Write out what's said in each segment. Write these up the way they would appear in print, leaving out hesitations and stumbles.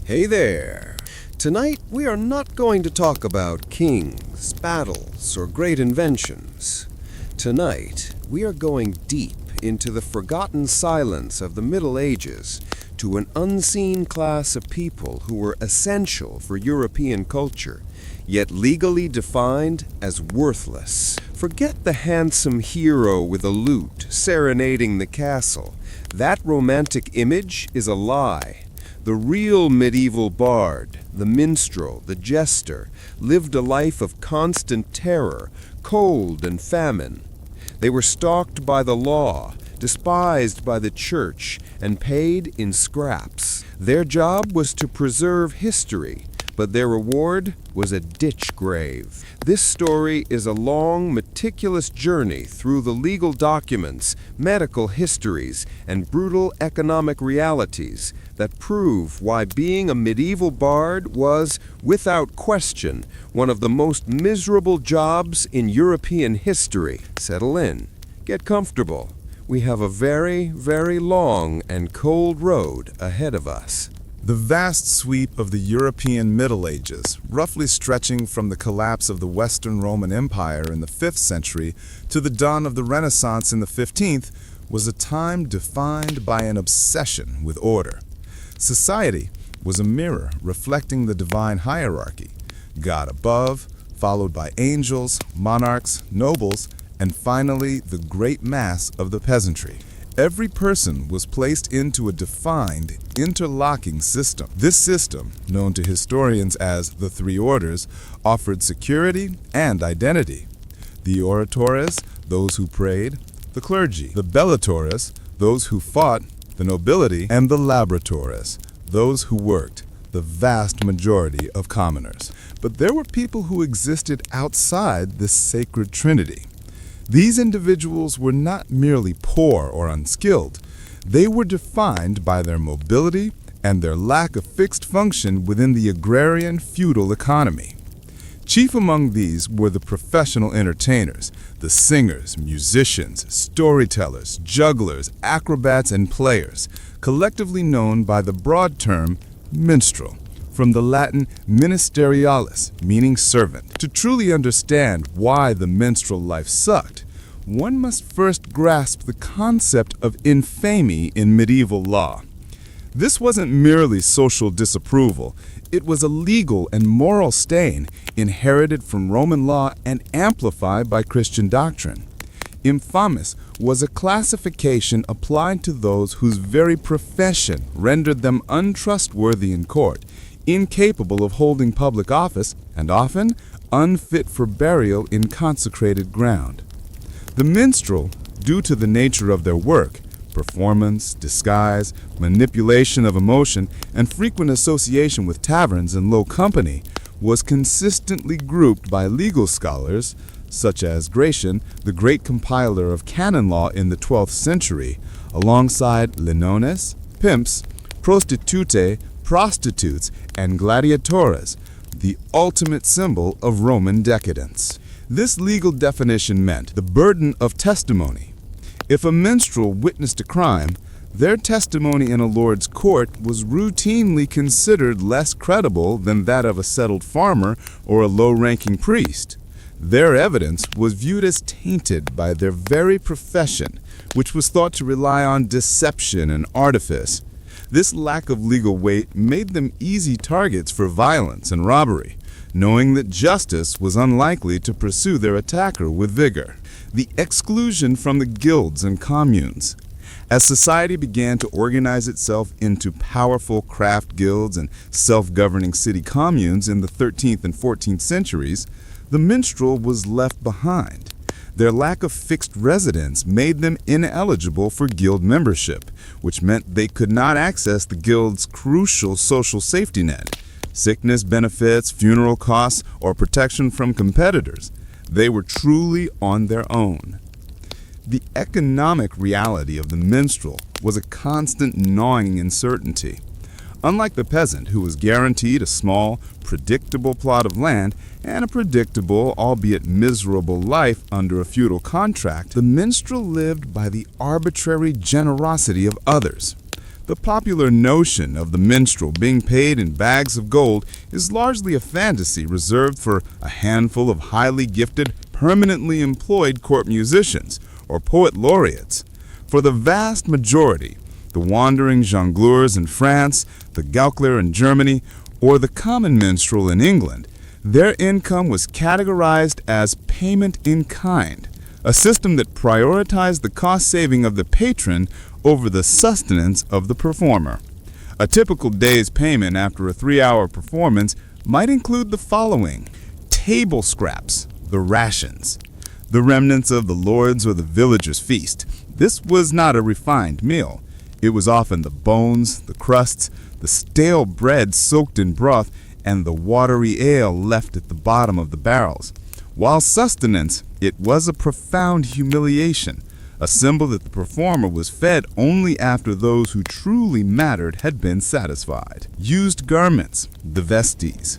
Hey there! Tonight we are not going to talk about kings, battles, or great inventions. Tonight we are going deep into the forgotten silence of the Middle Ages to an unseen class of people who were essential for European culture, yet legally defined as worthless. Forget the handsome hero with a lute serenading the castle. That romantic image is a lie. The real medieval bard, the minstrel, the jester, lived a life of constant terror, cold and famine. They were stalked by the law, despised by the church, and paid in scraps. Their job was to preserve history, but their reward was a ditch grave. This story is a long, meticulous journey through the legal documents, medical histories, and brutal economic realities that prove why being a medieval bard was, without question, one of the most miserable jobs in European history. Settle in. Get comfortable. We have a very, very long and cold road ahead of us. The vast sweep of the European Middle Ages, roughly stretching from the collapse of the Western Roman Empire in the 5th century to the dawn of the Renaissance in the 15th, was a time defined by an obsession with order. Society was a mirror reflecting the divine hierarchy, God above, followed by angels, monarchs, nobles, and finally the great mass of the peasantry. Every person was placed into a defined, interlocking system. This system, known to historians as the Three Orders, offered security and identity. The oratores, those who prayed; the clergy; the bellatores, those who fought; the nobility; and the labratores, those who worked, the vast majority of commoners. But there were people who existed outside this sacred trinity. These individuals were not merely poor or unskilled. They were defined by their mobility and their lack of fixed function within the agrarian feudal economy. Chief among these were the professional entertainers, the singers, musicians, storytellers, jugglers, acrobats, and players, collectively known by the broad term minstrel, from the Latin ministerialis, meaning servant. To truly understand why the minstrel life sucked, one must first grasp the concept of infamy in medieval law. This wasn't merely social disapproval, it was a legal and moral stain inherited from Roman law and amplified by Christian doctrine. Infames was a classification applied to those whose very profession rendered them untrustworthy in court, incapable of holding public office, and often unfit for burial in consecrated ground. The minstrel, due to the nature of their work, performance, disguise, manipulation of emotion, and frequent association with taverns and low company, was consistently grouped by legal scholars, such as Gratian, the great compiler of canon law in the 12th century, alongside linones, pimps, prostitutae, prostitutes, and gladiatores, the ultimate symbol of Roman decadence. This legal definition meant the burden of testimony. If a minstrel witnessed a crime, their testimony in a lord's court was routinely considered less credible than that of a settled farmer or a low-ranking priest. Their evidence was viewed as tainted by their very profession, which was thought to rely on deception and artifice. This lack of legal weight made them easy targets for violence and robbery, knowing that justice was unlikely to pursue their attacker with vigor. The exclusion from the guilds and communes. As society began to organize itself into powerful craft guilds and self-governing city communes in the 13th and 14th centuries, the minstrel was left behind. Their lack of fixed residence made them ineligible for guild membership, which meant they could not access the guild's crucial social safety net: sickness benefits, funeral costs, or protection from competitors. They were truly on their own. The economic reality of the minstrel was a constant gnawing uncertainty. Unlike the peasant, who was guaranteed a small, predictable plot of land and a predictable, albeit miserable, life under a feudal contract, the minstrel lived by the arbitrary generosity of others. The popular notion of the minstrel being paid in bags of gold is largely a fantasy reserved for a handful of highly gifted, permanently employed court musicians or poet laureates. For the vast majority, the wandering jongleurs in France, the gaukler in Germany, or the common minstrel in England, their income was categorized as payment in kind, a system that prioritized the cost saving of the patron over the sustenance of the performer. A typical day's payment after a 3-hour performance might include the following: table scraps, the rations, the remnants of the lord's or the villager's feast. This was not a refined meal. It was often the bones, the crusts, the stale bread soaked in broth, and the watery ale left at the bottom of the barrels. While sustenance, it was a profound humiliation, a symbol that the performer was fed only after those who truly mattered had been satisfied. Used garments, the vesties,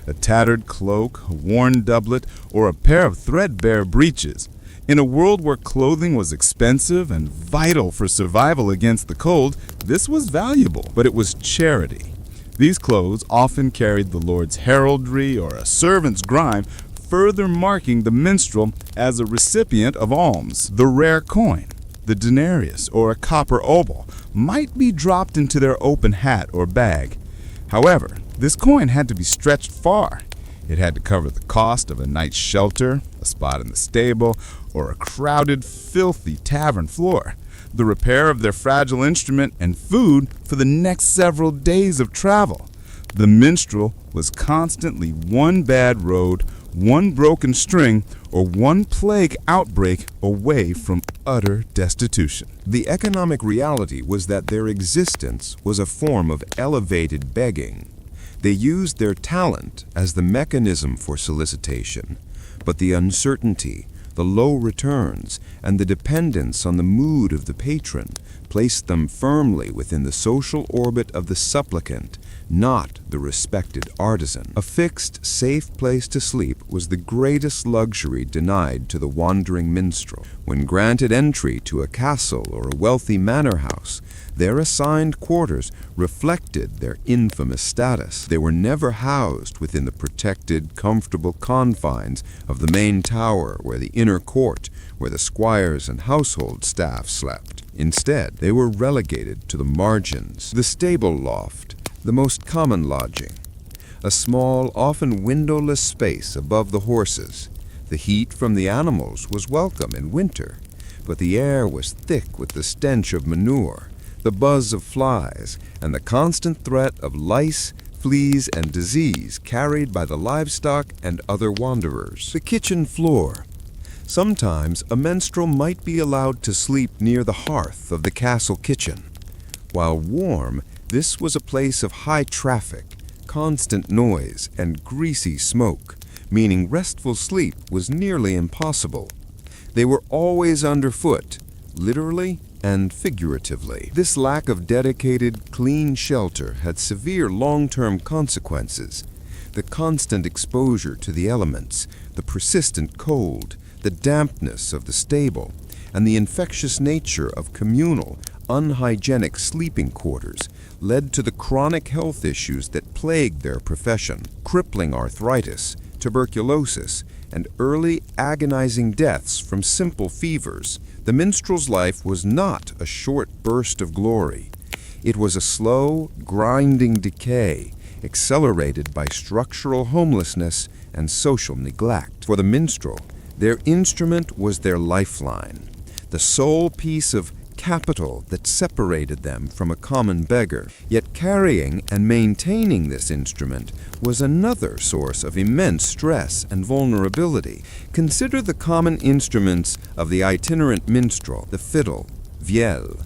a tattered cloak, a worn doublet, or a pair of threadbare breeches. In a world where clothing was expensive and vital for survival against the cold, this was valuable, but it was charity. These clothes often carried the lord's heraldry or a servant's grime, further marking the minstrel as a recipient of alms. The rare coin, the denarius or a copper obol, might be dropped into their open hat or bag. However, this coin had to be stretched far. It had to cover the cost of a night's shelter, a spot in the stable, or a crowded, filthy tavern floor, the repair of their fragile instrument, and food for the next several days of travel. The minstrel was constantly one bad road, one broken string, or one plague outbreak away from utter destitution. The economic reality was that their existence was a form of elevated begging. They used their talent as the mechanism for solicitation, but the uncertainty, the low returns, and the dependence on the mood of the patron placed them firmly within the social orbit of the supplicant, not the respected artisan. A fixed, safe place to sleep was the greatest luxury denied to the wandering minstrel. When granted entry to a castle or a wealthy manor house, their assigned quarters reflected their infamous status. They were never housed within the protected, comfortable confines of the main tower or the inner court where the squires and household staff slept. Instead, they were relegated to the margins, the stable loft, the most common lodging, a small, often windowless space above the horses. The heat from the animals was welcome in winter, but the air was thick with the stench of manure, the buzz of flies, and the constant threat of lice, fleas, and disease carried by the livestock and other wanderers. The kitchen floor. Sometimes a minstrel might be allowed to sleep near the hearth of the castle kitchen. While warm, this was a place of high traffic, constant noise, and greasy smoke, meaning restful sleep was nearly impossible. They were always underfoot, literally and figuratively. This lack of dedicated, clean shelter had severe long-term consequences. The constant exposure to the elements, the persistent cold, the dampness of the stable, and the infectious nature of communal, unhygienic sleeping quarters led to the chronic health issues that plagued their profession: crippling arthritis, tuberculosis, and early agonizing deaths from simple fevers. The minstrel's life was not a short burst of glory. It was a slow, grinding decay, accelerated by structural homelessness and social neglect. For the minstrel, their instrument was their lifeline, the sole piece of capital that separated them from a common beggar. Yet carrying and maintaining this instrument was another source of immense stress and vulnerability. Consider the common instruments of the itinerant minstrel: the fiddle, vielle,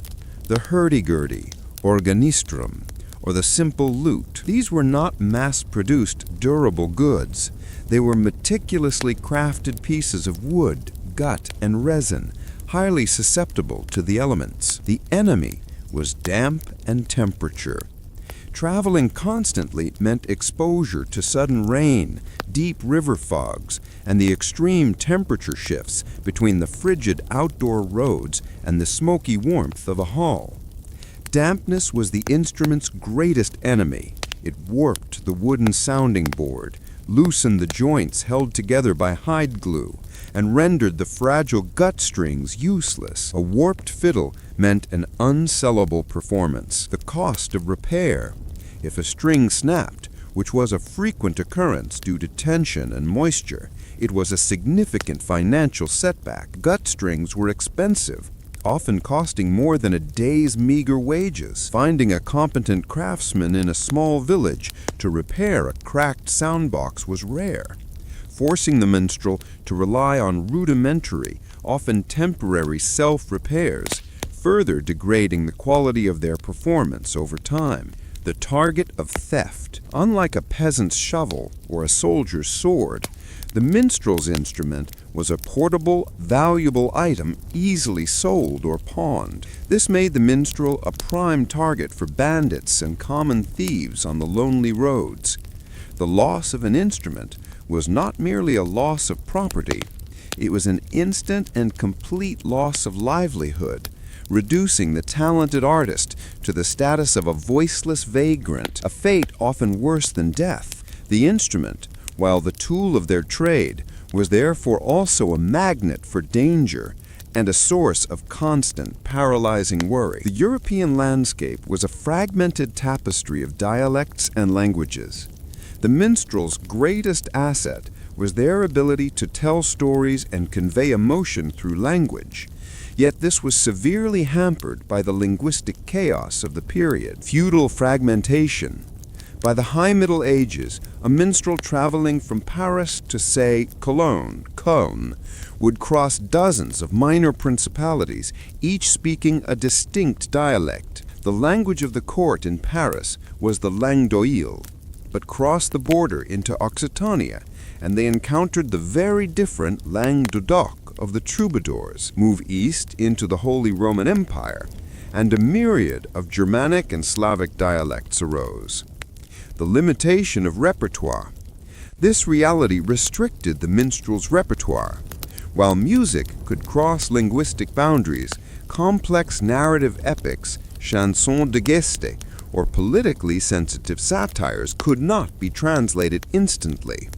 the hurdy-gurdy, organistrum, or the simple lute. These were not mass-produced, durable goods. They were meticulously crafted pieces of wood, gut, and resin, highly susceptible to the elements. The enemy was damp and temperature. Traveling constantly meant exposure to sudden rain, deep river fogs, and the extreme temperature shifts between the frigid outdoor roads and the smoky warmth of a hall. Dampness was the instrument's greatest enemy. It warped the wooden sounding board, loosened the joints held together by hide glue, and rendered the fragile gut strings useless. A warped fiddle meant an unsellable performance. The cost of repair. If a string snapped, which was a frequent occurrence due to tension and moisture, it was a significant financial setback. Gut strings were expensive, often costing more than a day's meager wages. Finding a competent craftsman in a small village to repair a cracked soundbox was rare, forcing the minstrel to rely on rudimentary, often temporary self-repairs, further degrading the quality of their performance over time. The target of theft. Unlike a peasant's shovel or a soldier's sword, the minstrel's instrument was a portable, valuable item easily sold or pawned. This made the minstrel a prime target for bandits and common thieves on the lonely roads. The loss of an instrument was not merely a loss of property, it was an instant and complete loss of livelihood, reducing the talented artist to the status of a voiceless vagrant, a fate often worse than death. The instrument, while the tool of their trade, was therefore also a magnet for danger and a source of constant, paralyzing worry. The European landscape was a fragmented tapestry of dialects and languages. The minstrel's greatest asset was their ability to tell stories and convey emotion through language. Yet this was severely hampered by the linguistic chaos of the period. Feudal fragmentation. By the High Middle Ages, a minstrel traveling from Paris to, say, Cologne, would cross dozens of minor principalities, each speaking a distinct dialect. The language of the court in Paris was the langue d'oil, but crossed the border into Occitania, and they encountered the very different langue d'odoc of the troubadours, move east into the Holy Roman Empire, and a myriad of Germanic and Slavic dialects arose. The limitation of repertoire. This reality restricted the minstrel's repertoire. While music could cross linguistic boundaries, complex narrative epics, chansons de geste, or politically sensitive satires could not be translated instantly.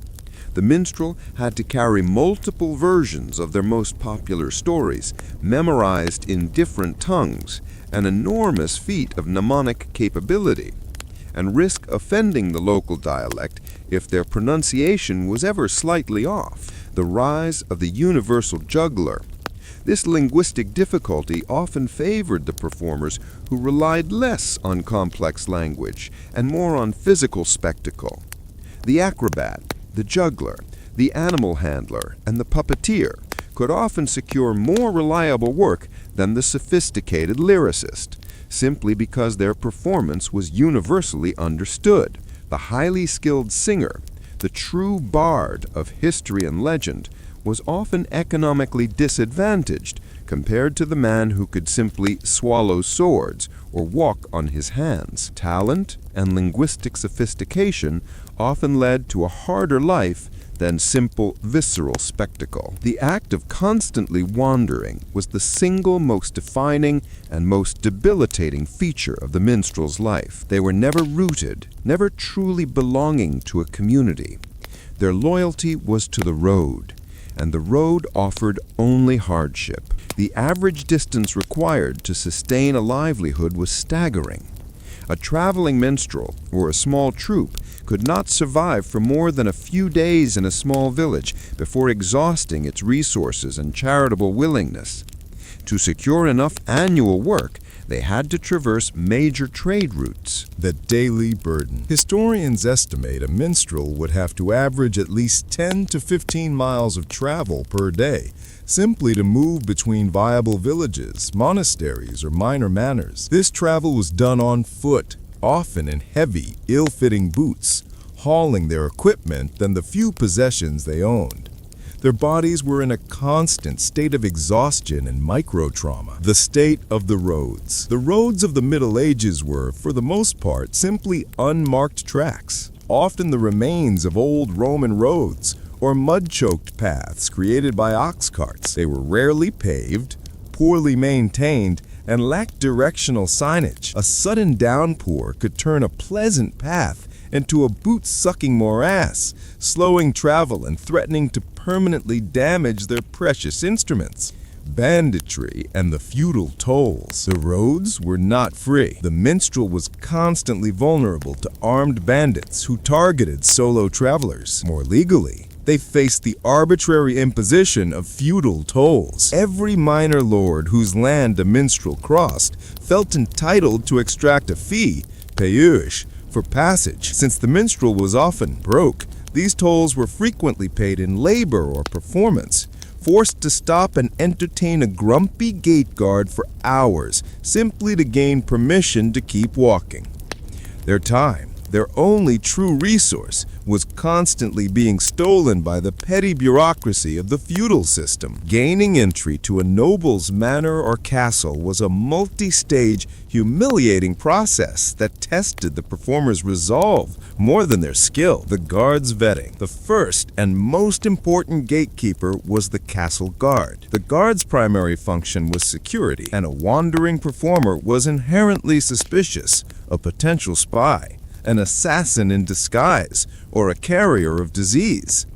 The minstrel had to carry multiple versions of their most popular stories, memorized in different tongues, an enormous feat of mnemonic capability, and risk offending the local dialect if their pronunciation was ever slightly off. The rise of the universal juggler. This linguistic difficulty often favored the performers who relied less on complex language and more on physical spectacle. The acrobat, the juggler, the animal handler, and the puppeteer could often secure more reliable work than the sophisticated lyricist, simply because their performance was universally understood. The highly skilled singer, the true bard of history and legend, was often economically disadvantaged compared to the man who could simply swallow swords or walk on his hands. Talent and linguistic sophistication often led to a harder life than simple visceral spectacle. The act of constantly wandering was the single most defining and most debilitating feature of the minstrel's life. They were never rooted, never truly belonging to a community. Their loyalty was to the road, and the road offered only hardship. The average distance required to sustain a livelihood was staggering. A traveling minstrel or a small troupe could not survive for more than a few days in a small village before exhausting its resources and charitable willingness. To secure enough annual work, they had to traverse major trade routes. The daily burden. Historians estimate a minstrel would have to average at least 10 to 15 miles of travel per day, simply to move between viable villages, monasteries, or minor manors. This travel was done on foot, often in heavy, ill-fitting boots, hauling their equipment and the few possessions they owned. Their bodies were in a constant state of exhaustion and micro-trauma. The state of the roads. The roads of the Middle Ages were, for the most part, simply unmarked tracks, often the remains of old Roman roads or mud-choked paths created by ox carts. They were rarely paved, poorly maintained, and lacked directional signage. A sudden downpour could turn a pleasant path into a boot-sucking morass, slowing travel and threatening to permanently damage their precious instruments. Banditry and the feudal tolls. The roads were not free. The minstrel was constantly vulnerable to armed bandits who targeted solo travelers. More legally, they faced the arbitrary imposition of feudal tolls. Every minor lord whose land a minstrel crossed felt entitled to extract a fee, payage, for passage. Since the minstrel was often broke, these tolls were frequently paid in labor or performance, forced to stop and entertain a grumpy gate guard for hours simply to gain permission to keep walking. Their time, their only true resource, was constantly being stolen by the petty bureaucracy of the feudal system. Gaining entry to a noble's manor or castle was a multi-stage, humiliating process that tested the performer's resolve more than their skill. The guard's vetting. The first and most important gatekeeper was the castle guard. The guard's primary function was security, and a wandering performer was inherently suspicious, a potential spy, an assassin in disguise, or a carrier of disease.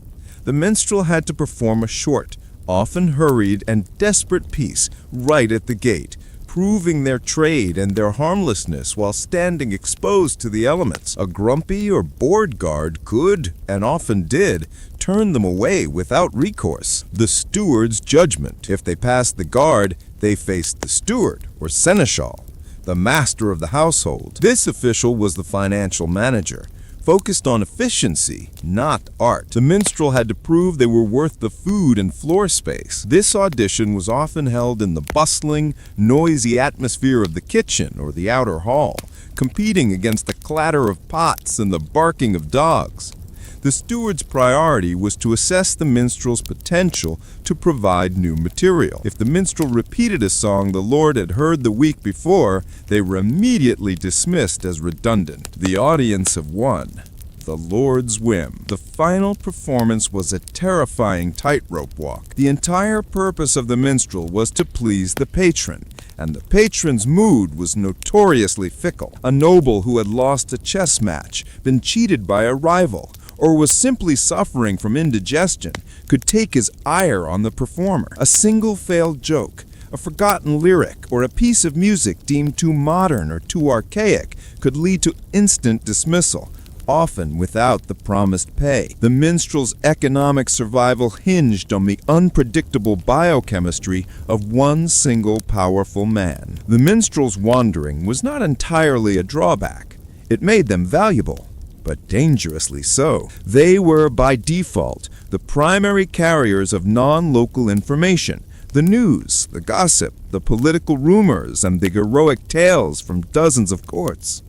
The minstrel had to perform a short, often hurried and desperate piece right at the gate, proving their trade and their harmlessness while standing exposed to the elements. A grumpy or bored guard could, and often did, turn them away without recourse. The steward's judgment. If they passed the guard, they faced the steward, or seneschal, the master of the household. This official was the financial manager, focused on efficiency, not art. The minstrel had to prove they were worth the food and floor space. This audition was often held in the bustling, noisy atmosphere of the kitchen or the outer hall, competing against the clatter of pots and the barking of dogs. The steward's priority was to assess the minstrel's potential to provide new material. If the minstrel repeated a song the lord had heard the week before, they were immediately dismissed as redundant. The audience of one. The Lord's whim. The final performance was a terrifying tightrope walk. The entire purpose of the minstrel was to please the patron, and the patron's mood was notoriously fickle. A noble who had lost a chess match, been cheated by a rival, or was simply suffering from indigestion could take his ire on the performer. A single failed joke, a forgotten lyric, or a piece of music deemed too modern or too archaic could lead to instant dismissal, often without the promised pay. The minstrel's economic survival hinged on the unpredictable biochemistry of one single powerful man. The minstrel's wandering was not entirely a drawback. It made them valuable, but dangerously so. They were, by default, the primary carriers of non-local information, the news, the gossip, the political rumors, and the heroic tales from dozens of courts.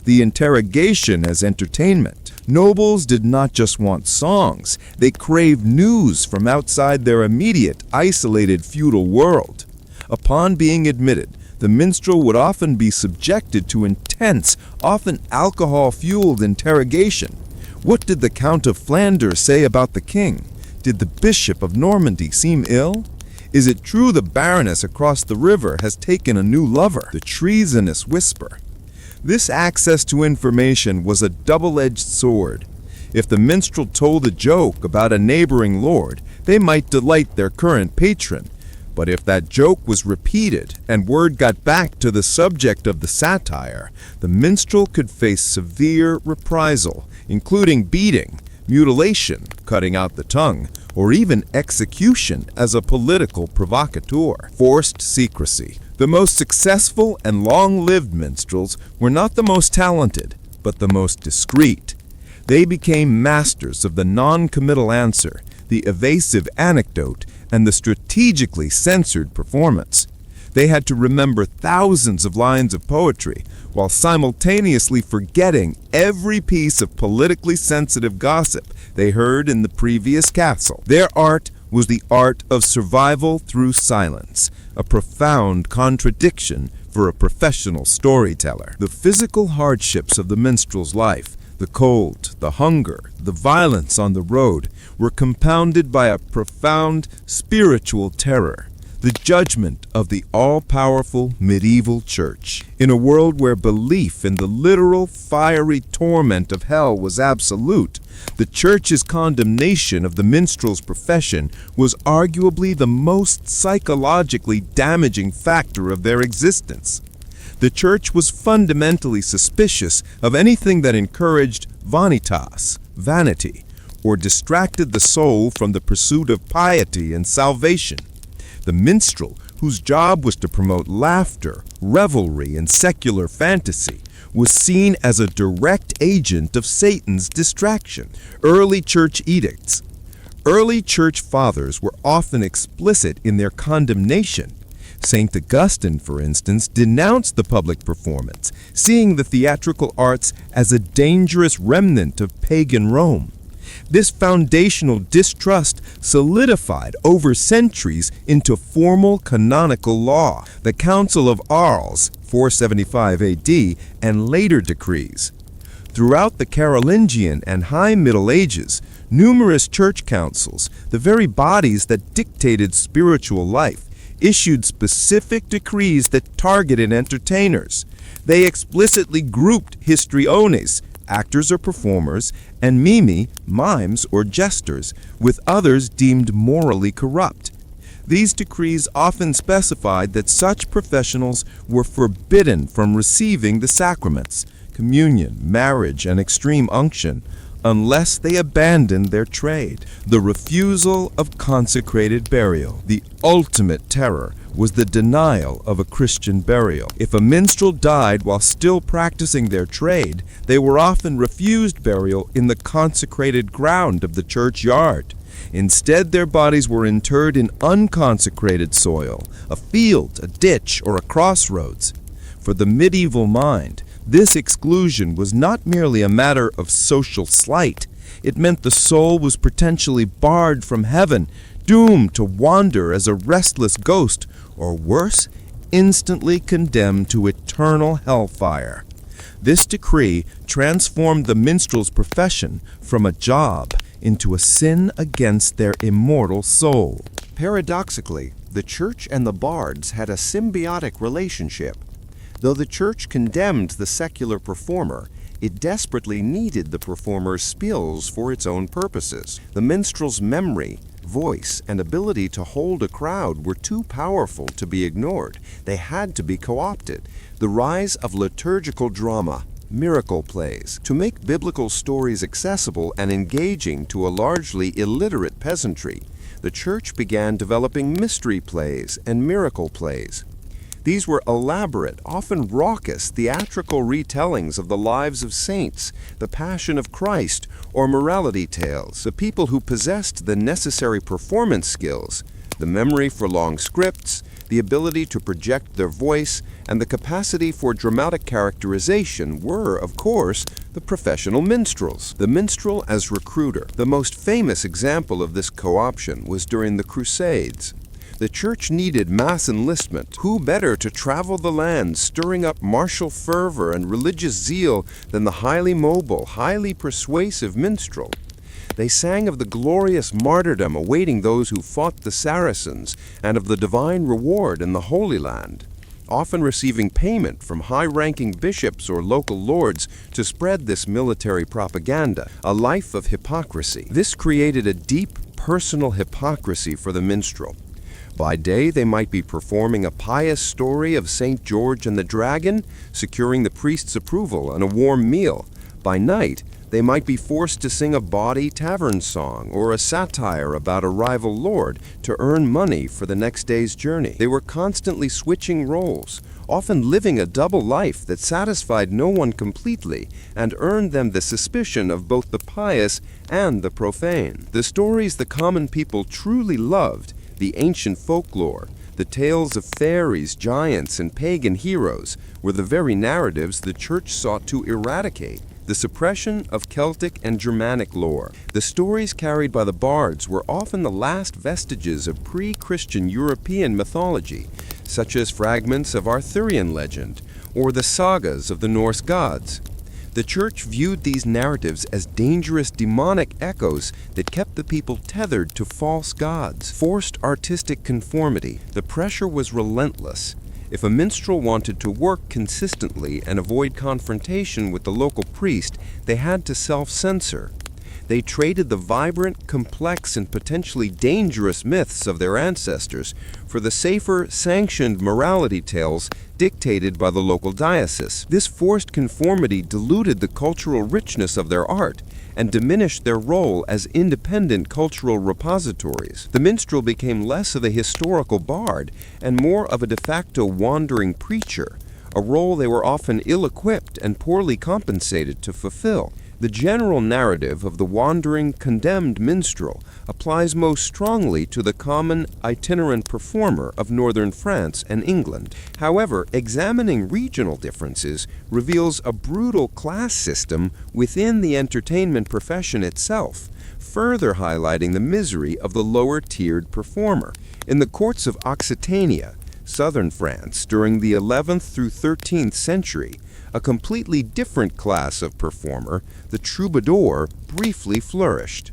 The interrogation as entertainment. Nobles did not just want songs, they craved news from outside their immediate, isolated feudal world. Upon being admitted, the minstrel would often be subjected to intense, often alcohol-fueled interrogation. What did the Count of Flanders say about the king? Did the Bishop of Normandy seem ill? Is it true the Baroness across the river has taken a new lover? The treasonous whisper. This access to information was a double-edged sword. If the minstrel told a joke about a neighboring lord, they might delight their current patron. But if that joke was repeated and word got back to the subject of the satire, the minstrel could face severe reprisal, including beating, mutilation, cutting out the tongue, or even execution as a political provocateur. Forced secrecy. The most successful and long-lived minstrels were not the most talented, but the most discreet. They became masters of the non-committal answer, the evasive anecdote, and the strategically censored performance. They had to remember thousands of lines of poetry while simultaneously forgetting every piece of politically sensitive gossip they heard in the previous castle. Their art was the art of survival through silence, a profound contradiction for a professional storyteller. The physical hardships of the minstrel's life, the cold, the hunger, the violence on the road, were compounded by a profound spiritual terror. the judgment of the all-powerful medieval church. In a world where belief in the literal fiery torment of hell was absolute, the church's condemnation of the minstrel's profession was arguably the most psychologically damaging factor of their existence. The church was fundamentally suspicious of anything that encouraged vanitas, vanity, or distracted the soul from the pursuit of piety and salvation. The minstrel, whose job was to promote laughter, revelry, and secular fantasy, was seen as a direct agent of Satan's distraction. Early church edicts. Early church fathers were often explicit in their condemnation. St. Augustine, for instance, denounced the public performance, seeing the theatrical arts as a dangerous remnant of pagan Rome. This foundational distrust solidified over centuries into formal canonical law, the Council of Arles, 475 AD, and later decrees. Throughout the Carolingian and High Middle Ages, numerous church councils, the very bodies that dictated spiritual life, issued specific decrees that targeted entertainers. They explicitly grouped histriones, actors or performers, and mimes or jesters, with others deemed morally corrupt. These decrees often specified that such professionals were forbidden from receiving the sacraments, communion, marriage, and extreme unction, unless they abandoned their trade. The refusal of consecrated burial. The ultimate terror was the denial of a Christian burial. If a minstrel died while still practicing their trade, they were often refused burial in the consecrated ground of the churchyard. Instead, their bodies were interred in unconsecrated soil, a field, a ditch, or a crossroads. For the medieval mind, this exclusion was not merely a matter of social slight. It meant the soul was potentially barred from heaven, doomed to wander as a restless ghost, or worse, instantly condemned to eternal hellfire. This decree transformed the minstrel's profession from a job into a sin against their immortal soul. Paradoxically, the church and the bards had a symbiotic relationship. Though the church condemned the secular performer, it desperately needed the performer's skills for its own purposes. The minstrel's memory, voice, and ability to hold a crowd were too powerful to be ignored. They had to be co-opted. The rise of liturgical drama, miracle plays, to make biblical stories accessible and engaging to a largely illiterate peasantry, the church began developing mystery plays and miracle plays. These were elaborate, often raucous, theatrical retellings of the lives of saints, the Passion of Christ, or morality tales. The people who possessed the necessary performance skills, the memory for long scripts, the ability to project their voice, and the capacity for dramatic characterization were, of course, the professional minstrels. The minstrel as recruiter. The most famous example of this co-option was during the Crusades. The church needed mass enlistment. Who better to travel the land, stirring up martial fervor and religious zeal than the highly mobile, highly persuasive minstrel? They sang of the glorious martyrdom awaiting those who fought the Saracens and of the divine reward in the Holy Land, often receiving payment from high-ranking bishops or local lords to spread this military propaganda, a life of hypocrisy. This created a deep personal hypocrisy for the minstrel. By day, they might be performing a pious story of St. George and the Dragon, securing the priest's approval and a warm meal. By night, they might be forced to sing a bawdy tavern song or a satire about a rival lord to earn money for the next day's journey. They were constantly switching roles, often living a double life that satisfied no one completely and earned them the suspicion of both the pious and the profane. The stories the common people truly loved, the ancient folklore, the tales of fairies, giants, and pagan heroes, were the very narratives the church sought to eradicate. The suppression of Celtic and Germanic lore. The stories carried by the bards were often the last vestiges of pre-Christian European mythology, such as fragments of Arthurian legend or the sagas of the Norse gods. The church viewed these narratives as dangerous demonic echoes that kept the people tethered to false gods. Forced artistic conformity. The pressure was relentless. If a minstrel wanted to work consistently and avoid confrontation with the local priest, they had to self-censor. They traded the vibrant, complex, and potentially dangerous myths of their ancestors for the safer, sanctioned morality tales dictated by the local diocese. This forced conformity diluted the cultural richness of their art and diminished their role as independent cultural repositories. The minstrel became less of a historical bard and more of a de facto wandering preacher, a role they were often ill-equipped and poorly compensated to fulfill. The general narrative of the wandering, condemned minstrel applies most strongly to the common itinerant performer of northern France and England. However, examining regional differences reveals a brutal class system within the entertainment profession itself, further highlighting the misery of the lower-tiered performer. In the courts of Occitania, southern France, during the 11th through 13th century, a completely different class of performer, the troubadour, briefly flourished.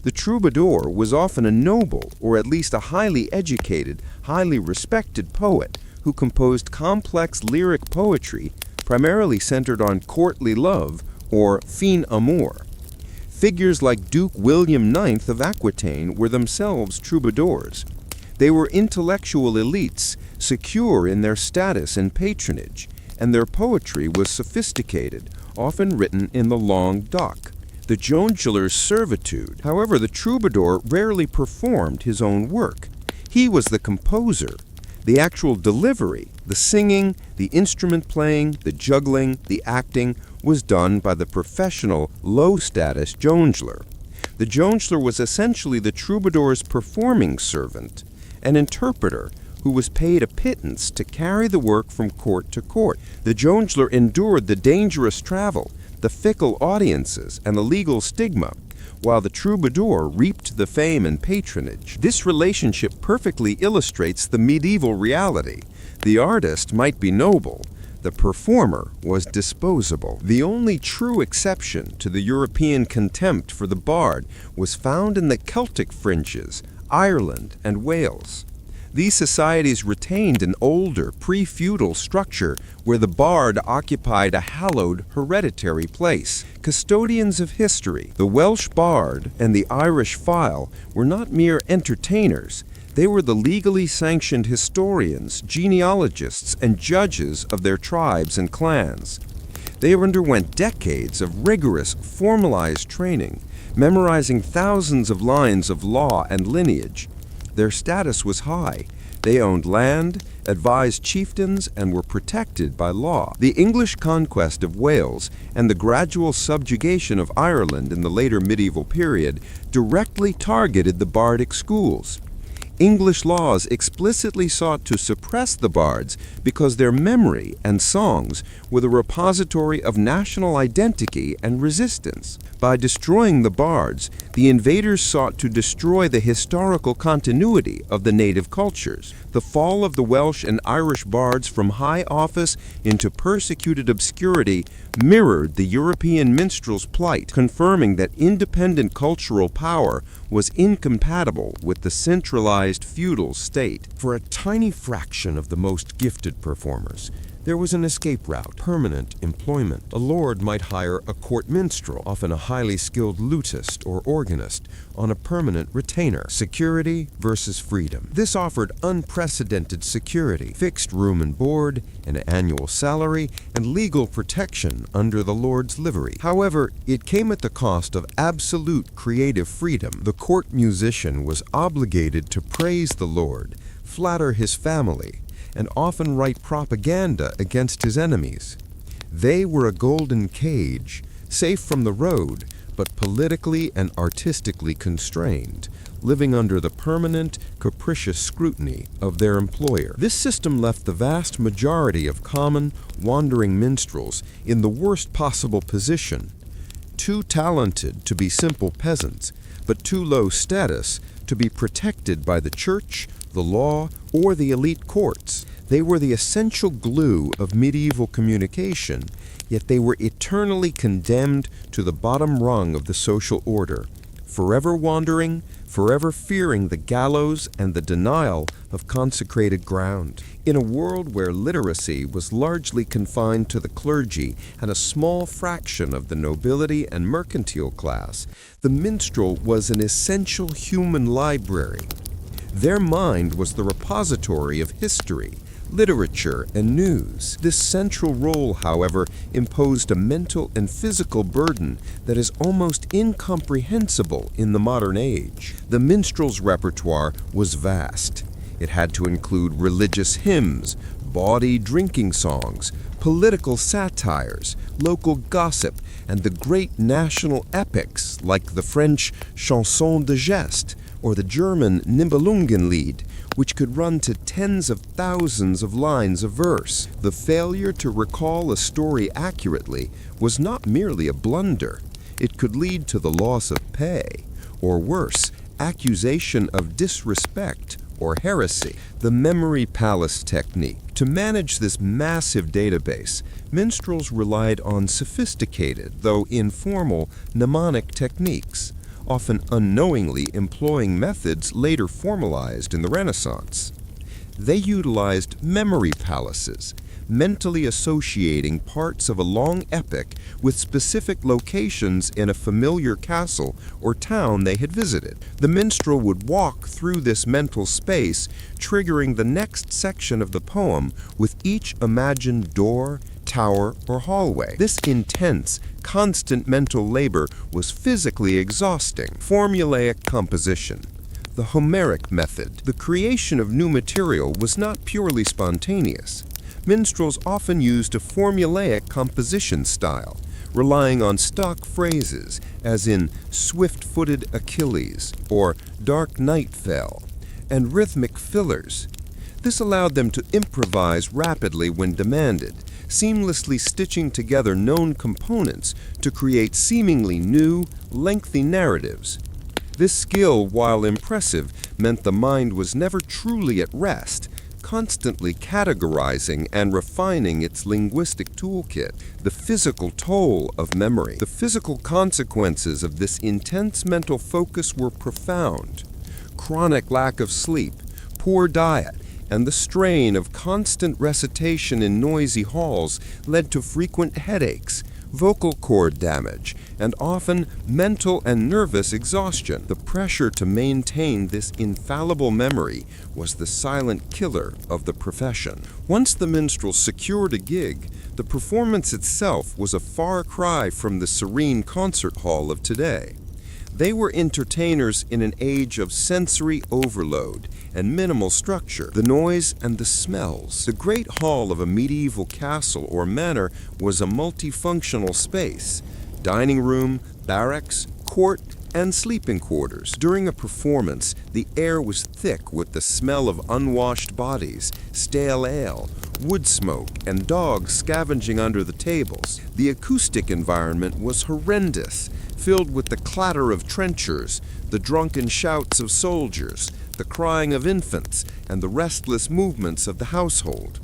The troubadour was often a noble, or at least a highly educated, highly respected poet who composed complex lyric poetry primarily centered on courtly love, or fin amour. Figures like Duke William IX of Aquitaine were themselves troubadours. They were intellectual elites, secure in their status and patronage, and their poetry was sophisticated, often written in the langue d'oc, the jongleur servitude. However, the troubadour rarely performed his own work. He was the composer. The actual delivery, the singing, the instrument playing, the juggling, the acting, was done by the professional, low-status jongleur. The jongleur was essentially the troubadour's performing servant, an interpreter, who was paid a pittance to carry the work from court to court. The jongleur endured the dangerous travel, the fickle audiences, and the legal stigma, while the troubadour reaped the fame and patronage. This relationship perfectly illustrates the medieval reality. The artist might be noble, the performer was disposable. The only true exception to the European contempt for the bard was found in the Celtic fringes, Ireland and Wales. These societies retained an older, pre-feudal structure where the bard occupied a hallowed, hereditary place. Custodians of history, the Welsh bard and the Irish file were not mere entertainers. They were the legally sanctioned historians, genealogists, and judges of their tribes and clans. They underwent decades of rigorous, formalized training, memorizing thousands of lines of law and lineage. Their status was high. They owned land, advised chieftains, and were protected by law. The English conquest of Wales and the gradual subjugation of Ireland in the later medieval period directly targeted the bardic schools. English laws explicitly sought to suppress the bards because their memory and songs were the repository of national identity and resistance. By destroying the bards, the invaders sought to destroy the historical continuity of the native cultures. The fall of the Welsh and Irish bards from high office into persecuted obscurity mirrored the European minstrel's plight, confirming that independent cultural power was incompatible with the centralized feudal state. For a tiny fraction of the most gifted performers, there was an escape route, permanent employment. A lord might hire a court minstrel, often a highly skilled lutist or organist, on a permanent retainer. Security versus freedom. This offered unprecedented security, fixed room and board, an annual salary, and legal protection under the lord's livery. However, it came at the cost of absolute creative freedom. The court musician was obligated to praise the lord, flatter his family, and often write propaganda against his enemies. They were a golden cage, safe from the road, but politically and artistically constrained, living under the permanent, capricious scrutiny of their employer. This system left the vast majority of common, wandering minstrels in the worst possible position, too talented to be simple peasants, but too low status to be protected by the church, the law, or the elite courts. They were the essential glue of medieval communication, yet they were eternally condemned to the bottom rung of the social order, forever wandering, forever fearing the gallows and the denial of consecrated ground. In a world where literacy was largely confined to the clergy and a small fraction of the nobility and mercantile class, the minstrel was an essential human library. Their mind was the repository of history, literature, and news. This central role, however, imposed a mental and physical burden that is almost incomprehensible in the modern age. The minstrel's repertoire was vast. It had to include religious hymns, bawdy drinking songs, political satires, local gossip, and the great national epics like the French chanson de geste or the German Nibelungenlied, which could run to tens of thousands of lines of verse. The failure to recall a story accurately was not merely a blunder. It could lead to the loss of pay, or worse, accusation of disrespect or heresy. The memory palace technique. To manage this massive database, minstrels relied on sophisticated, though informal, mnemonic techniques, often unknowingly employing methods later formalized in the Renaissance. They utilized memory palaces, mentally associating parts of a long epic with specific locations in a familiar castle or town they had visited. The minstrel would walk through this mental space, triggering the next section of the poem with each imagined door, tower, or hallway. This intense, constant mental labor was physically exhausting. Formulaic composition. The Homeric method. The creation of new material was not purely spontaneous. Minstrels often used a formulaic composition style, relying on stock phrases, as in swift-footed Achilles or dark night fell, and rhythmic fillers. This allowed them to improvise rapidly when demanded, seamlessly stitching together known components to create seemingly new, lengthy narratives. This skill, while impressive, meant the mind was never truly at rest, constantly categorizing and refining its linguistic toolkit. The physical toll of memory. The physical consequences of this intense mental focus were profound. Chronic lack of sleep, poor diet, and the strain of constant recitation in noisy halls led to frequent headaches, vocal cord damage, and often mental and nervous exhaustion. The pressure to maintain this infallible memory was the silent killer of the profession. Once the minstrel secured a gig, the performance itself was a far cry from the serene concert hall of today. They were entertainers in an age of sensory overload and minimal structure. The noise and the smells. The great hall of a medieval castle or manor was a multifunctional space: dining room, barracks, court, and sleeping quarters. During a performance, the air was thick with the smell of unwashed bodies, stale ale, wood smoke, and dogs scavenging under the tables. The acoustic environment was horrendous, filled with the clatter of trenchers, the drunken shouts of soldiers, the crying of infants, and the restless movements of the household.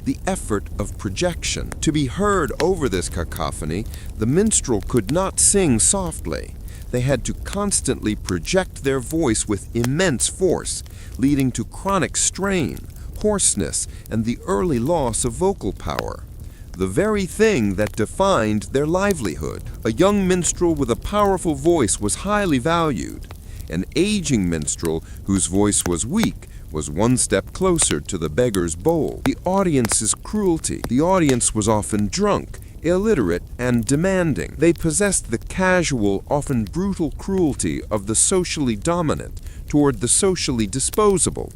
The effort of projection. To be heard over this cacophony, the minstrel could not sing softly. They had to constantly project their voice with immense force, leading to chronic strain, hoarseness, and the early loss of vocal power, the very thing that defined their livelihood. A young minstrel with a powerful voice was highly valued. An aging minstrel whose voice was weak was one step closer to the beggar's bowl. The audience's cruelty. The audience was often drunk, illiterate, and demanding. They possessed the casual, often brutal cruelty of the socially dominant toward the socially disposable.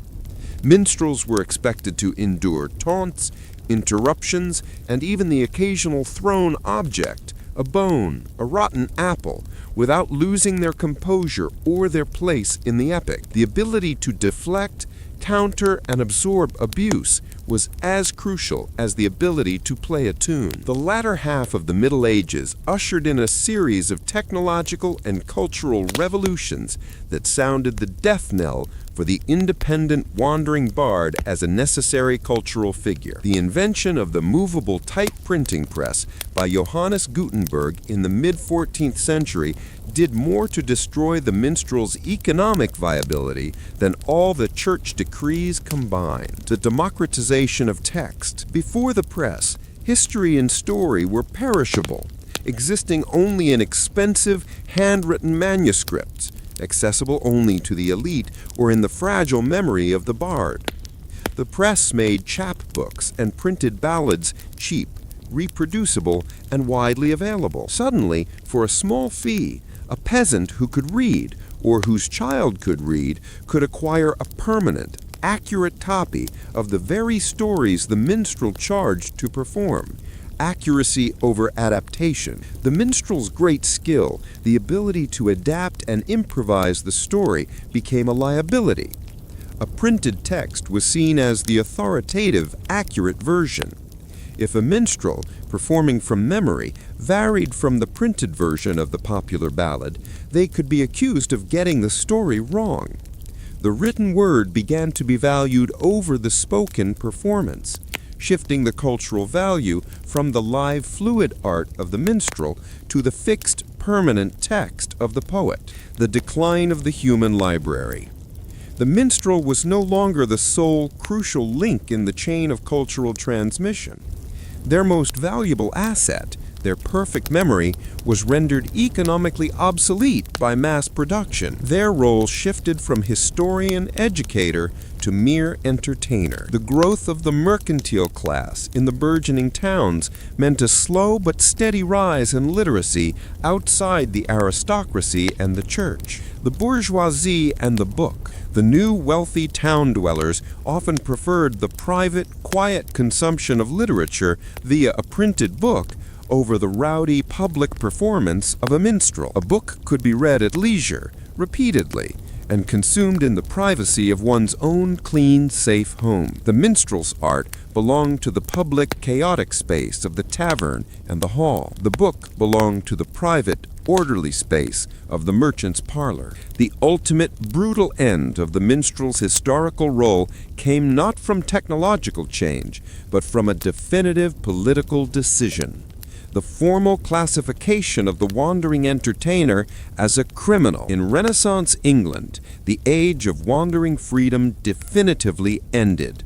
Minstrels were expected to endure taunts, interruptions, and even the occasional thrown object, a bone, a rotten apple, without losing their composure or their place in the epic. The ability to deflect, counter, and absorb abuse was as crucial as the ability to play a tune. The latter half of the Middle Ages ushered in a series of technological and cultural revolutions that sounded the death knell for the independent wandering bard as a necessary cultural figure. The invention of the movable type printing press by Johannes Gutenberg in the mid-14th century did more to destroy the minstrel's economic viability than all the church decrees combined. The democratization of text. Before the press, history and story were perishable, existing only in expensive, handwritten manuscripts, accessible only to the elite or in the fragile memory of the bard. The press made chapbooks and printed ballads cheap, reproducible, and widely available. Suddenly, for a small fee, a peasant who could read, or whose child could read, could acquire a permanent, accurate copy of the very stories the minstrel charged to perform. Accuracy over adaptation. The minstrel's great skill, the ability to adapt and improvise the story, became a liability. A printed text was seen as the authoritative, accurate version. If a minstrel, performing from memory, varied from the printed version of the popular ballad, they could be accused of getting the story wrong. The written word began to be valued over the spoken performance, shifting the cultural value from the live fluid art of the minstrel to the fixed, permanent text of the poet. The decline of the human library. The minstrel was no longer the sole crucial link in the chain of cultural transmission. Their most valuable asset, their perfect memory, was rendered economically obsolete by mass production. Their role shifted from historian-educator to mere entertainer. The growth of the mercantile class in the burgeoning towns meant a slow but steady rise in literacy outside the aristocracy and the church. The bourgeoisie and the book. The new wealthy town dwellers often preferred the private, quiet consumption of literature via a printed book over the rowdy public performance of a minstrel. A book could be read at leisure, repeatedly, and consumed in the privacy of one's own clean, safe home. The minstrel's art belonged to the public, chaotic space of the tavern and the hall. The book belonged to the private, orderly space of the merchant's parlor. The ultimate, brutal end of the minstrel's historical role came not from technological change, but from a definitive political decision. The formal classification of the wandering entertainer as a criminal. In Renaissance England, the age of wandering freedom definitively ended.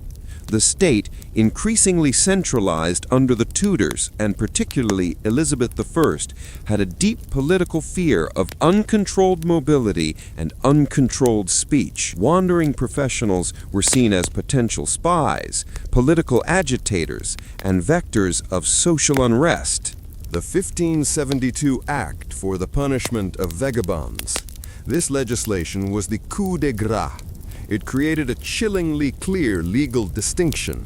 The state, increasingly centralized under the Tudors, and particularly Elizabeth I, had a deep political fear of uncontrolled mobility and uncontrolled speech. Wandering professionals were seen as potential spies, political agitators, and vectors of social unrest. The 1572 Act for the Punishment of Vagabonds. This legislation was the coup de grace. It created a chillingly clear legal distinction.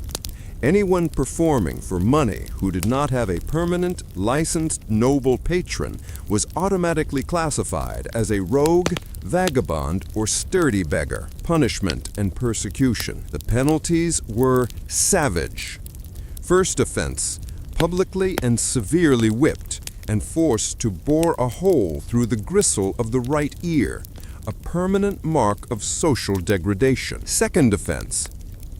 Anyone performing for money who did not have a permanent, licensed noble patron was automatically classified as a rogue, vagabond, or sturdy beggar. Punishment and persecution. The penalties were savage. First offense, publicly and severely whipped and forced to bore a hole through the gristle of the right ear, a permanent mark of social degradation. Second offense,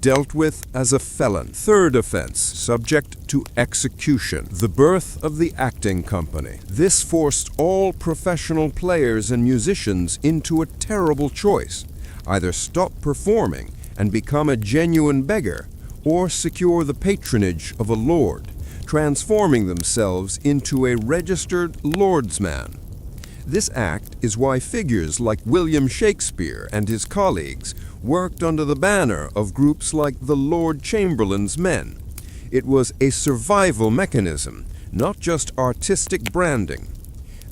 dealt with as a felon. Third offense, subject to execution. The birth of the acting company. This forced all professional players and musicians into a terrible choice: either stop performing and become a genuine beggar, or secure the patronage of a lord, transforming themselves into a registered lordsman. This act is why figures like William Shakespeare and his colleagues worked under the banner of groups like the Lord Chamberlain's Men. It was a survival mechanism, not just artistic branding.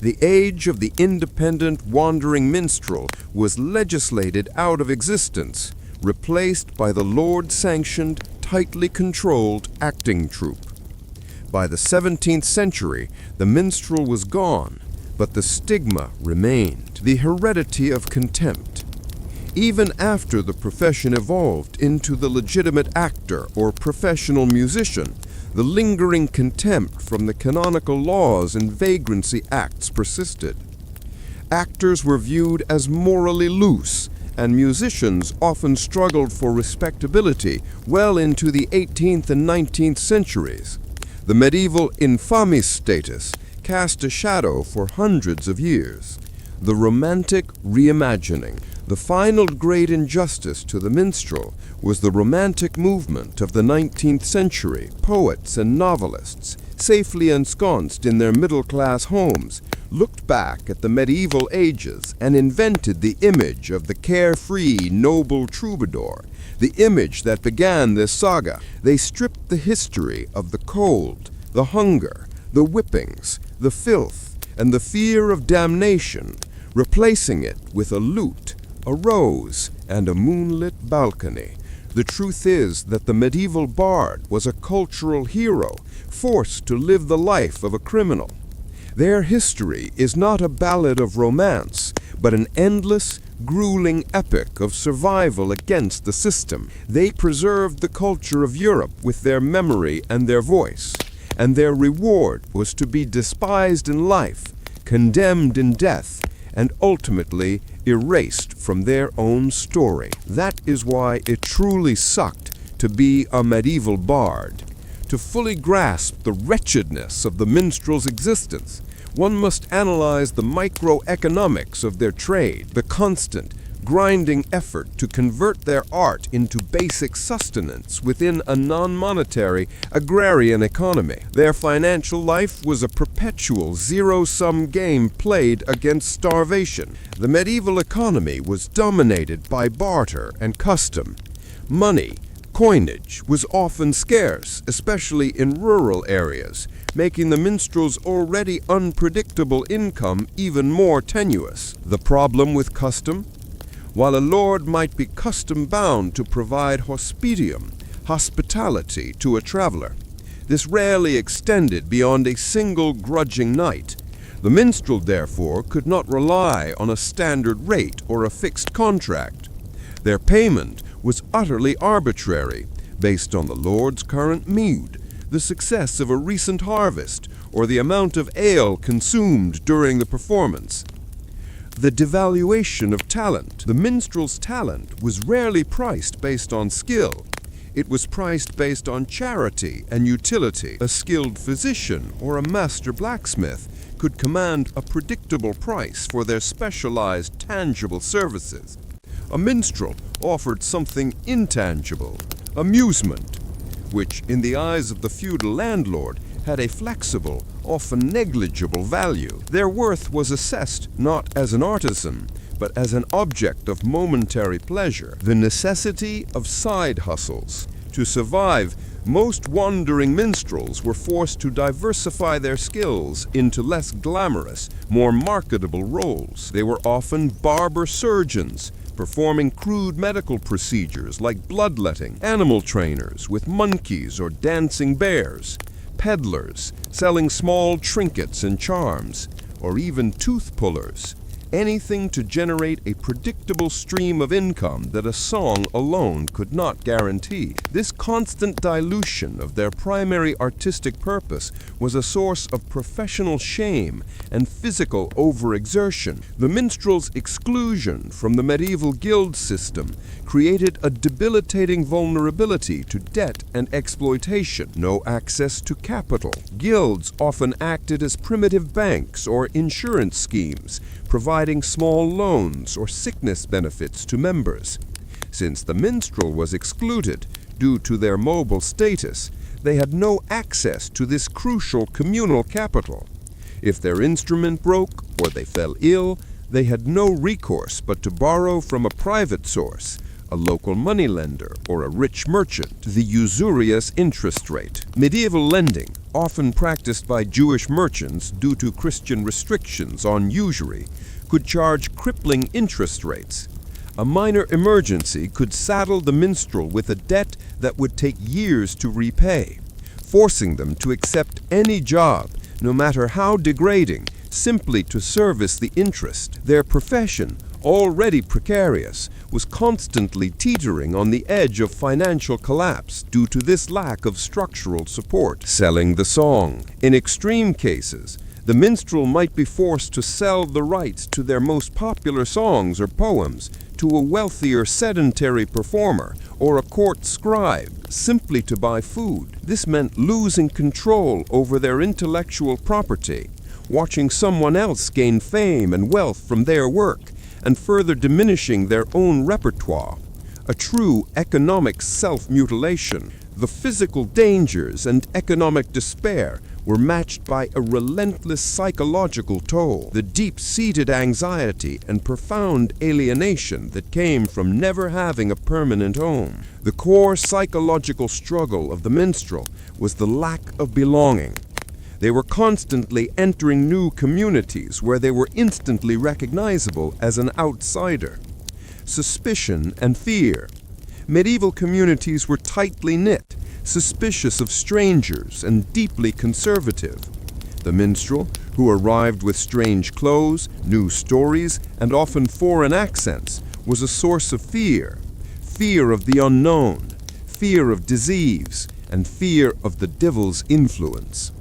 The age of the independent wandering minstrel was legislated out of existence, replaced by the Lord-sanctioned, tightly controlled acting troupe. By the 17th century, the minstrel was gone, but the stigma remained, the heredity of contempt. Even after the profession evolved into the legitimate actor or professional musician, the lingering contempt from the canonical laws and vagrancy acts persisted. Actors were viewed as morally loose, and musicians often struggled for respectability well into the 18th and 19th centuries. The medieval infamis status cast a shadow for hundreds of years. The Romantic reimagining. The final great injustice to the minstrel was the Romantic movement of the 19th century. Poets and novelists, safely ensconced in their middle-class homes, looked back at the medieval ages and invented the image of the carefree, noble troubadour, the image that began this saga. They stripped the history of the cold, the hunger, the whippings, the filth, and the fear of damnation, replacing it with a lute, a rose, and a moonlit balcony. The truth is that the medieval bard was a cultural hero, forced to live the life of a criminal. Their history is not a ballad of romance, but an endless, grueling epic of survival against the system. They preserved the culture of Europe with their memory and their voice, and their reward was to be despised in life, condemned in death, and ultimately erased from their own story. That is why it truly sucked to be a medieval bard. To fully grasp the wretchedness of the minstrel's existence, one must analyze the microeconomics of their trade, the constant, grinding effort to convert their art into basic sustenance within a non-monetary agrarian economy. Their financial life was a perpetual zero-sum game played against starvation. The medieval economy was dominated by barter and custom. Money, coinage, was often scarce, especially in rural areas, making the minstrel's already unpredictable income even more tenuous. The problem with custom? While a lord might be custom-bound to provide hospitium, hospitality to a traveler, this rarely extended beyond a single grudging night. The minstrel, therefore, could not rely on a standard rate or a fixed contract. Their payment was utterly arbitrary, based on the lord's current mood, the success of a recent harvest, or the amount of ale consumed during the performance. The devaluation of talent. The minstrel's talent was rarely priced based on skill. It was priced based on charity and utility. A skilled physician or a master blacksmith could command a predictable price for their specialized, tangible services. A minstrel offered something intangible, amusement, which, in the eyes of the feudal landlord, had a flexible, often negligible value. Their worth was assessed not as an artisan, but as an object of momentary pleasure. The necessity of side hustles. To survive, most wandering minstrels were forced to diversify their skills into less glamorous, more marketable roles. They were often barber surgeons, performing crude medical procedures like bloodletting, animal trainers with monkeys or dancing bears, peddlers selling small trinkets and charms, or even tooth pullers, anything to generate a predictable stream of income that a song alone could not guarantee. This constant dilution of their primary artistic purpose was a source of professional shame and physical overexertion. The minstrel's exclusion from the medieval guild system created a debilitating vulnerability to debt and exploitation. No access to capital. Guilds often acted as primitive banks or insurance schemes, providing small loans or sickness benefits to members. Since the minstrel was excluded due to their mobile status, they had no access to this crucial communal capital. If their instrument broke or they fell ill, they had no recourse but to borrow from a private source, a local moneylender or a rich merchant. The usurious interest rate. Medieval lending, often practiced by Jewish merchants due to Christian restrictions on usury, could charge crippling interest rates. A minor emergency could saddle the minstrel with a debt that would take years to repay, forcing them to accept any job, no matter how degrading, simply to service the interest. Their profession already precarious, was constantly teetering on the edge of financial collapse due to this lack of structural support. Selling the song. In extreme cases, the minstrel might be forced to sell the rights to their most popular songs or poems to a wealthier sedentary performer or a court scribe simply to buy food. This meant losing control over their intellectual property, watching someone else gain fame and wealth from their work, and further diminishing their own repertoire. A true economic self-mutilation. The physical dangers and economic despair were matched by a relentless psychological toll, the deep-seated anxiety and profound alienation that came from never having a permanent home. The core psychological struggle of the minstrel was the lack of belonging. They were constantly entering new communities where they were instantly recognizable as an outsider. Suspicion and fear. Medieval communities were tightly knit, suspicious of strangers and deeply conservative. The minstrel, who arrived with strange clothes, new stories, and often foreign accents, was a source of fear. Fear of the unknown, fear of disease, and fear of the devil's influence.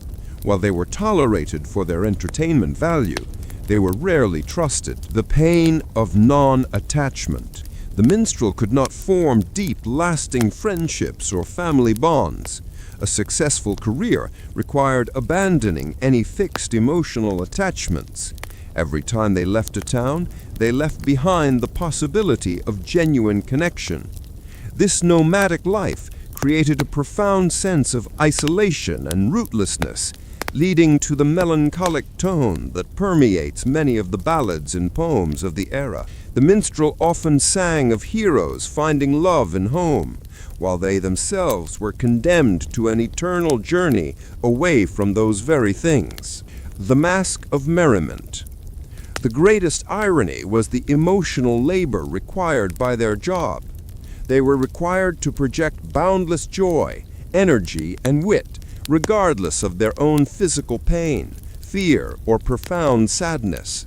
While they were tolerated for their entertainment value, they were rarely trusted. The pain of non-attachment. The minstrel could not form deep, lasting friendships or family bonds. A successful career required abandoning any fixed emotional attachments. Every time they left a town, they left behind the possibility of genuine connection. This nomadic life created a profound sense of isolation and rootlessness, leading to the melancholic tone that permeates many of the ballads and poems of the era. The minstrel often sang of heroes finding love and home, while they themselves were condemned to an eternal journey away from those very things. The mask of merriment. The greatest irony was the emotional labor required by their job. They were required to project boundless joy, energy, and wit, regardless of their own physical pain, fear, or profound sadness.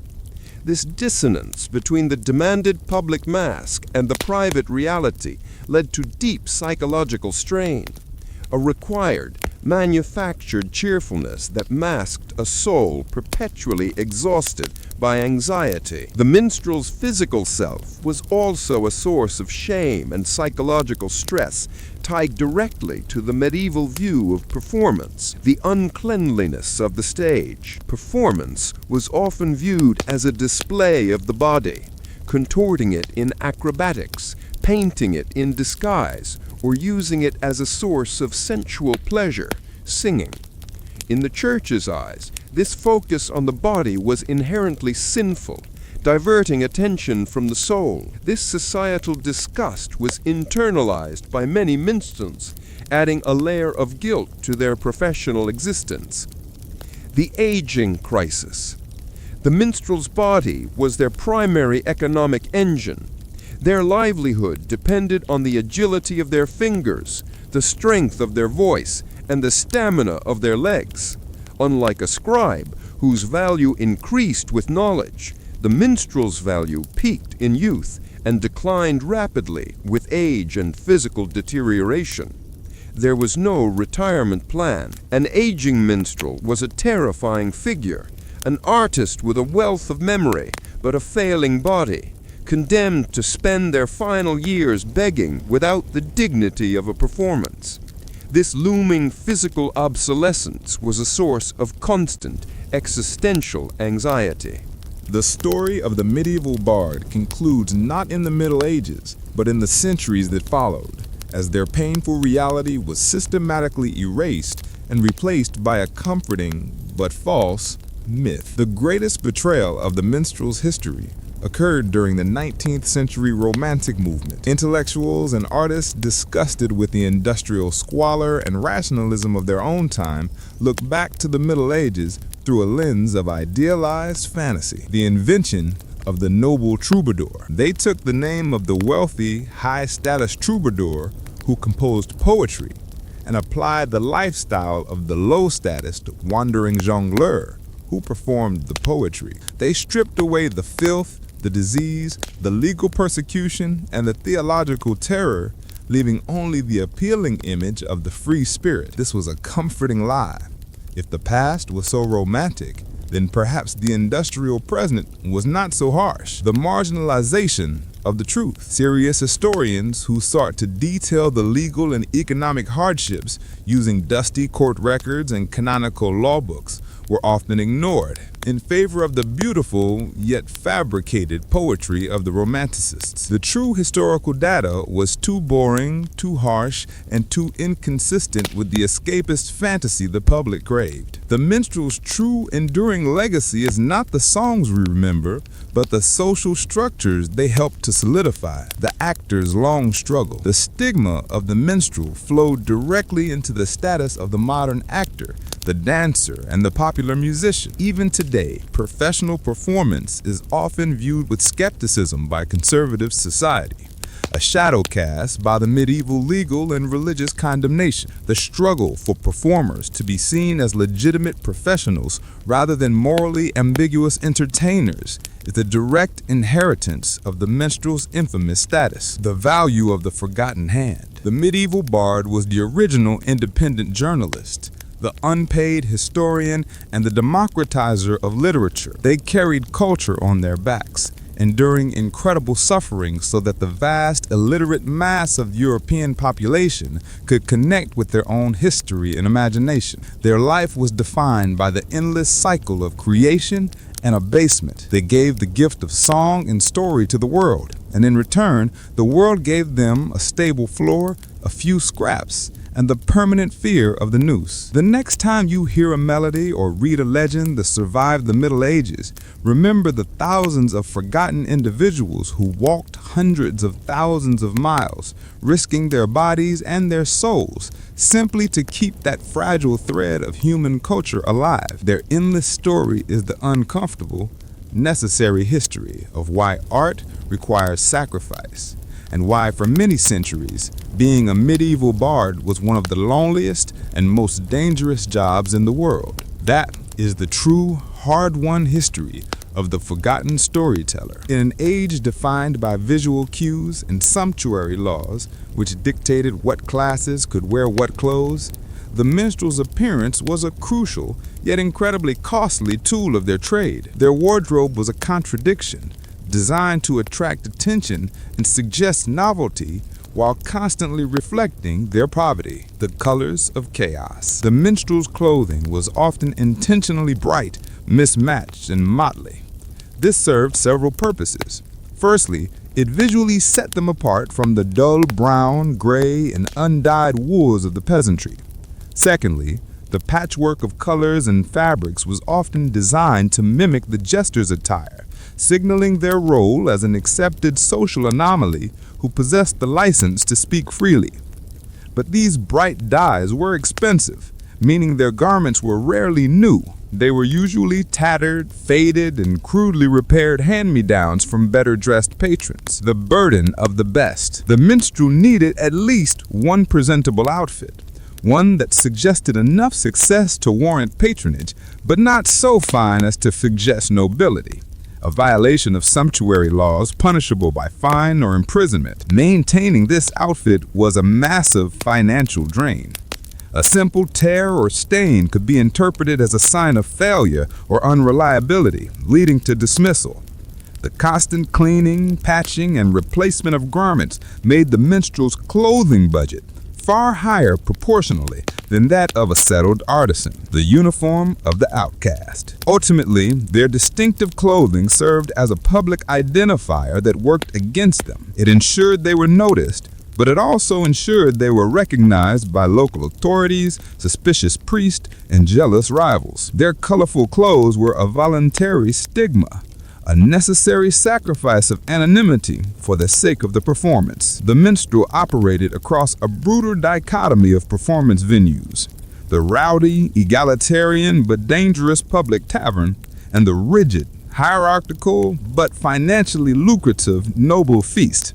This dissonance between the demanded public mask and the private reality led to deep psychological strain, a required, manufactured cheerfulness that masked a soul perpetually exhausted by anxiety. The minstrel's physical self was also a source of shame and psychological stress, tied directly to the medieval view of performance, the uncleanliness of the stage. Performance was often viewed as a display of the body, contorting it in acrobatics, painting it in disguise, or using it as a source of sensual pleasure, singing. In the church's eyes, this focus on the body was inherently sinful, diverting attention from the soul. This societal disgust was internalized by many minstrels, adding a layer of guilt to their professional existence. The aging crisis. The minstrel's body was their primary economic engine. Their livelihood depended on the agility of their fingers, the strength of their voice, and the stamina of their legs. Unlike a scribe, whose value increased with knowledge, the minstrel's value peaked in youth and declined rapidly with age and physical deterioration. There was no retirement plan. An aging minstrel was a terrifying figure, an artist with a wealth of memory but a failing body, condemned to spend their final years begging without the dignity of a performance. This looming physical obsolescence was a source of constant existential anxiety. The story of the medieval bard concludes not in the Middle Ages, but in the centuries that followed, as their painful reality was systematically erased and replaced by a comforting but false myth. The greatest betrayal of the minstrel's history occurred during the 19th century Romantic movement. Intellectuals and artists disgusted with the industrial squalor and rationalism of their own time look back to the Middle Ages through a lens of idealized fantasy, the invention of the noble troubadour. They took the name of the wealthy, high-status troubadour who composed poetry and applied the lifestyle of the low-status wandering jongleur who performed the poetry. They stripped away the filth, the disease, the legal persecution, and the theological terror, leaving only the appealing image of the free spirit. This was a comforting lie. If the past was so romantic, then perhaps the industrial present was not so harsh. The marginalization of the truth. Serious historians who sought to detail the legal and economic hardships using dusty court records and canonical law books were often ignored in favor of the beautiful yet fabricated poetry of the Romanticists. The true historical data was too boring, too harsh, and too inconsistent with the escapist fantasy the public craved. The minstrel's true enduring legacy is not the songs we remember, but the social structures they helped to solidify, the actor's long struggle. The stigma of the minstrel flowed directly into the status of the modern actor, the dancer, and the popular musician. Even today, professional performance is often viewed with skepticism by conservative society, a shadow cast by the medieval legal and religious condemnation. The struggle for performers to be seen as legitimate professionals rather than morally ambiguous entertainers is a direct inheritance of the minstrel's infamous status. The value of the forgotten hand. The medieval bard was the original independent journalist, the unpaid historian, and the democratizer of literature. They carried culture on their backs, enduring incredible suffering so that the vast illiterate mass of the European population could connect with their own history and imagination. Their life was defined by the endless cycle of creation and abasement. They gave the gift of song and story to the world, and in return, the world gave them a stable floor, a few scraps, and the permanent fear of the noose. The next time you hear a melody or read a legend that survived the Middle Ages, remember the thousands of forgotten individuals who walked hundreds of thousands of miles, risking their bodies and their souls simply to keep that fragile thread of human culture alive. Their endless story is the uncomfortable, necessary history of why art requires sacrifice, and why for many centuries, being a medieval bard was one of the loneliest and most dangerous jobs in the world. That is the true, hard-won history of the forgotten storyteller. In an age defined by visual cues and sumptuary laws, which dictated what classes could wear what clothes, the minstrel's appearance was a crucial, yet incredibly costly tool of their trade. Their wardrobe was a contradiction, designed to attract attention and suggest novelty while constantly reflecting their poverty. The colors of chaos. The minstrel's clothing was often intentionally bright, mismatched, and motley. This served several purposes. Firstly, it visually set them apart from the dull brown, gray, and undyed wools of the peasantry. Secondly, the patchwork of colors and fabrics was often designed to mimic the jester's attire, signaling their role as an accepted social anomaly who possessed the license to speak freely. But these bright dyes were expensive, meaning their garments were rarely new. They were usually tattered, faded, and crudely repaired hand-me-downs from better-dressed patrons. The burden of the best. The minstrel needed at least one presentable outfit, one that suggested enough success to warrant patronage, but not so fine as to suggest nobility, a violation of sumptuary laws punishable by fine or imprisonment. Maintaining this outfit was a massive financial drain. A simple tear or stain could be interpreted as a sign of failure or unreliability, leading to dismissal. The constant cleaning, patching, and replacement of garments made the minstrel's clothing budget far higher proportionally than that of a settled artisan, the uniform of the outcast. Ultimately, their distinctive clothing served as a public identifier that worked against them. It ensured they were noticed, but it also ensured they were recognized by local authorities, suspicious priests, and jealous rivals. Their colorful clothes were a voluntary stigma, a necessary sacrifice of anonymity for the sake of the performance. The minstrel operated across a brutal dichotomy of performance venues: the rowdy, egalitarian, but dangerous public tavern, and the rigid, hierarchical, but financially lucrative noble feast.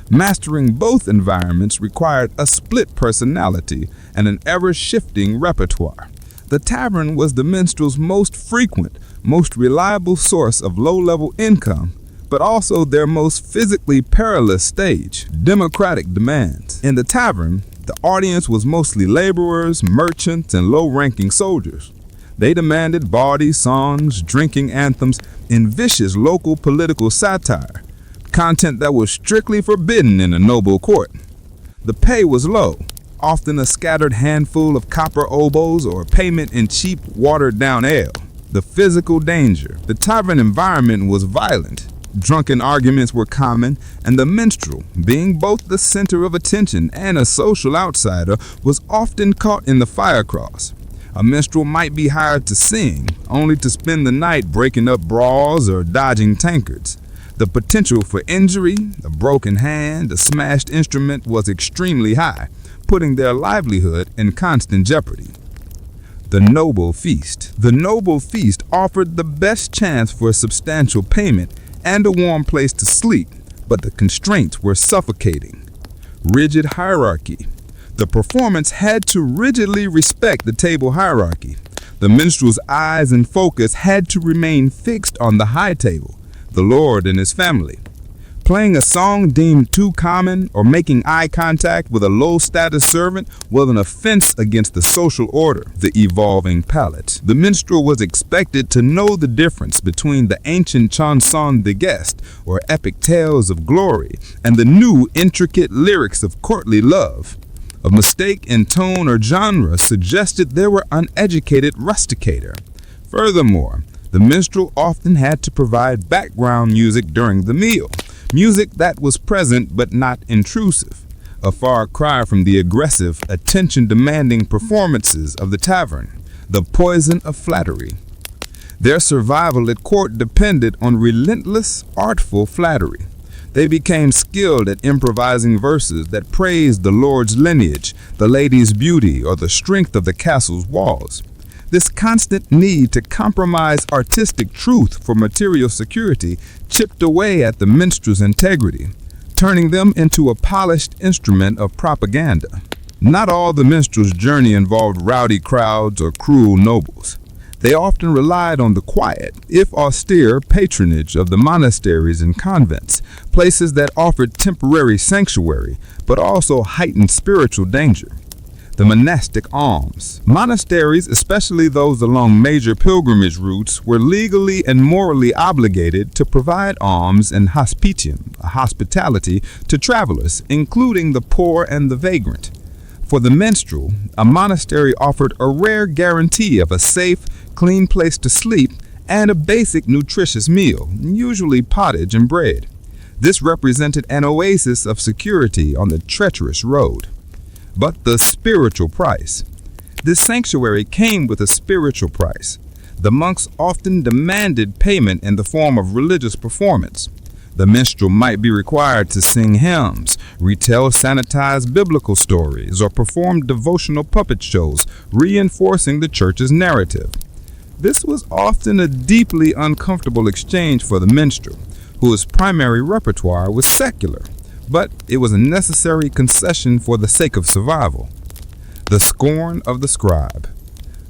Mastering both environments required a split personality and an ever-shifting repertoire. The tavern was the minstrel's most frequent, most reliable source of low-level income, but also their most physically perilous stage, democratic demands. In the tavern, the audience was mostly laborers, merchants, and low-ranking soldiers. They demanded bawdy songs, drinking anthems, and vicious local political satire, content that was strictly forbidden in a noble court. The pay was low, often a scattered handful of copper oboes or payment in cheap, watered-down ale. The physical danger. The tavern environment was violent. Drunken arguments were common, and the minstrel, being both the center of attention and a social outsider, was often caught in the firecross. A minstrel might be hired to sing, only to spend the night breaking up brawls or dodging tankards. The potential for injury, a broken hand, a smashed instrument was extremely high, putting their livelihood in constant jeopardy. The noble feast. The noble feast offered the best chance for a substantial payment and a warm place to sleep, but the constraints were suffocating. Rigid hierarchy. The performance had to rigidly respect the table hierarchy. The minstrel's eyes and focus had to remain fixed on the high table, the Lord and his family. Playing a song deemed too common or making eye contact with a low-status servant was an offense against the social order, the evolving palate. The minstrel was expected to know the difference between the ancient chanson de geste, or epic tales of glory, and the new intricate lyrics of courtly love. A mistake in tone or genre suggested they were uneducated rusticator. Furthermore, the minstrel often had to provide background music during the meal, music that was present but not intrusive, a far cry from the aggressive, attention-demanding performances of the tavern, the poison of flattery. Their survival at court depended on relentless, artful flattery. They became skilled at improvising verses that praised the lord's lineage, the lady's beauty, or the strength of the castle's walls. This constant need to compromise artistic truth for material security chipped away at the minstrel's integrity, turning them into a polished instrument of propaganda. Not all the minstrel's journey involved rowdy crowds or cruel nobles. They often relied on the quiet, if austere, patronage of the monasteries and convents, places that offered temporary sanctuary, but also heightened spiritual danger. The monastic alms. Monasteries, especially those along major pilgrimage routes, were legally and morally obligated to provide alms and hospitium, hospitality, to travelers, including the poor and the vagrant. For the minstrel, a monastery offered a rare guarantee of a safe, clean place to sleep and a basic nutritious meal, usually pottage and bread. This represented an oasis of security on the treacherous road. But the spiritual price. This sanctuary came with a spiritual price. The monks often demanded payment in the form of religious performance. The minstrel might be required to sing hymns, retell sanitized biblical stories, or perform devotional puppet shows, reinforcing the church's narrative. This was often a deeply uncomfortable exchange for the minstrel, whose primary repertoire was secular, but it was a necessary concession for the sake of survival. The scorn of the scribe.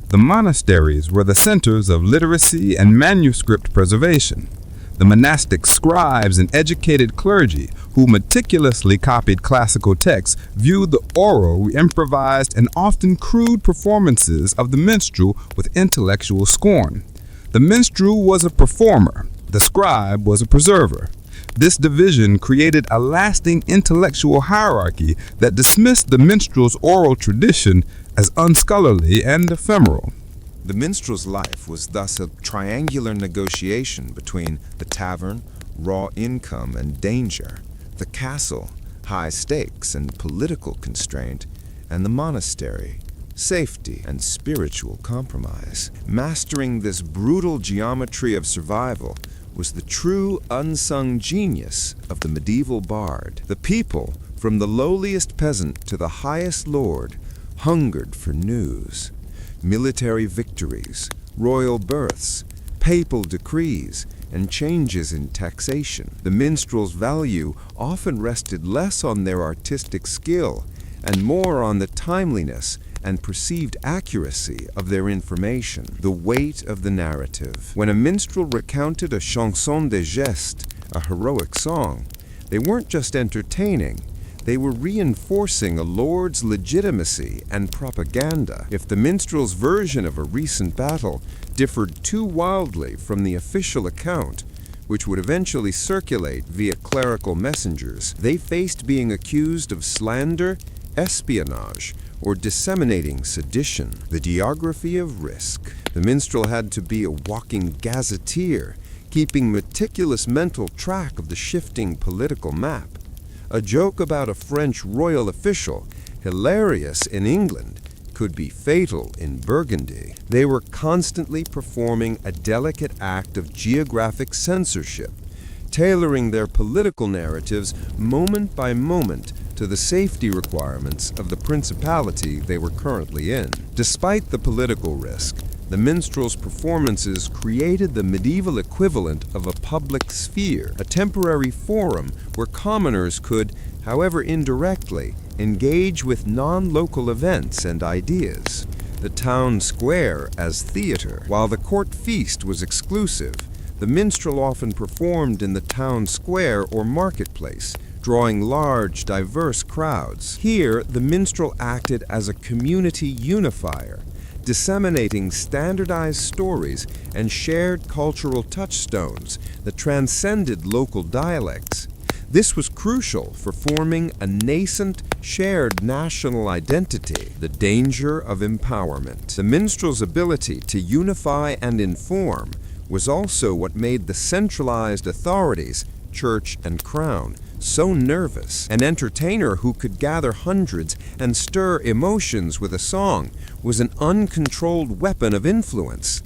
The monasteries were the centers of literacy and manuscript preservation. The monastic scribes and educated clergy, who meticulously copied classical texts, viewed the oral, improvised, and often crude performances of the minstrel with intellectual scorn. The minstrel was a performer, the scribe was a preserver. This division created a lasting intellectual hierarchy that dismissed the minstrel's oral tradition as unscholarly and ephemeral. The minstrel's life was thus a triangular negotiation between the tavern, raw income and danger, the castle, high stakes and political constraint, and the monastery, safety and spiritual compromise. Mastering this brutal geometry of survival was the true unsung genius of the medieval bard. The people, from the lowliest peasant to the highest lord, hungered for news. Military victories, royal births, papal decrees, and changes in taxation. The minstrel's value often rested less on their artistic skill and more on the timeliness and perceived accuracy of their information, the weight of the narrative. When a minstrel recounted a chanson de geste, a heroic song. They weren't just entertaining, they were reinforcing a lord's legitimacy and propaganda. If the minstrel's version of a recent battle differed too wildly from the official account, which would eventually circulate via clerical messengers, they faced being accused of slander, espionage, or disseminating sedition. The geography of risk. The minstrel had to be a walking gazetteer, keeping meticulous mental track of the shifting political map. A joke about a French royal official, hilarious in England, could be fatal in Burgundy. They were constantly performing a delicate act of geographic censorship, tailoring their political narratives moment by moment to the safety requirements of the principality they were currently in. Despite the political risk, the minstrels' performances created the medieval equivalent of a public sphere, a temporary forum where commoners could, however indirectly, engage with non-local events and ideas. The town square as theater. While the court feast was exclusive, the minstrel often performed in the town square or marketplace, drawing large, diverse crowds. Here, the minstrel acted as a community unifier, disseminating standardized stories and shared cultural touchstones that transcended local dialects. This was crucial for forming a nascent, shared national identity. The danger of empowerment. The minstrel's ability to unify and inform was also what made the centralized authorities, church and crown, so nervous. An entertainer who could gather hundreds and stir emotions with a song was an uncontrolled weapon of influence.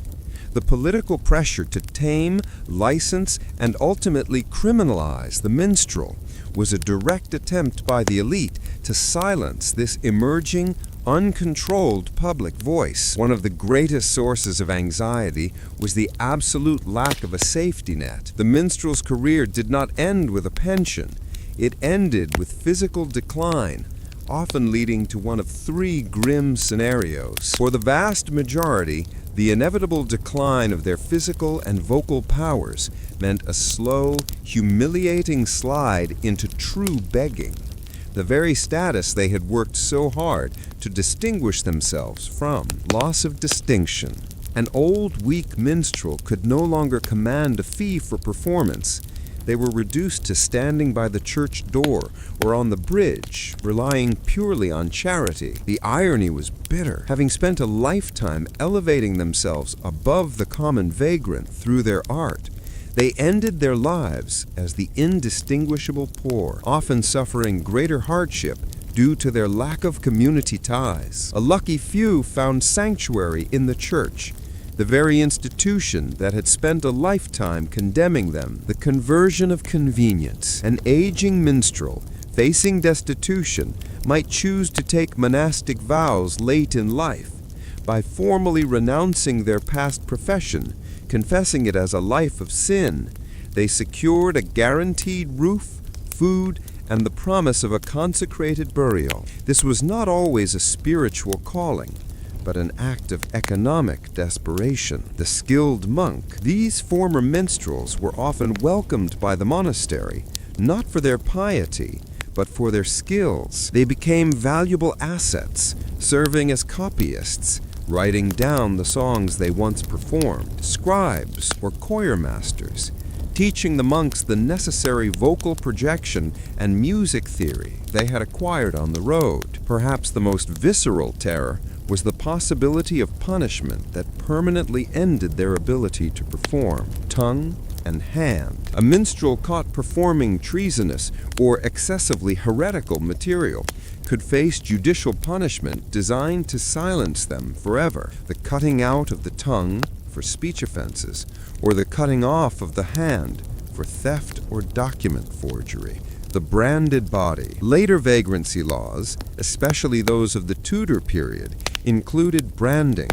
The political pressure to tame, license, and ultimately criminalize the minstrel was a direct attempt by the elite to silence this emerging, uncontrolled public voice. One of the greatest sources of anxiety was the absolute lack of a safety net. The minstrel's career did not end with a pension. It ended with physical decline, often leading to one of three grim scenarios. For the vast majority, the inevitable decline of their physical and vocal powers meant a slow, humiliating slide into true begging, the very status they had worked so hard to distinguish themselves from. Loss of distinction. An old, weak minstrel could no longer command a fee for performance. They were reduced to standing by the church door or on the bridge, relying purely on charity. The irony was bitter. Having spent a lifetime elevating themselves above the common vagrant through their art, they ended their lives as the indistinguishable poor, often suffering greater hardship due to their lack of community ties. A lucky few found sanctuary in the church, the very institution that had spent a lifetime condemning them. The conversion of convenience. An aging minstrel facing destitution might choose to take monastic vows late in life. By formally renouncing their past profession, confessing it as a life of sin, they secured a guaranteed roof, food, and the promise of a consecrated burial. This was not always a spiritual calling, but an act of economic desperation. The skilled monk. These former minstrels were often welcomed by the monastery, not for their piety, but for their skills. They became valuable assets, serving as copyists, writing down the songs they once performed, scribes or choir masters, teaching the monks the necessary vocal projection and music theory they had acquired on the road. Perhaps the most visceral terror was the possibility of punishment that permanently ended their ability to perform. Tongue and hand. A minstrel caught performing treasonous or excessively heretical material could face judicial punishment designed to silence them forever. The cutting out of the tongue for speech offenses, or the cutting off of the hand for theft or document forgery. The branded body. Later vagrancy laws, especially those of the Tudor period, included branding,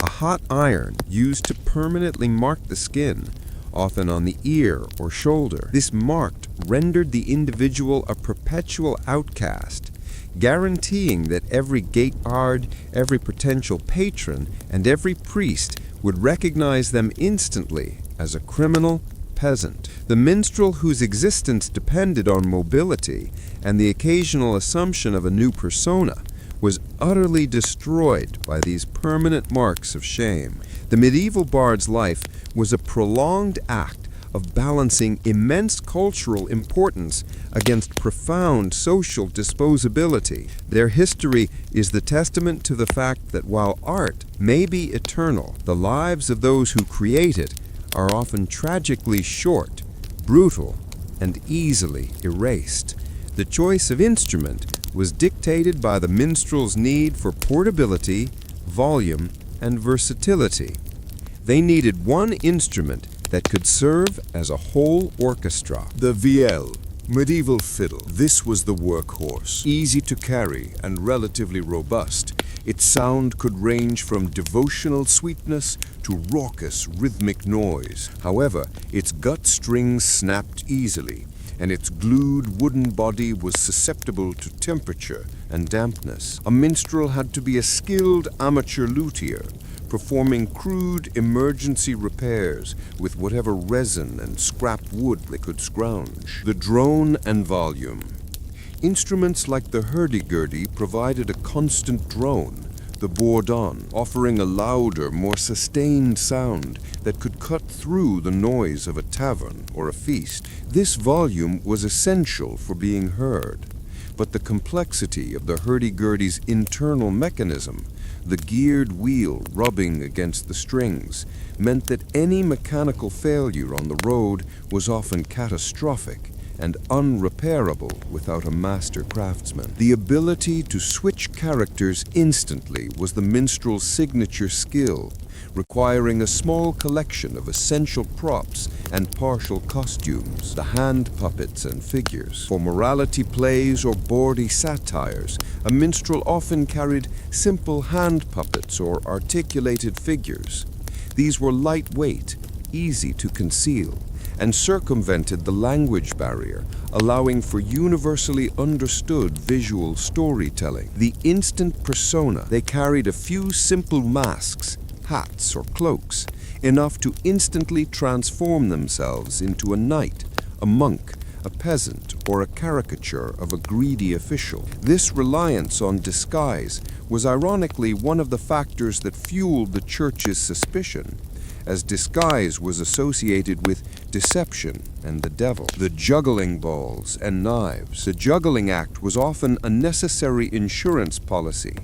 a hot iron used to permanently mark the skin, often on the ear or shoulder. This marked rendered the individual a perpetual outcast, guaranteeing that every gate-guard, every potential patron, and every priest would recognize them instantly as a criminal peasant. The minstrel whose existence depended on mobility and the occasional assumption of a new persona was utterly destroyed by these permanent marks of shame. The medieval bard's life was a prolonged act of balancing immense cultural importance against profound social disposability. Their history is the testament to the fact that while art may be eternal, the lives of those who create it are often tragically short, brutal, and easily erased. The choice of instrument was dictated by the minstrel's need for portability, volume, and versatility. They needed one instrument that could serve as a whole orchestra. The vielle, medieval fiddle. This was the workhorse, easy to carry and relatively robust. Its sound could range from devotional sweetness to raucous rhythmic noise. However, its gut strings snapped easily, and its glued wooden body was susceptible to temperature and dampness. A minstrel had to be a skilled amateur luthier, performing crude emergency repairs with whatever resin and scrap wood they could scrounge. The drone and volume. Instruments like the hurdy-gurdy provided a constant drone, the bourdon, offering a louder, more sustained sound that could cut through the noise of a tavern or a feast. This volume was essential for being heard, but the complexity of the hurdy-gurdy's internal mechanism, the geared wheel rubbing against the strings, meant that any mechanical failure on the road was often catastrophic and unrepairable without a master craftsman. The ability to switch characters instantly was the minstrel's signature skill, requiring a small collection of essential props and partial costumes, the hand puppets and figures. For morality plays or bawdy satires, a minstrel often carried simple hand puppets or articulated figures. These were lightweight, easy to conceal, and circumvented the language barrier, allowing for universally understood visual storytelling. The instant persona, they carried a few simple masks, hats, or cloaks, enough to instantly transform themselves into a knight, a monk, a peasant, or a caricature of a greedy official. This reliance on disguise was ironically one of the factors that fueled the church's suspicion, as disguise was associated with deception and the devil. The juggling balls and knives. The juggling act was often a necessary insurance policy,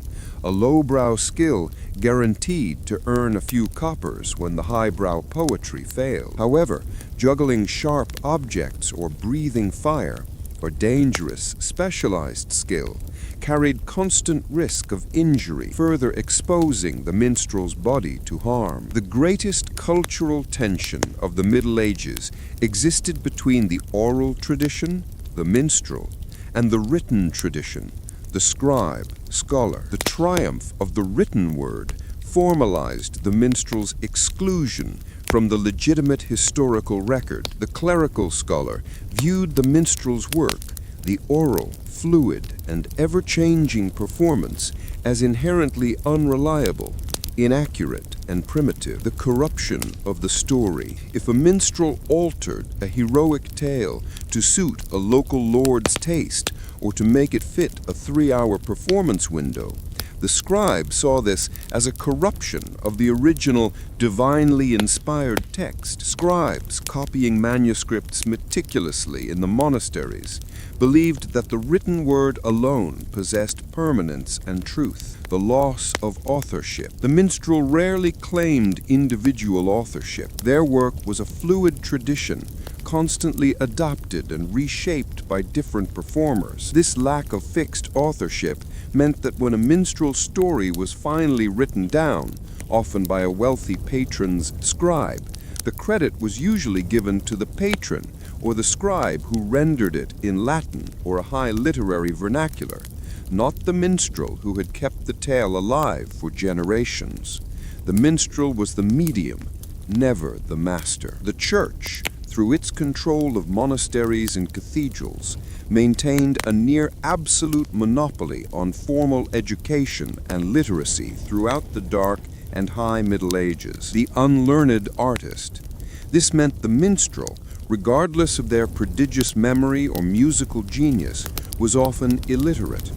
a lowbrow skill guaranteed to earn a few coppers when the highbrow poetry failed. However, juggling sharp objects or breathing fire, or dangerous, specialized skill, carried constant risk of injury, further exposing the minstrel's body to harm. The greatest cultural tension of the Middle Ages existed between the oral tradition, the minstrel, and the written tradition, the scribe, scholar. The triumph of the written word formalized the minstrel's exclusion from the legitimate historical record. The clerical scholar viewed the minstrel's work, the oral, fluid, and ever-changing performance, as inherently unreliable, inaccurate, and primitive. The corruption of the story. If a minstrel altered a heroic tale to suit a local lord's taste or to make it fit a 3-hour performance window, the scribe saw this as a corruption of the original divinely inspired text. Scribes, copying manuscripts meticulously in the monasteries, believed that the written word alone possessed permanence and truth, the loss of authorship. The minstrel rarely claimed individual authorship. Their work was a fluid tradition, constantly adopted and reshaped by different performers. This lack of fixed authorship meant that when a minstrel story was finally written down, often by a wealthy patron's scribe, the credit was usually given to the patron or the scribe who rendered it in Latin or a high literary vernacular, not the minstrel who had kept the tale alive for generations. The minstrel was the medium, never the master. The church, through its control of monasteries and cathedrals, maintained a near absolute monopoly on formal education and literacy throughout the Dark and High Middle Ages. The unlearned artist. This meant the minstrel, regardless of their prodigious memory or musical genius, was often illiterate.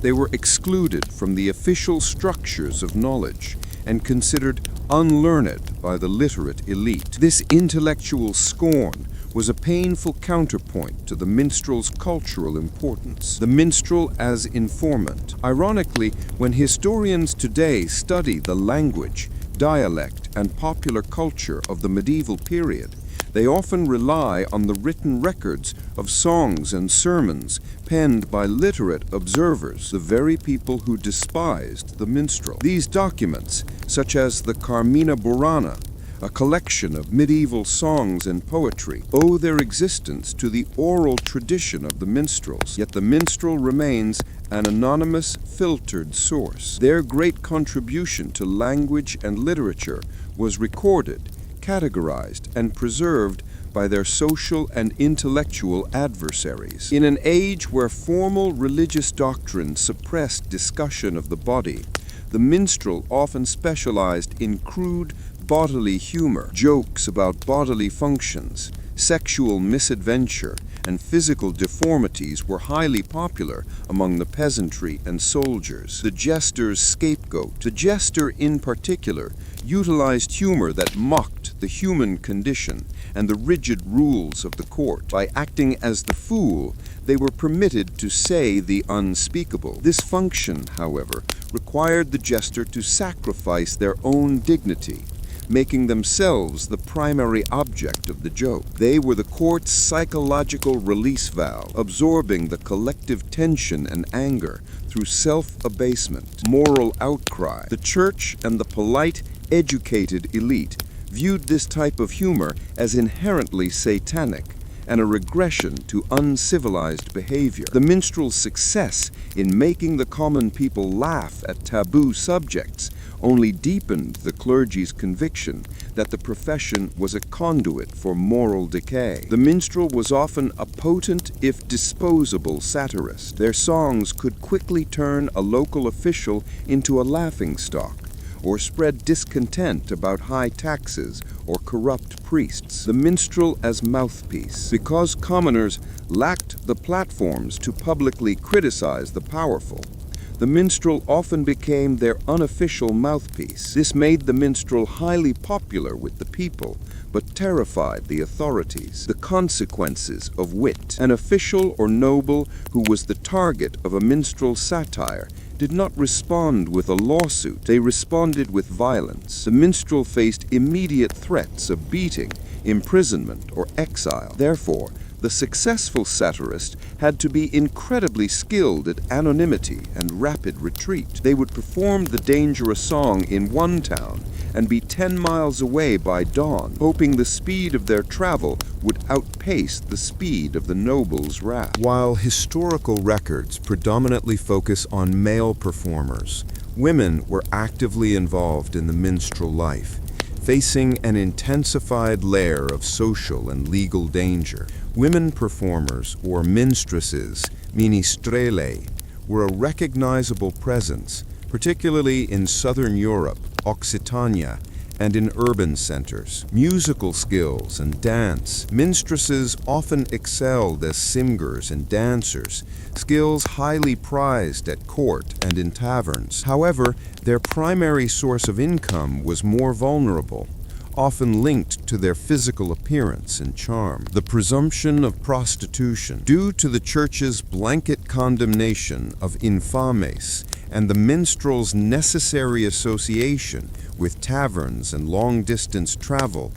They were excluded from the official structures of knowledge and considered unlearned by the literate elite. This intellectual scorn was a painful counterpoint to the minstrel's cultural importance. The minstrel as informant. Ironically, when historians today study the language, dialect, and popular culture of the medieval period, they often rely on the written records of songs and sermons penned by literate observers, the very people who despised the minstrel. These documents, such as the Carmina Burana, a collection of medieval songs and poetry, owe their existence to the oral tradition of the minstrels. Yet the minstrel remains an anonymous, filtered source. Their great contribution to language and literature was recorded, categorized, and preserved by their social and intellectual adversaries. In an age where formal religious doctrine suppressed discussion of the body, the minstrel often specialized in crude bodily humor, jokes about bodily functions, sexual misadventure, and physical deformities were highly popular among the peasantry and soldiers. The jester's scapegoat. The jester in particular utilized humor that mocked the human condition and the rigid rules of the court. By acting as the fool, they were permitted to say the unspeakable. This function, however, required the jester to sacrifice their own dignity, making themselves the primary object of the joke. They were the court's psychological release valve, absorbing the collective tension and anger through self-abasement, moral outcry. The church and the polite, educated elite viewed this type of humor as inherently satanic and a regression to uncivilized behavior. The minstrel's success in making the common people laugh at taboo subjects only deepened the clergy's conviction that the profession was a conduit for moral decay. The minstrel was often a potent, if disposable, satirist. Their songs could quickly turn a local official into a laughingstock, or spread discontent about high taxes or corrupt priests. The minstrel as mouthpiece. Because commoners lacked the platforms to publicly criticize the powerful, the minstrel often became their unofficial mouthpiece. This made the minstrel highly popular with the people, but terrified the authorities. The consequences of wit. An official or noble who was the target of a minstrel satire did not respond with a lawsuit. They responded with violence. The minstrel faced immediate threats of beating, imprisonment, or exile. Therefore, the successful satirist had to be incredibly skilled at anonymity and rapid retreat. They would perform the dangerous song in one town and be 10 miles away by dawn, hoping the speed of their travel would outpace the speed of the noble's wrath. While historical records predominantly focus on male performers, women were actively involved in the minstrel life, facing an intensified layer of social and legal danger. Women performers, or minstresses, ministrele, were a recognizable presence, particularly in southern Europe, Occitania, and in urban centers. Musical skills and dance. Minstresses often excelled as singers and dancers, skills highly prized at court and in taverns. However, their primary source of income was more vulnerable, often linked to their physical appearance and charm. The presumption of prostitution. Due to the church's blanket condemnation of infames and the minstrel's necessary association with taverns and long-distance travel,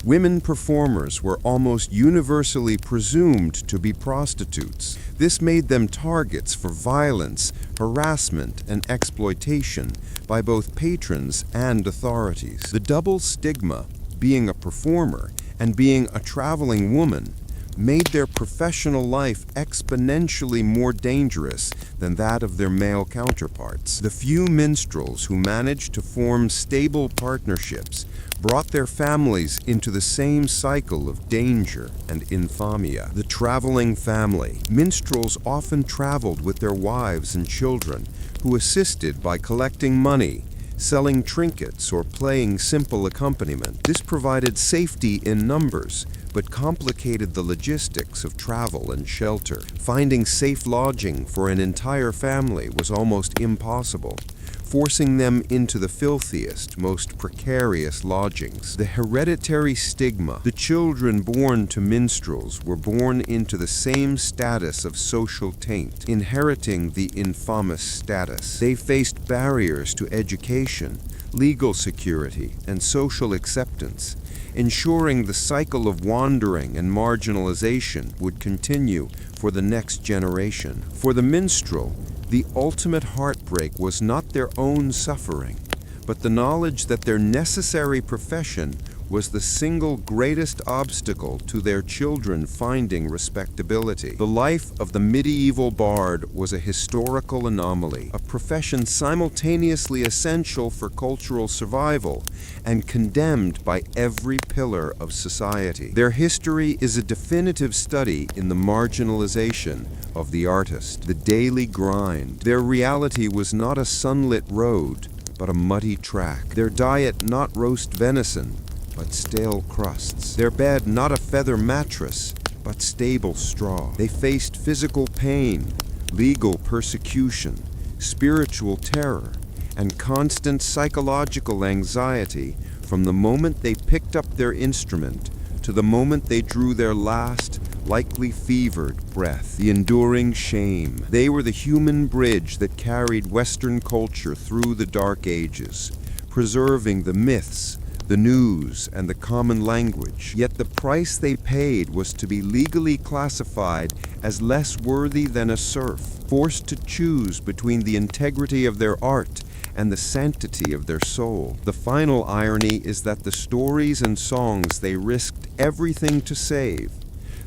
women performers were almost universally presumed to be prostitutes. This made them targets for violence, harassment, and exploitation by both patrons and authorities. The double stigma, being a performer and being a traveling woman, made their professional life exponentially more dangerous than that of their male counterparts. The few minstrels who managed to form stable partnerships brought their families into the same cycle of danger and infamia. The traveling family. Minstrels often traveled with their wives and children, who assisted by collecting money, selling trinkets or playing simple accompaniment. This provided safety in numbers, but complicated the logistics of travel and shelter. Finding safe lodging for an entire family was almost impossible, forcing them into the filthiest, most precarious lodgings. The hereditary stigma. The children born to minstrels were born into the same status of social taint, inheriting the infamous status. They faced barriers to education, legal security, and social acceptance, ensuring the cycle of wandering and marginalization would continue for the next generation. For the minstrel, the ultimate heartbreak was not their own suffering, but the knowledge that their necessary profession was the single greatest obstacle to their children finding respectability. The life of the medieval bard was a historical anomaly, a profession simultaneously essential for cultural survival and condemned by every pillar of society. Their history is a definitive study in the marginalization of the artist, the daily grind. Their reality was not a sunlit road, but a muddy track. Their diet not roast venison, but stale crusts. Their bed not a feather mattress, but stable straw. They faced physical pain, legal persecution, spiritual terror, and constant psychological anxiety from the moment they picked up their instrument to the moment they drew their last, likely fevered breath. The enduring shame. They were the human bridge that carried Western culture through the Dark Ages, preserving the myths, the news, and the common language. Yet the price they paid was to be legally classified as less worthy than a serf, forced to choose between the integrity of their art and the sanctity of their soul. The final irony is that the stories and songs they risked everything to save,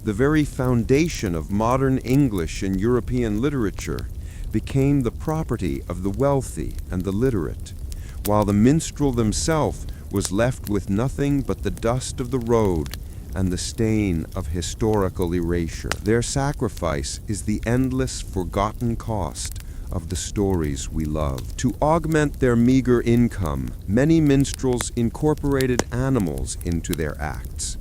the very foundation of modern English and European literature, became the property of the wealthy and the literate, while the minstrel himself was left with nothing but the dust of the road and the stain of historical erasure. Their sacrifice is the endless, forgotten cost of the stories we love. To augment their meager income, many minstrels incorporated animals into their acts.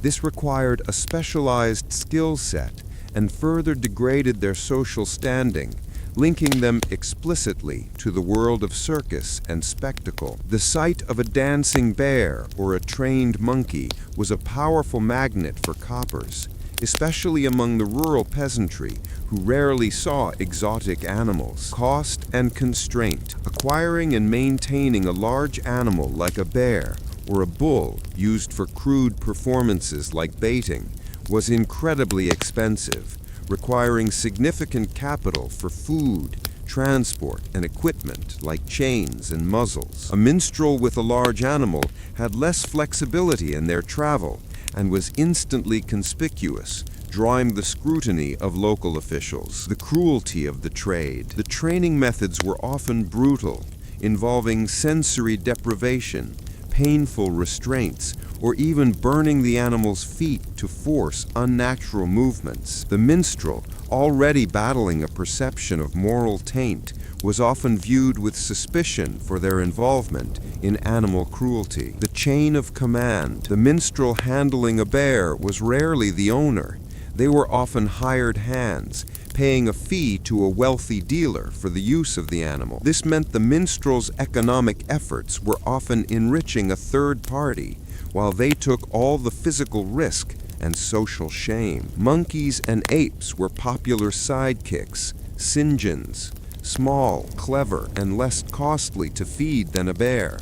This required a specialized skill set and further degraded their social standing, linking them explicitly to the world of circus and spectacle. The sight of a dancing bear or a trained monkey was a powerful magnet for coppers, especially among the rural peasantry who rarely saw exotic animals. Cost and constraint. Acquiring and maintaining a large animal like a bear or a bull used for crude performances like baiting was incredibly expensive, requiring significant capital for food, transport, and equipment like chains and muzzles. A minstrel with a large animal had less flexibility in their travel and was instantly conspicuous, drawing the scrutiny of local officials. The cruelty of the trade. The training methods were often brutal, involving sensory deprivation, painful restraints, or even burning the animal's feet to force unnatural movements. The minstrel, already battling a perception of moral taint, was often viewed with suspicion for their involvement in animal cruelty. The chain of command. The minstrel handling a bear was rarely the owner. They were often hired hands, paying a fee to a wealthy dealer for the use of the animal. This meant the minstrel's economic efforts were often enriching a third party, while they took all the physical risk and social shame. Monkeys and apes were popular sidekicks, Sinjins, small, clever, and less costly to feed than a bear.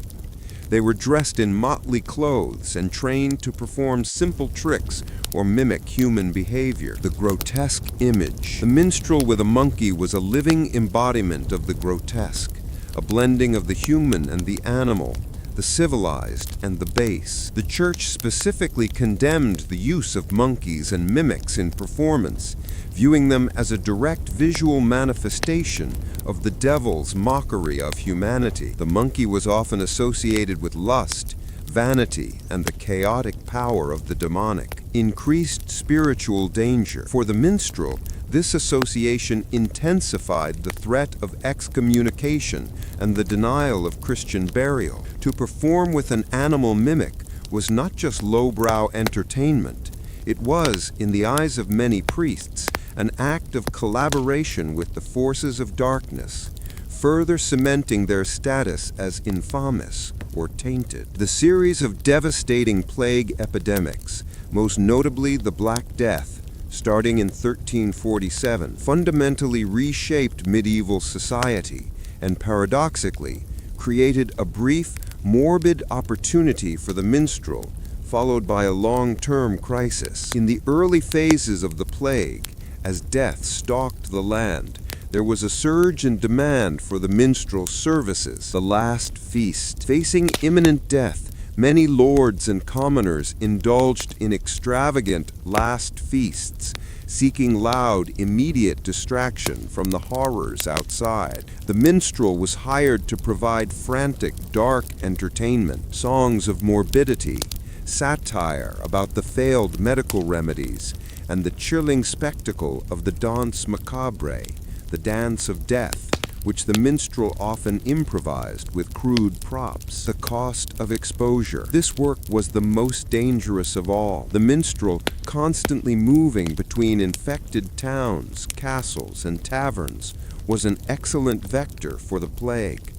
They were dressed in motley clothes and trained to perform simple tricks or mimic human behavior. The grotesque image. The minstrel with a monkey was a living embodiment of the grotesque, a blending of the human and the animal, the civilized and the base. The church specifically condemned the use of monkeys and mimics in performance, viewing them as a direct visual manifestation of the devil's mockery of humanity. The monkey was often associated with lust, vanity, and the chaotic power of the demonic. Increased spiritual danger. For the minstrel, This association intensified the threat of excommunication and the denial of Christian burial. To perform with an animal mimic was not just lowbrow entertainment. It was, in the eyes of many priests, an act of collaboration with the forces of darkness, further cementing their status as infamous or tainted. The series of devastating plague epidemics, most notably the Black Death, starting in 1347, fundamentally reshaped medieval society and, paradoxically, created a brief, morbid opportunity for the minstrel, followed by a long-term crisis. In the early phases of the plague, as death stalked the land, there was a surge in demand for the minstrel's services. The last feast. Facing imminent death, many lords and commoners indulged in extravagant last feasts, seeking loud, immediate distraction from the horrors outside. The minstrel was hired to provide frantic, dark entertainment, songs of morbidity, satire about the failed medical remedies, and the chilling spectacle of the danse macabre, the dance of death, which the minstrel often improvised with crude props. The cost of exposure. This work was the most dangerous of all. The minstrel, constantly moving between infected towns, castles, and taverns, was an excellent vector for the plague.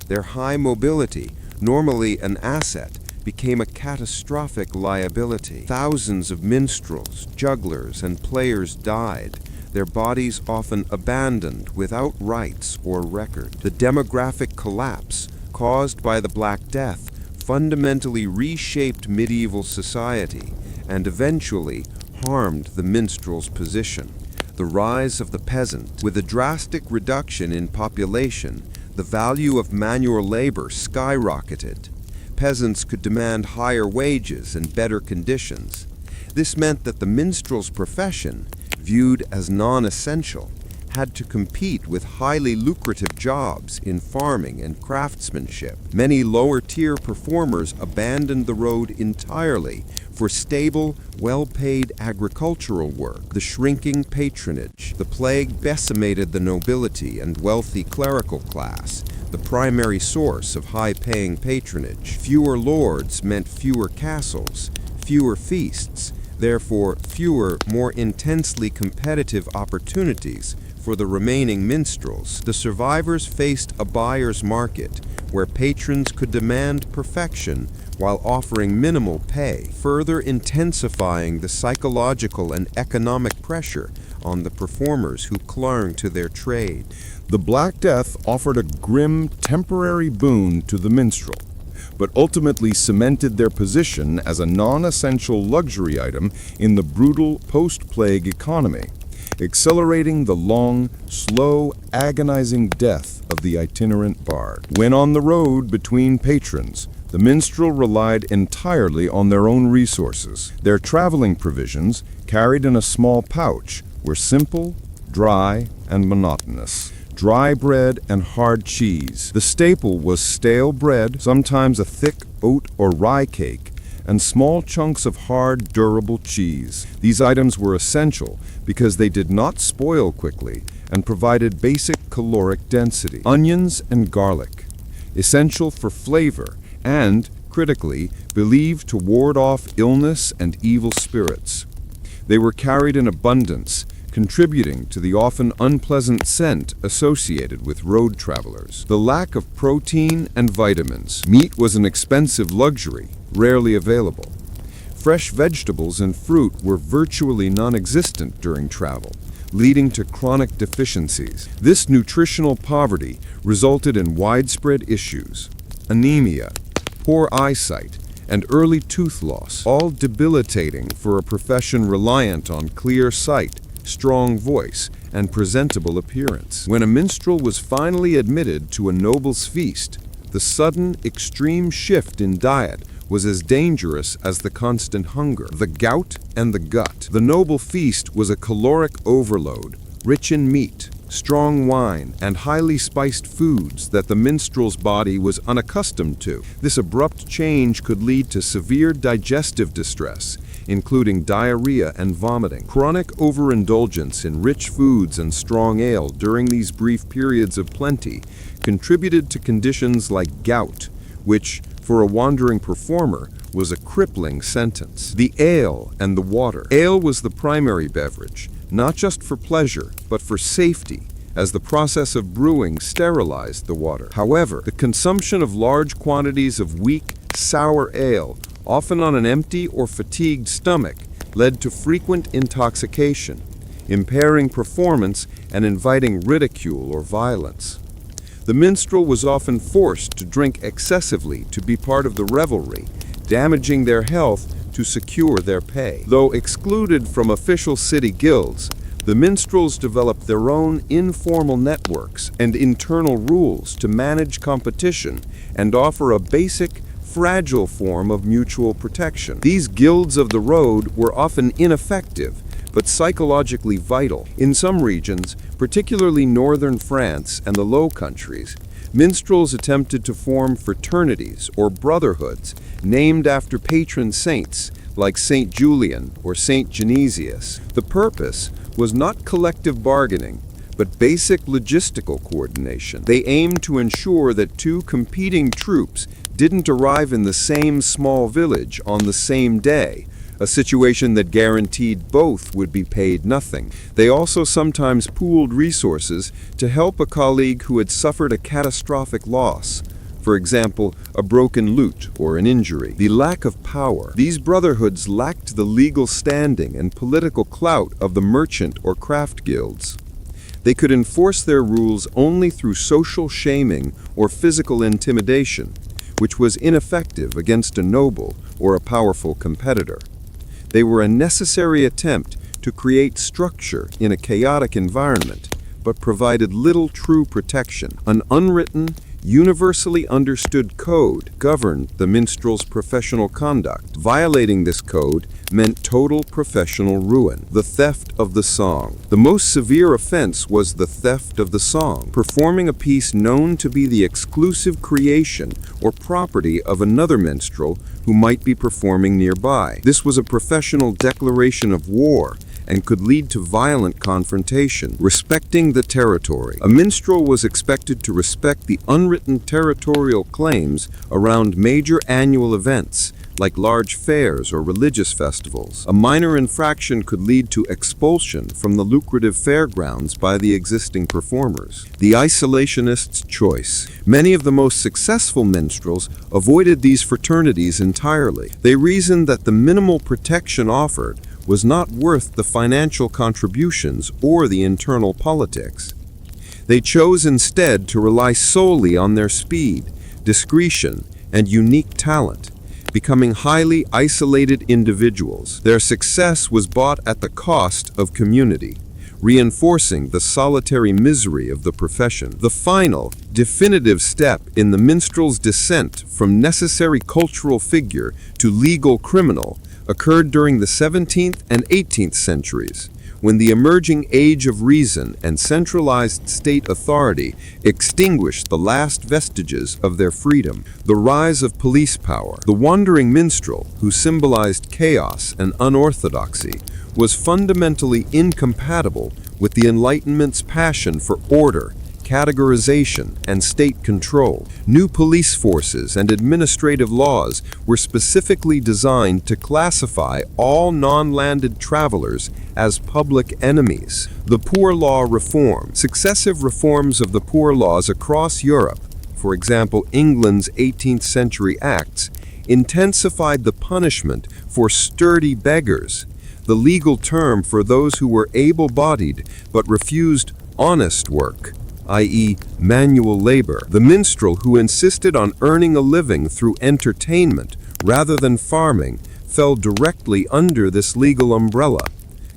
Their high mobility, normally an asset, became a catastrophic liability. Thousands of minstrels, jugglers, and players died, their bodies often abandoned without rights or record. The demographic collapse caused by the Black Death fundamentally reshaped medieval society and eventually harmed the minstrel's position. The rise of the peasant. With a drastic reduction in population, the value of manual labor skyrocketed. Peasants could demand higher wages and better conditions. This meant that the minstrel's profession, viewed as non-essential, had to compete with highly lucrative jobs in farming and craftsmanship. Many lower-tier performers abandoned the road entirely for stable, well-paid agricultural work. The shrinking patronage. The plague decimated the nobility and wealthy clerical class, the primary source of high-paying patronage. Fewer lords meant fewer castles, fewer feasts, therefore fewer, more intensely competitive opportunities for the remaining minstrels. The survivors faced a buyer's market where patrons could demand perfection while offering minimal pay, further intensifying the psychological and economic pressure on the performers who clung to their trade. The Black Death offered a grim, temporary boon to the minstrel, but ultimately cemented their position as a non-essential luxury item in the brutal post-plague economy, accelerating the long, slow, agonizing death of the itinerant bard. When on the road between patrons, the minstrel relied entirely on their own resources. Their traveling provisions, carried in a small pouch, were simple, dry, and monotonous. Dry bread and hard cheese. The staple was stale bread, sometimes a thick oat or rye cake, and small chunks of hard, durable cheese. These items were essential because they did not spoil quickly and provided basic caloric density. Onions and garlic, essential for flavor and, critically, believed to ward off illness and evil spirits. They were carried in abundance, contributing to the often unpleasant scent associated with road travelers. The lack of protein and vitamins. Meat was an expensive luxury, rarely available. Fresh vegetables and fruit were virtually non-existent during travel, leading to chronic deficiencies. This nutritional poverty resulted in widespread issues: anemia, poor eyesight, and early tooth loss, all debilitating for a profession reliant on clear sight, strong voice, and presentable appearance. When a minstrel was finally admitted to a noble's feast, the sudden, extreme shift in diet was as dangerous as the constant hunger. The gout and the gut. The noble feast was a caloric overload, rich in meat, strong wine, and highly spiced foods that the minstrel's body was unaccustomed to. This abrupt change could lead to severe digestive distress, including diarrhea and vomiting. Chronic overindulgence in rich foods and strong ale during these brief periods of plenty contributed to conditions like gout, which, for a wandering performer, was a crippling sentence. The ale and the water. Ale was the primary beverage, not just for pleasure, but for safety, as the process of brewing sterilized the water. However, the consumption of large quantities of weak, sour ale, often on an empty or fatigued stomach, led to frequent intoxication, impairing performance and inviting ridicule or violence. The minstrel was often forced to drink excessively to be part of the revelry, damaging their health to secure their pay. Though excluded from official city guilds, the minstrels developed their own informal networks and internal rules to manage competition and offer a basic, fragile form of mutual protection. These guilds of the road were often ineffective, but psychologically vital. In some regions, particularly northern France and the Low Countries, minstrels attempted to form fraternities or brotherhoods named after patron saints like Saint Julian or Saint Genesius. The purpose was not collective bargaining, but basic logistical coordination. They aimed to ensure that two competing troops didn't arrive in the same small village on the same day, a situation that guaranteed both would be paid nothing. They also sometimes pooled resources to help a colleague who had suffered a catastrophic loss, for example, a broken lute or an injury. The lack of power. These brotherhoods lacked the legal standing and political clout of the merchant or craft guilds. They could enforce their rules only through social shaming or physical intimidation, which was ineffective against a noble or a powerful competitor. They were a necessary attempt to create structure in a chaotic environment, but provided little true protection. An unwritten, universally understood code governed the minstrel's professional conduct. Violating this code meant total professional ruin. The theft of the song. The most severe offense was the theft of the song, performing a piece known to be the exclusive creation or property of another minstrel who might be performing nearby. This was a professional declaration of war and could lead to violent confrontation. Respecting the territory. A minstrel was expected to respect the unwritten territorial claims around major annual events, like large fairs or religious festivals. A minor infraction could lead to expulsion from the lucrative fairgrounds by the existing performers. The isolationist's choice. Many of the most successful minstrels avoided these fraternities entirely. They reasoned that the minimal protection offered was not worth the financial contributions or the internal politics. They chose instead to rely solely on their speed, discretion, and unique talent, becoming highly isolated individuals. Their success was bought at the cost of community, reinforcing the solitary misery of the profession. The final, definitive step in the minstrel's descent from necessary cultural figure to legal criminal occurred during the 17th and 18th centuries, when the emerging age of reason and centralized state authority extinguished the last vestiges of their freedom. The rise of police power. The wandering minstrel, who symbolized chaos and unorthodoxy, was fundamentally incompatible with the Enlightenment's passion for order, categorization, and state control. New police forces and administrative laws were specifically designed to classify all non-landed travelers as public enemies. The Poor Law Reform. Successive reforms of the poor laws across Europe, for example England's 18th century acts, intensified the punishment for sturdy beggars, the legal term for those who were able-bodied but refused honest work, i.e., manual labor. The minstrel, who insisted on earning a living through entertainment rather than farming, fell directly under this legal umbrella,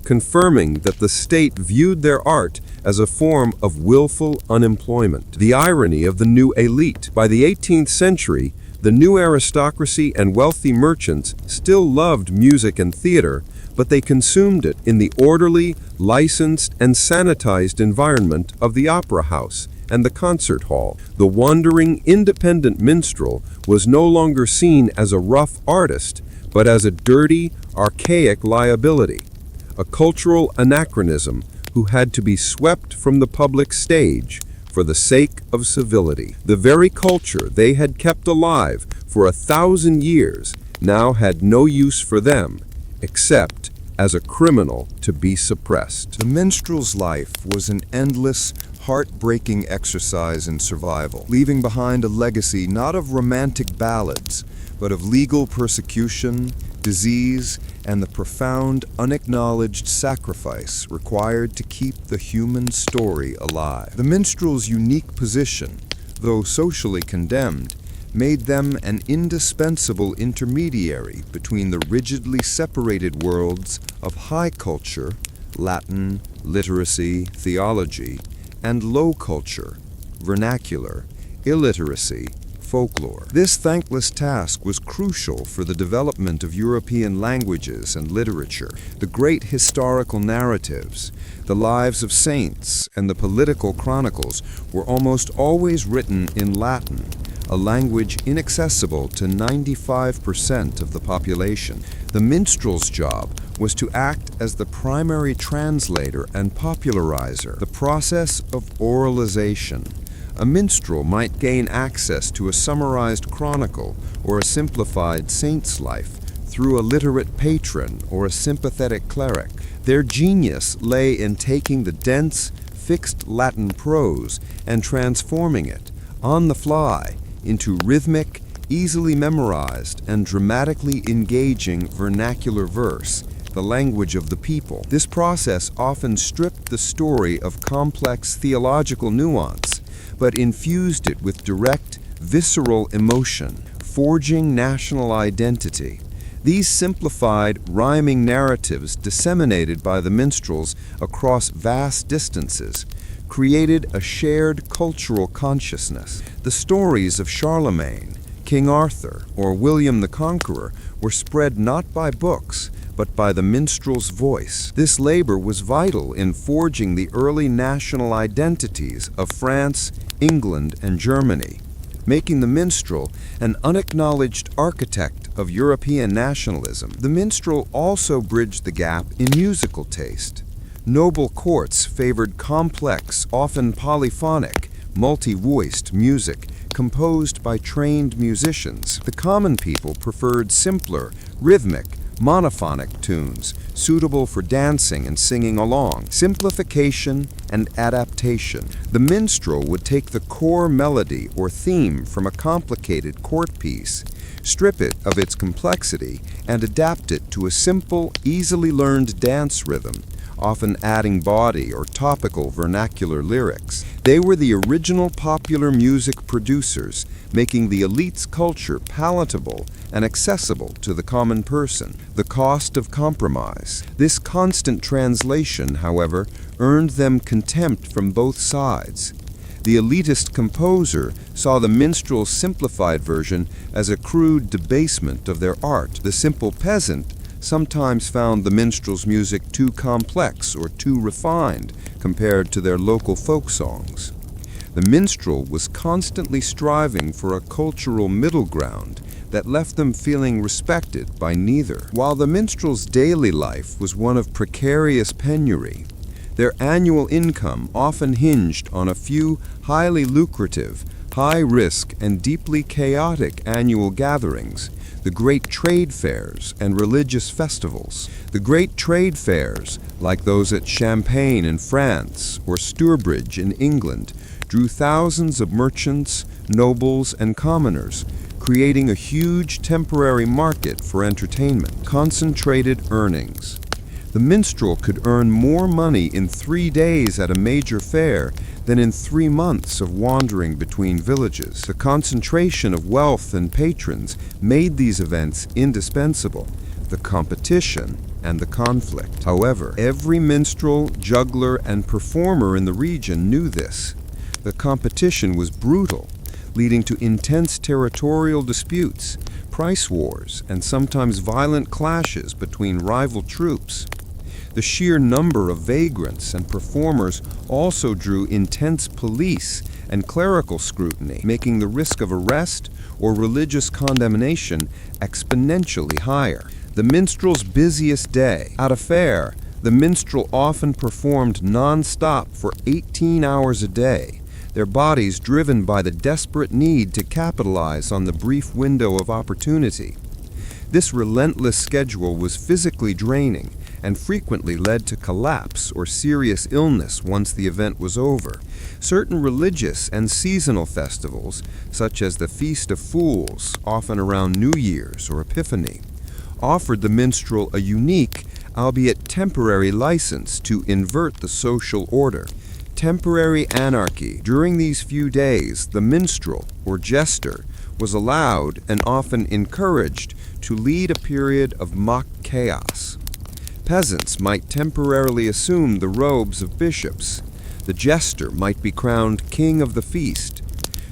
confirming that the state viewed their art as a form of willful unemployment. The irony of the new elite. By the 18th century, the new aristocracy and wealthy merchants still loved music and theater, but they consumed it in the orderly, licensed, and sanitized environment of the opera house and the concert hall. The wandering, independent minstrel was no longer seen as a rough artist, but as a dirty, archaic liability, a cultural anachronism who had to be swept from the public stage for the sake of civility. The very culture they had kept alive for 1,000 years now had no use for them, except as a criminal to be suppressed. The minstrel's life was an endless, heartbreaking exercise in survival, leaving behind a legacy not of romantic ballads, but of legal persecution, disease, and the profound, unacknowledged sacrifice required to keep the human story alive. The minstrel's unique position, though socially condemned, made them an indispensable intermediary between the rigidly separated worlds of high culture, Latin, literacy, theology, and low culture, vernacular, illiteracy, folklore. This thankless task was crucial for the development of European languages and literature. The great historical narratives, the lives of saints, and the political chronicles were almost always written in Latin, a language inaccessible to 95% of the population. The minstrel's job was to act as the primary translator and popularizer, the process of oralization. A minstrel might gain access to a summarized chronicle or a simplified saint's life through a literate patron or a sympathetic cleric. Their genius lay in taking the dense, fixed Latin prose and transforming it, on the fly, into rhythmic, easily memorized, and dramatically engaging vernacular verse, the language of the people. This process often stripped the story of complex theological nuance, but infused it with direct, visceral emotion, forging national identity. These simplified, rhyming narratives disseminated by the minstrels across vast distances created a shared cultural consciousness. The stories of Charlemagne, King Arthur, or William the Conqueror were spread not by books, but by the minstrel's voice. This labor was vital in forging the early national identities of France, England, and Germany, making the minstrel an unacknowledged architect of European nationalism. The minstrel also bridged the gap in musical taste. Noble courts favored complex, often polyphonic, multi-voiced music composed by trained musicians. The common people preferred simpler, rhythmic, monophonic tunes suitable for dancing and singing along. Simplification and adaptation. The minstrel would take the core melody or theme from a complicated court piece, strip it of its complexity, and adapt it to a simple, easily learned dance rhythm, often adding body or topical vernacular lyrics. They were the original popular music producers, making the elite's culture palatable and accessible to the common person. The cost of compromise. This constant translation, however, earned them contempt from both sides. The elitist composer saw the minstrel's simplified version as a crude debasement of their art. The simple peasant sometimes found the minstrel's music too complex or too refined compared to their local folk songs. The minstrel was constantly striving for a cultural middle ground that left them feeling respected by neither. While the minstrel's daily life was one of precarious penury, their annual income often hinged on a few highly lucrative, high-risk, and deeply chaotic annual gatherings, the great trade fairs and religious festivals. The great trade fairs, like those at Champagne in France or Stourbridge in England, drew thousands of merchants, nobles, and commoners, creating a huge temporary market for entertainment. Concentrated earnings. The minstrel could earn more money in 3 days at a major fair than in 3 months of wandering between villages. The concentration of wealth and patrons made these events indispensable. The competition and the conflict. However, every minstrel, juggler, and performer in the region knew this. The competition was brutal, leading to intense territorial disputes, price wars, and sometimes violent clashes between rival troops. The sheer number of vagrants and performers also drew intense police and clerical scrutiny, making the risk of arrest or religious condemnation exponentially higher. the minstrel's busiest day. At a fair, the minstrel often performed non-stop for 18 hours a day, their bodies driven by the desperate need to capitalize on the brief window of opportunity. This relentless schedule was physically draining and frequently led to collapse or serious illness once the event was over. Certain religious and seasonal festivals, such as the Feast of Fools, often around New Year's or Epiphany, offered the minstrel a unique, albeit temporary, license to invert the social order. Temporary anarchy. During these few days, the minstrel, or jester, was allowed and often encouraged to lead a period of mock chaos. Peasants might temporarily assume the robes of bishops. The jester might be crowned king of the feast.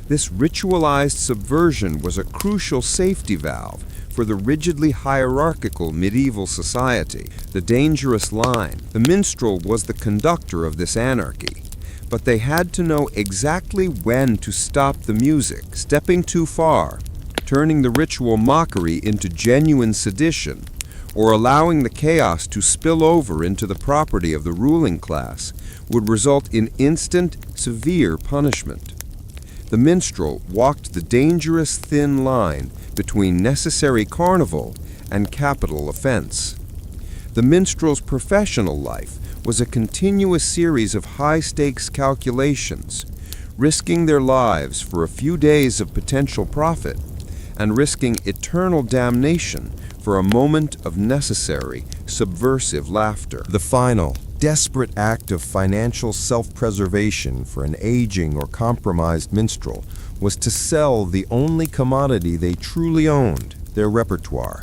This ritualized subversion was a crucial safety valve for the rigidly hierarchical medieval society. The dangerous line. The minstrel was the conductor of this anarchy, but they had to know exactly when to stop the music. Stepping too far, turning the ritual mockery into genuine sedition, or allowing the chaos to spill over into the property of the ruling class would result in instant, severe punishment. The minstrel walked the dangerous thin line between necessary carnival and capital offense. The minstrel's professional life was a continuous series of high-stakes calculations, risking their lives for a few days of potential profit and risking eternal damnation for a moment of necessary, subversive laughter. The final, desperate act of financial self-preservation for an aging or compromised minstrel was to sell the only commodity they truly owned, their repertoire,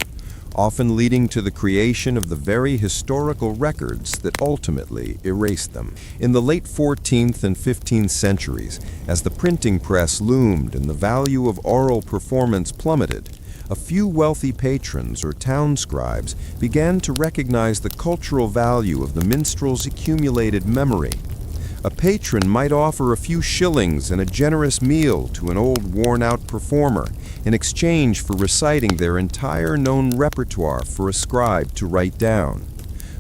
often leading to the creation of the very historical records that ultimately erased them. In the late 14th and 15th centuries, as the printing press loomed and the value of oral performance plummeted, a few wealthy patrons or town scribes began to recognize the cultural value of the minstrel's accumulated memory. A patron might offer a few shillings and a generous meal to an old worn-out performer in exchange for reciting their entire known repertoire for a scribe to write down.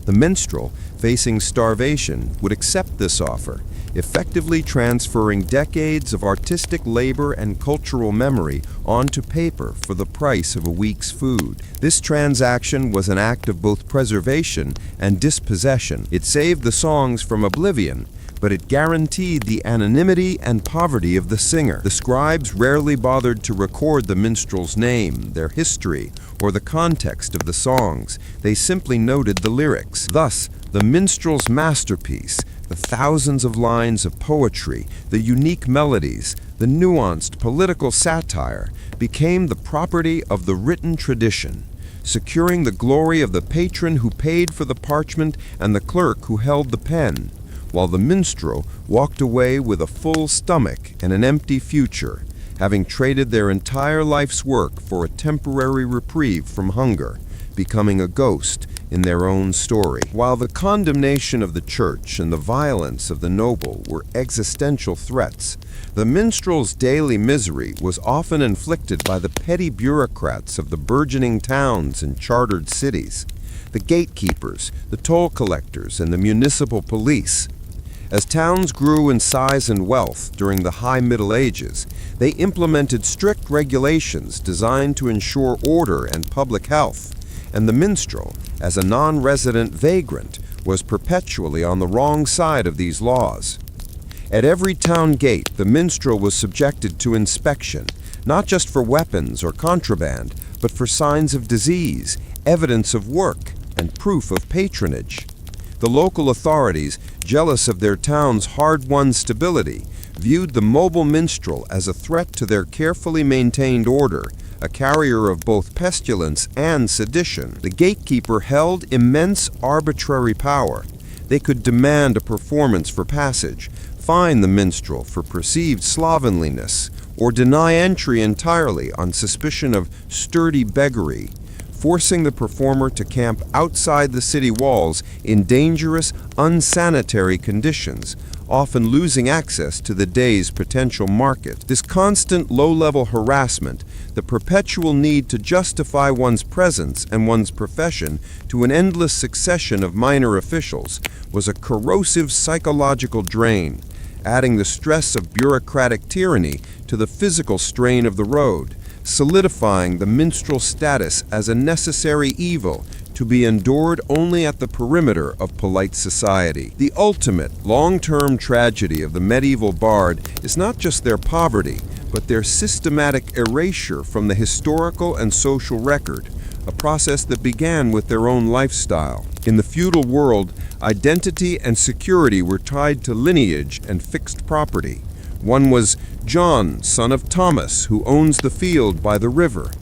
The minstrel, facing starvation, would accept this offer, effectively transferring decades of artistic labor and cultural memory onto paper for the price of a week's food. This transaction was an act of both preservation and dispossession. It saved the songs from oblivion, but it guaranteed the anonymity and poverty of the singer. The scribes rarely bothered to record the minstrel's name, their history, or the context of the songs. They simply noted the lyrics. Thus, the minstrel's masterpiece, the thousands of lines of poetry, the unique melodies, the nuanced political satire, became the property of the written tradition, securing the glory of the patron who paid for the parchment and the clerk who held the pen, while the minstrel walked away with a full stomach and an empty future, having traded their entire life's work for a temporary reprieve from hunger, becoming a ghost in their own story. While the condemnation of the church and the violence of the noble were existential threats, the minstrel's daily misery was often inflicted by the petty bureaucrats of the burgeoning towns and chartered cities, the gatekeepers, the toll collectors, and the municipal police. As towns grew in size and wealth during the High Middle Ages, they implemented strict regulations designed to ensure order and public health, and the minstrel, as a non-resident vagrant, was perpetually on the wrong side of these laws. At every town gate, the minstrel was subjected to inspection, not just for weapons or contraband, but for signs of disease, evidence of work, and proof of patronage. The local authorities, jealous of their town's hard-won stability, viewed the mobile minstrel as a threat to their carefully maintained order, a carrier of both pestilence and sedition. The gatekeeper held immense arbitrary power. They could demand a performance for passage, fine the minstrel for perceived slovenliness, or deny entry entirely on suspicion of sturdy beggary. forcing the performer to camp outside the city walls in dangerous, unsanitary conditions, often losing access to the day's potential market. This constant low-level harassment, the perpetual need to justify one's presence and one's profession to an endless succession of minor officials, was a corrosive psychological drain, adding the stress of bureaucratic tyranny to the physical strain of the road, solidifying the minstrel status as a necessary evil to be endured only at the perimeter of polite society. The ultimate, long-term tragedy of the medieval bard is not just their poverty, but their systematic erasure from the historical and social record, a process that began with their own lifestyle. In the feudal world, identity and security were tied to lineage and fixed property. One was John, son of Thomas, who owns the field by the river.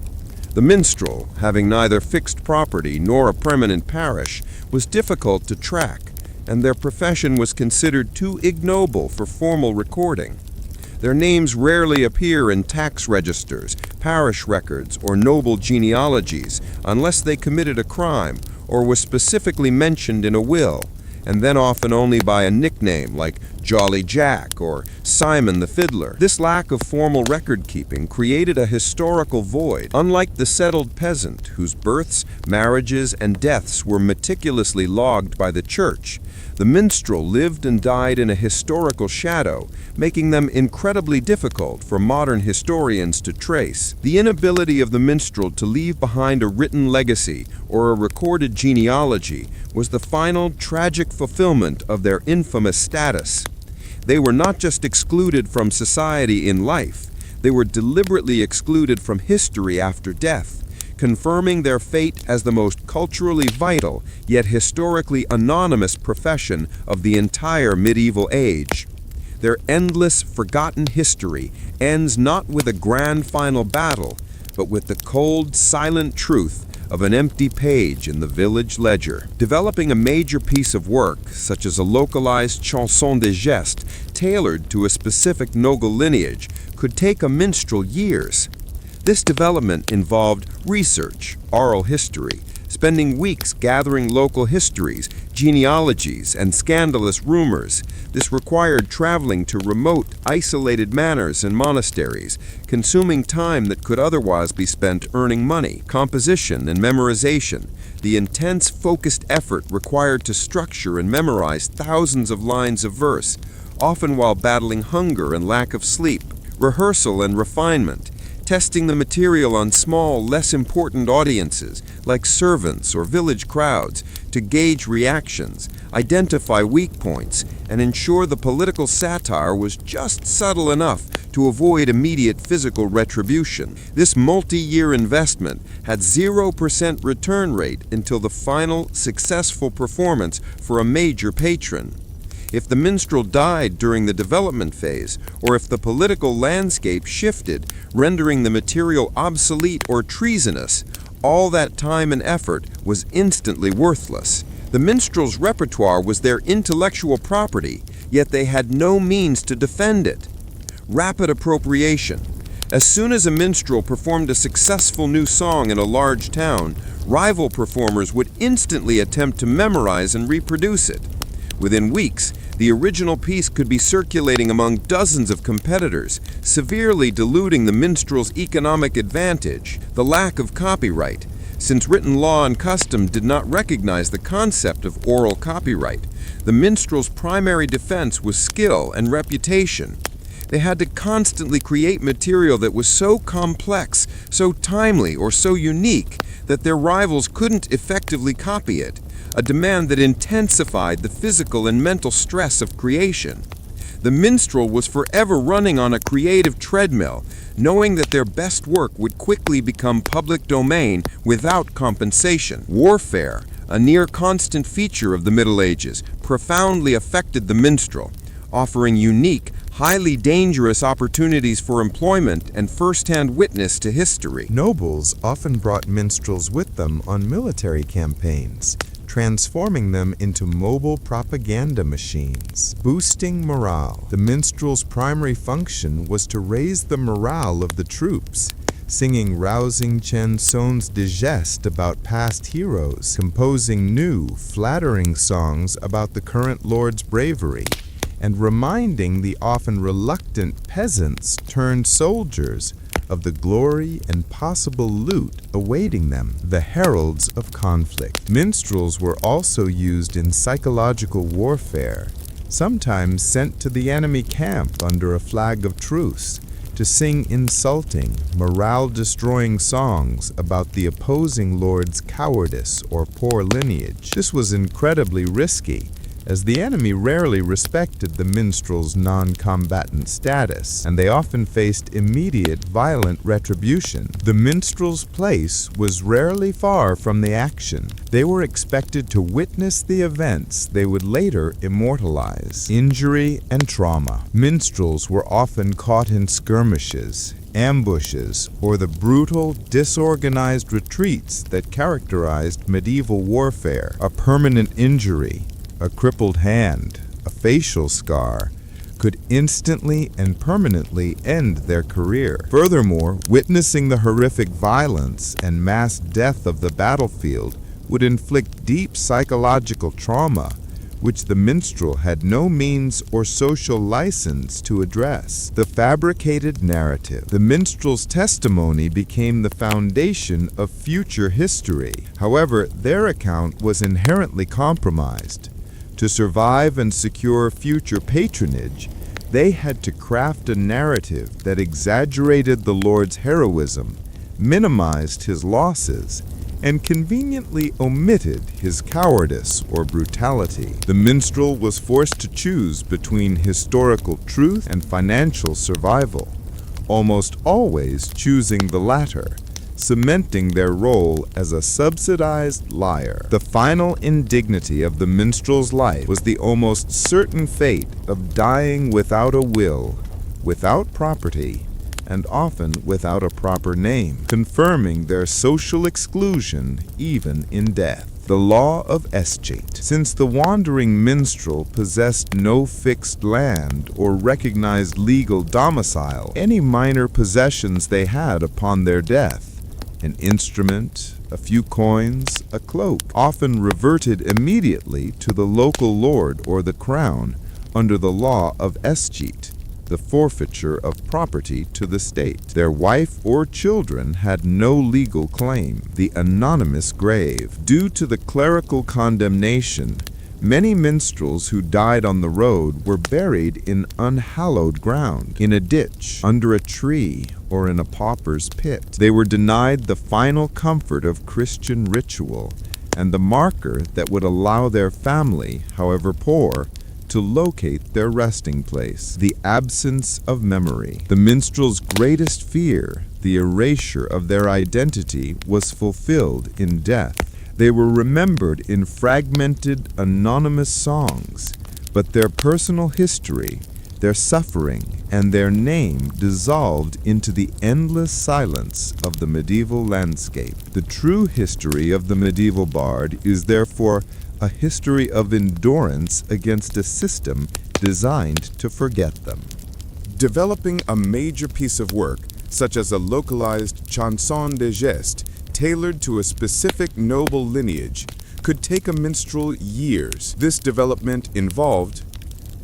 The minstrel, having neither fixed property nor a permanent parish, was difficult to track, and their profession was considered too ignoble for formal recording. Their names rarely appear in tax registers, parish records, or noble genealogies unless they committed a crime or was specifically mentioned in a will, and then often only by a nickname like Jolly Jack or Simon the Fiddler. This lack of formal record-keeping created a historical void. Unlike the settled peasant, whose births, marriages, and deaths were meticulously logged by the church, the minstrel lived and died in a historical shadow, making them incredibly difficult for modern historians to trace. The inability of the minstrel to leave behind a written legacy or a recorded genealogy was the final tragic fulfillment of their infamous status. They were not just excluded from society in life, they were deliberately excluded from history after death, confirming their fate as the most culturally vital yet historically anonymous profession of the entire medieval age. Their endless, forgotten history ends not with a grand final battle, but with the cold, silent truth of an empty page in the village ledger. Developing a major piece of work, such as a localized chanson de geste tailored to a specific noble lineage, could take a minstrel years. This development involved research, oral history, spending weeks gathering local histories, genealogies, and scandalous rumors. This required traveling to remote, isolated manors and monasteries, consuming time that could otherwise be spent earning money, composition, and memorization. The intense, focused effort required to structure and memorize thousands of lines of verse, often while battling hunger and lack of sleep, rehearsal and refinement, testing the material on small, less important audiences, like servants or village crowds, to gauge reactions, identify weak points, and ensure the political satire was just subtle enough to avoid immediate physical retribution. This multi-year investment had 0% return rate until the final, successful performance for a major patron. If the minstrel died during the development phase, or if the political landscape shifted, rendering the material obsolete or treasonous, all that time and effort was instantly worthless. The minstrel's repertoire was their intellectual property, yet they had no means to defend it. Rapid appropriation. As soon as a minstrel performed a successful new song in a large town, rival performers would instantly attempt to memorize and reproduce it. Within weeks, the original piece could be circulating among dozens of competitors, severely diluting the minstrel's economic advantage. The lack of copyright, since written law and custom did not recognize the concept of oral copyright. The minstrel's primary defense was skill and reputation. They had to constantly create material that was so complex, so timely, or so unique that their rivals couldn't effectively copy it, a demand that intensified the physical and mental stress of creation. The minstrel was forever running on a creative treadmill, knowing that their best work would quickly become public domain without compensation. Warfare, a near-constant feature of the Middle Ages, profoundly affected the minstrel, offering unique, highly dangerous opportunities for employment and first-hand witness to history. Nobles often brought minstrels with them on military campaigns, transforming them into mobile propaganda machines, boosting morale. The minstrel's primary function was to raise the morale of the troops, singing rousing chansons de geste about past heroes, composing new, flattering songs about the current lord's bravery, and reminding the often reluctant peasants turned soldiers of the glory and possible loot awaiting them, the heralds of conflict. Minstrels were also used in psychological warfare, sometimes sent to the enemy camp under a flag of truce to sing insulting, morale-destroying songs about the opposing lord's cowardice or poor lineage. This was incredibly risky, as the enemy rarely respected the minstrel's non-combatant status, and they often faced immediate violent retribution. The minstrel's place was rarely far from the action. They were expected to witness the events they would later immortalize. Injury and trauma. Minstrels were often caught in skirmishes, ambushes, or the brutal, disorganized retreats that characterized medieval warfare. A permanent injury, a crippled hand, a facial scar, could instantly and permanently end their career. Furthermore, witnessing the horrific violence and mass death of the battlefield would inflict deep psychological trauma, which the minstrel had no means or social license to address. The fabricated narrative. The minstrel's testimony became the foundation of future history. However, their account was inherently compromised. To survive and secure future patronage, they had to craft a narrative that exaggerated the Lord's heroism, minimized his losses, and conveniently omitted his cowardice or brutality. The minstrel was forced to choose between historical truth and financial survival, almost always choosing the latter, cementing their role as a subsidized liar. The final indignity of the minstrel's life was the almost certain fate of dying without a will, without property, and often without a proper name, confirming their social exclusion even in death. The law of escheat. Since the wandering minstrel possessed no fixed land or recognized legal domicile, any minor possessions they had upon their death, an instrument, a few coins, a cloak, often reverted immediately to the local lord or the crown under the law of escheat, the forfeiture of property to the state. Their wife or children had no legal claim, the anonymous grave. Due to the clerical condemnation, many minstrels who died on the road were buried in unhallowed ground, in a ditch, under a tree, or in a pauper's pit. They were denied the final comfort of Christian ritual and the marker that would allow their family, however poor, to locate their resting place. The absence of memory. The minstrel's greatest fear, the erasure of their identity, was fulfilled in death. They were remembered in fragmented, anonymous songs, but their personal history, their suffering, and their name dissolved into the endless silence of the medieval landscape. The true history of the medieval bard is therefore a history of endurance against a system designed to forget them. Developing a major piece of work, such as a localized chanson de geste tailored to a specific noble lineage, could take a minstrel years. This development involved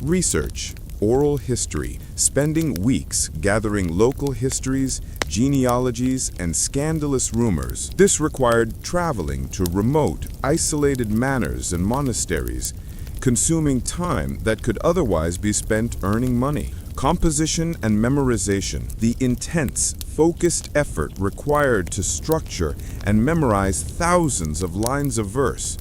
research, oral history, spending weeks gathering local histories, genealogies, and scandalous rumors. This required traveling to remote, isolated manors and monasteries, consuming time that could otherwise be spent earning money. Composition and memorization. The intense, focused effort required to structure and memorize thousands of lines of verse,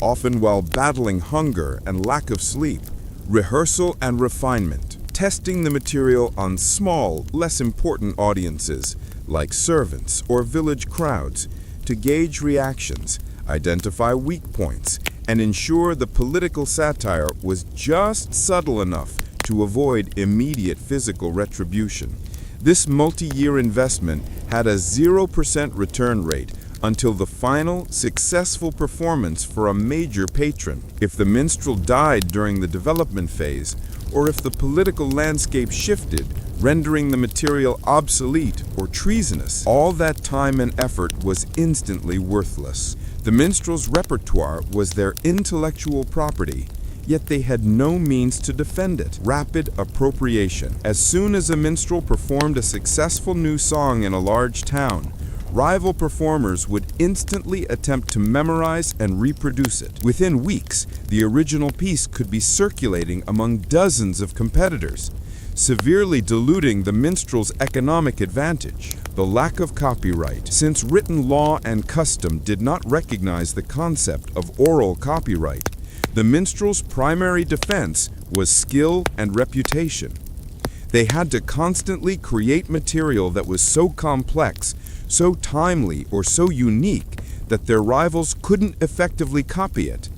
often while battling hunger and lack of sleep. Rehearsal and refinement. Testing the material on small, less important audiences, like servants or village crowds, to gauge reactions, identify weak points, and ensure the political satire was just subtle enough to avoid immediate physical retribution. This multi-year investment had a 0% return rate until the final, successful performance for a major patron. If the minstrel died during the development phase, or if the political landscape shifted, rendering the material obsolete or treasonous, all that time and effort was instantly worthless. The minstrel's repertoire was their intellectual property, yet they had no means to defend it. Rapid appropriation. As soon as a minstrel performed a successful new song in a large town, rival performers would instantly attempt to memorize and reproduce it. Within weeks, the original piece could be circulating among dozens of competitors, severely diluting the minstrel's economic advantage. The lack of copyright. Since written law and custom did not recognize the concept of oral copyright, the minstrel's primary defense was skill and reputation. They had to constantly create material that was so complex, so timely, or so unique that their rivals couldn't effectively copy it,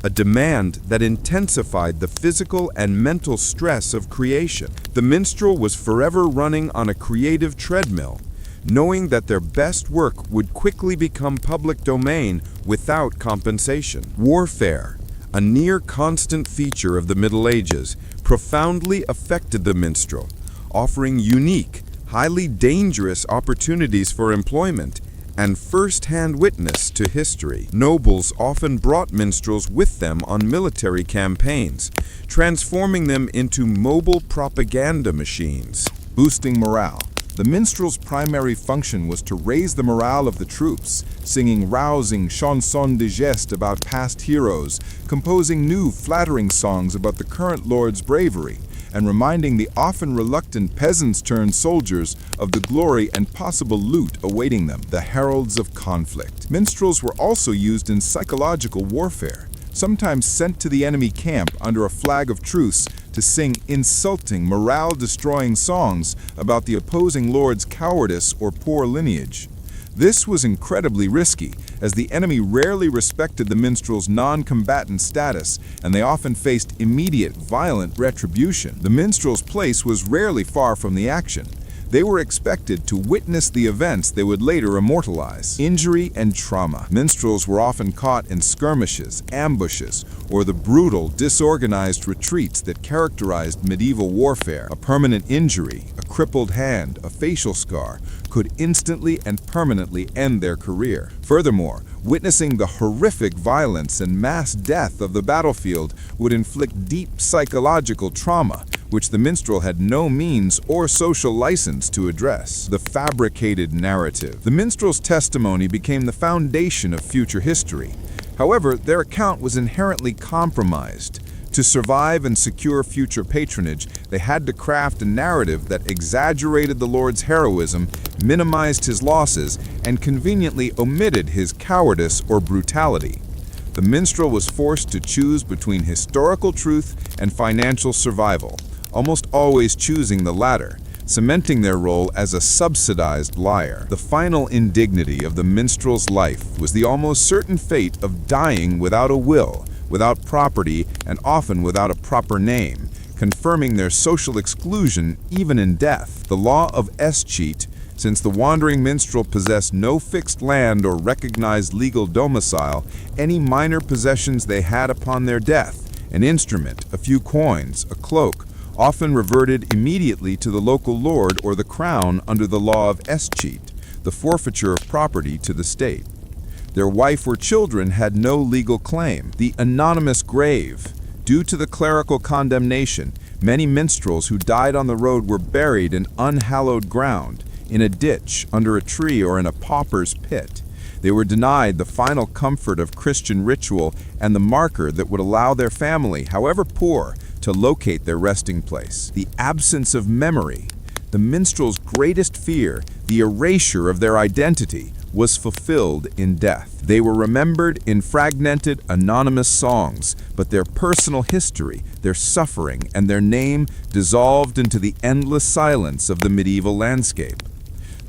a demand that intensified the physical and mental stress of creation. The minstrel was forever running on a creative treadmill, knowing that their best work would quickly become public domain without compensation. Warfare, a near-constant feature of the Middle Ages, profoundly affected the minstrel, offering unique, highly dangerous opportunities for employment and first-hand witness to history. Nobles often brought minstrels with them on military campaigns, transforming them into mobile propaganda machines. Boosting morale. The minstrel's primary function was to raise the morale of the troops, singing rousing chansons de geste about past heroes, composing new flattering songs about the current lord's bravery, and reminding the often reluctant peasants-turned-soldiers of the glory and possible loot awaiting them, the heralds of conflict. Minstrels were also used in psychological warfare, sometimes sent to the enemy camp under a flag of truce to sing insulting, morale-destroying songs about the opposing lord's cowardice or poor lineage. This was incredibly risky, as the enemy rarely respected the minstrel's non-combatant status, and they often faced immediate, violent retribution. The minstrel's place was rarely far from the action. They were expected to witness the events they would later immortalize. Injury and trauma. Minstrels were often caught in skirmishes, ambushes, or the brutal, disorganized retreats that characterized medieval warfare. A permanent injury, a crippled hand, a facial scar, could instantly and permanently end their career. Furthermore, witnessing the horrific violence and mass death of the battlefield would inflict deep psychological trauma, which the minstrel had no means or social license to address. The fabricated narrative. The minstrel's testimony became the foundation of future history. However, their account was inherently compromised. To survive and secure future patronage, they had to craft a narrative that exaggerated the lord's heroism, minimized his losses, and conveniently omitted his cowardice or brutality. The minstrel was forced to choose between historical truth and financial survival, almost always choosing the latter, cementing their role as a subsidized liar. The final indignity of the minstrel's life was the almost certain fate of dying without a will, without property, and often without a proper name, confirming their social exclusion even in death. The law of escheat, since the wandering minstrel possessed no fixed land or recognized legal domicile, any minor possessions they had upon their death, an instrument, a few coins, a cloak, often reverted immediately to the local lord or the crown under the law of escheat, the forfeiture of property to the state. Their wife or children had no legal claim. The anonymous grave. Due to the clerical condemnation, many minstrels who died on the road were buried in unhallowed ground, in a ditch, under a tree, or in a pauper's pit. They were denied the final comfort of Christian ritual and the marker that would allow their family, however poor, to locate their resting place. The absence of memory. The minstrel's greatest fear, the erasure of their identity, was fulfilled in death. They were remembered in fragmented, anonymous songs, but their personal history, their suffering, and their name dissolved into the endless silence of the medieval landscape.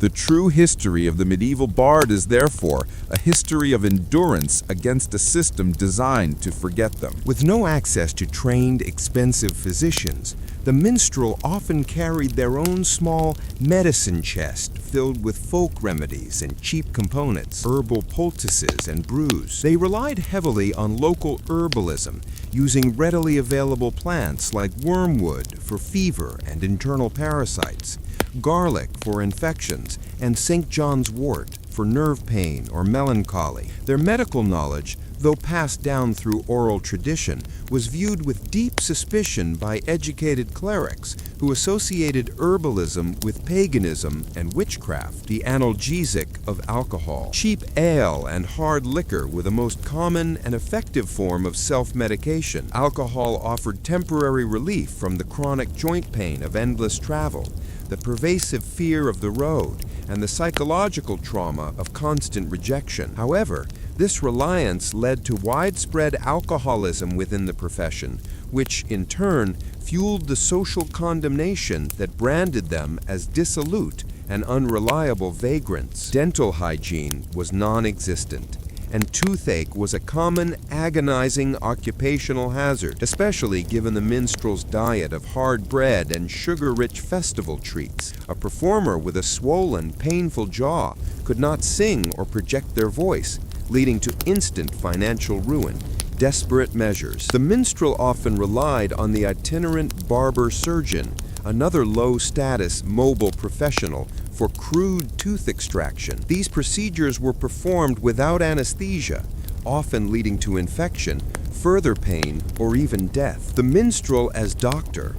The true history of the medieval bard is therefore a history of endurance against a system designed to forget them. With no access to trained, expensive physicians, the minstrel often carried their own small medicine chest filled with folk remedies and cheap components, herbal poultices and brews. They relied heavily on local herbalism, using readily available plants like wormwood for fever and internal parasites, garlic for infections, and St. John's wort for nerve pain or melancholy. Their medical knowledge, though passed down through oral tradition, was viewed with deep suspicion by educated clerics who associated herbalism with paganism and witchcraft. The analgesic of alcohol. Cheap ale and hard liquor were the most common and effective form of self-medication. Alcohol offered temporary relief from the chronic joint pain of endless travel, the pervasive fear of the road, and the psychological trauma of constant rejection. However, this reliance led to widespread alcoholism within the profession, which, in turn, fueled the social condemnation that branded them as dissolute and unreliable vagrants. Dental hygiene was non-existent, and toothache was a common, agonizing occupational hazard, especially given the minstrel's diet of hard bread and sugar-rich festival treats. A performer with a swollen, painful jaw could not sing or project their voice, leading to instant financial ruin. Desperate measures. The minstrel often relied on the itinerant barber-surgeon, another low-status, mobile professional, for crude tooth extraction. These procedures were performed without anesthesia, often leading to infection, further pain, or even death. The minstrel as doctor.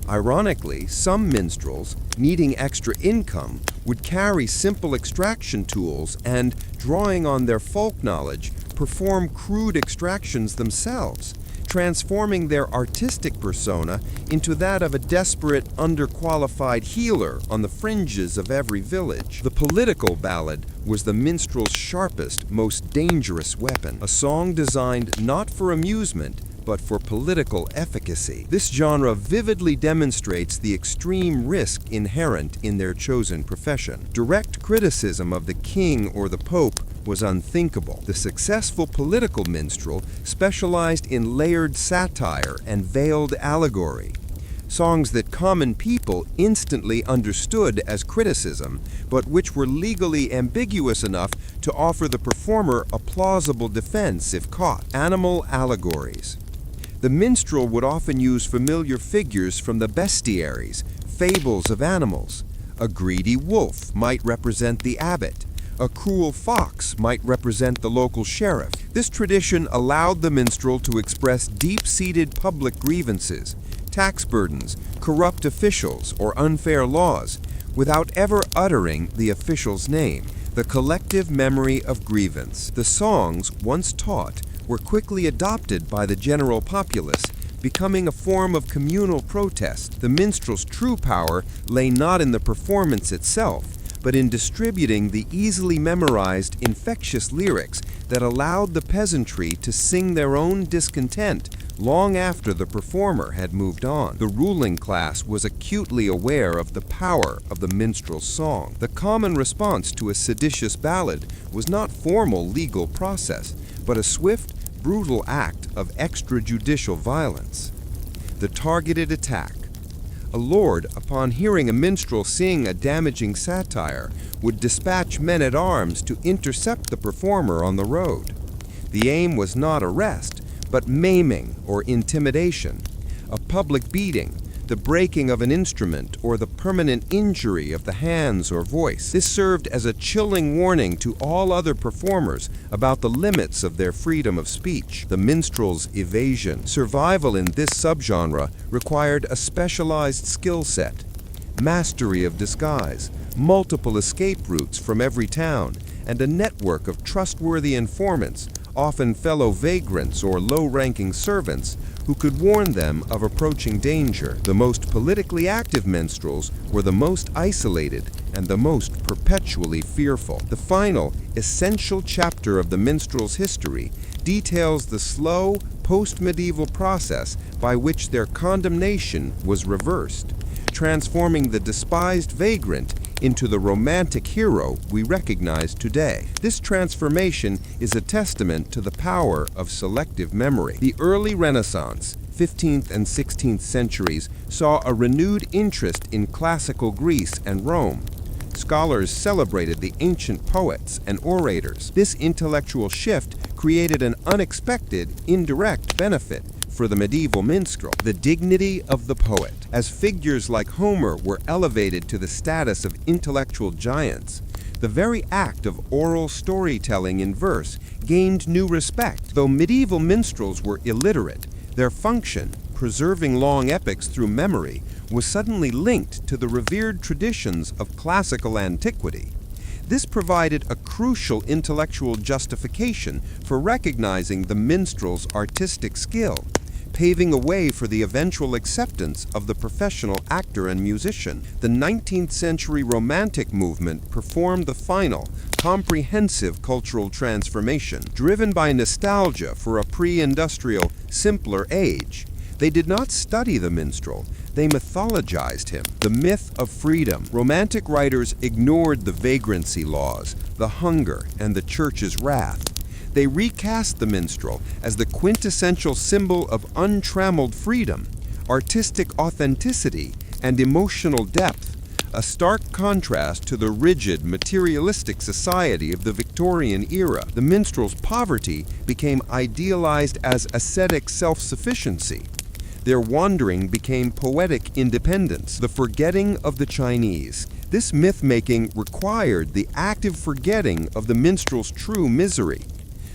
Ironically, some minstrels, needing extra income, would carry simple extraction tools and, drawing on their folk knowledge, perform crude extractions themselves, transforming their artistic persona into that of a desperate, underqualified healer on the fringes of every village. The political ballad was the minstrel's sharpest, most dangerous weapon, a song designed not for amusement, but for political efficacy. This genre vividly demonstrates the extreme risk inherent in their chosen profession. Direct criticism of the king or the pope was unthinkable. The successful political minstrel specialized in layered satire and veiled allegory, songs that common people instantly understood as criticism, but which were legally ambiguous enough to offer the performer a plausible defense if caught. Animal allegories. The minstrel would often use familiar figures from the bestiaries, fables of animals. A greedy wolf might represent the abbot. A cruel fox might represent the local sheriff. This tradition allowed the minstrel to express deep-seated public grievances, tax burdens, corrupt officials, or unfair laws, without ever uttering the official's name. The collective memory of grievance. The songs, once taught, were quickly adopted by the general populace, becoming a form of communal protest. The minstrel's true power lay not in the performance itself, but in distributing the easily memorized, infectious lyrics that allowed the peasantry to sing their own discontent long after the performer had moved on. The ruling class was acutely aware of the power of the minstrel's song. The common response to a seditious ballad was not formal legal process, but a swift, brutal act of extrajudicial violence. The targeted attack. A lord, upon hearing a minstrel sing a damaging satire, would dispatch men-at-arms to intercept the performer on the road. The aim was not arrest, but maiming or intimidation, a public beating, the breaking of an instrument, or the permanent injury of the hands or voice. This served as a chilling warning to all other performers about the limits of their freedom of speech. The minstrel's evasion. Survival in this subgenre required a specialized skill set, mastery of disguise, multiple escape routes from every town, and a network of trustworthy informants, often fellow vagrants or low-ranking servants, who could warn them of approaching danger. The most politically active minstrels were the most isolated and the most perpetually fearful. The final, essential chapter of the minstrel's history details the slow, post-medieval process by which their condemnation was reversed, transforming the despised vagrant into the romantic hero we recognize today. This transformation is a testament to the power of selective memory. The early Renaissance, 15th and 16th centuries, saw a renewed interest in classical Greece and Rome. Scholars celebrated the ancient poets and orators. This intellectual shift created an unexpected, indirect benefit for the medieval minstrel: the dignity of the poet. As figures like Homer were elevated to the status of intellectual giants, the very act of oral storytelling in verse gained new respect. Though medieval minstrels were illiterate, their function, preserving long epics through memory, was suddenly linked to the revered traditions of classical antiquity. This provided a crucial intellectual justification for recognizing the minstrel's artistic skill, paving a way for the eventual acceptance of the professional actor and musician. The 19th century Romantic movement performed the final, comprehensive cultural transformation, driven by nostalgia for a pre-industrial, simpler age. They did not study the minstrel, they mythologized him. The myth of freedom. Romantic writers ignored the vagrancy laws, the hunger, and the church's wrath. They recast the minstrel as the quintessential symbol of untrammeled freedom, artistic authenticity, and emotional depth, a stark contrast to the rigid, materialistic society of the Victorian era. The minstrel's poverty became idealized as ascetic self-sufficiency. Their wandering became poetic independence, the forgetting of the Chinese. This myth-making required the active forgetting of the minstrel's true misery.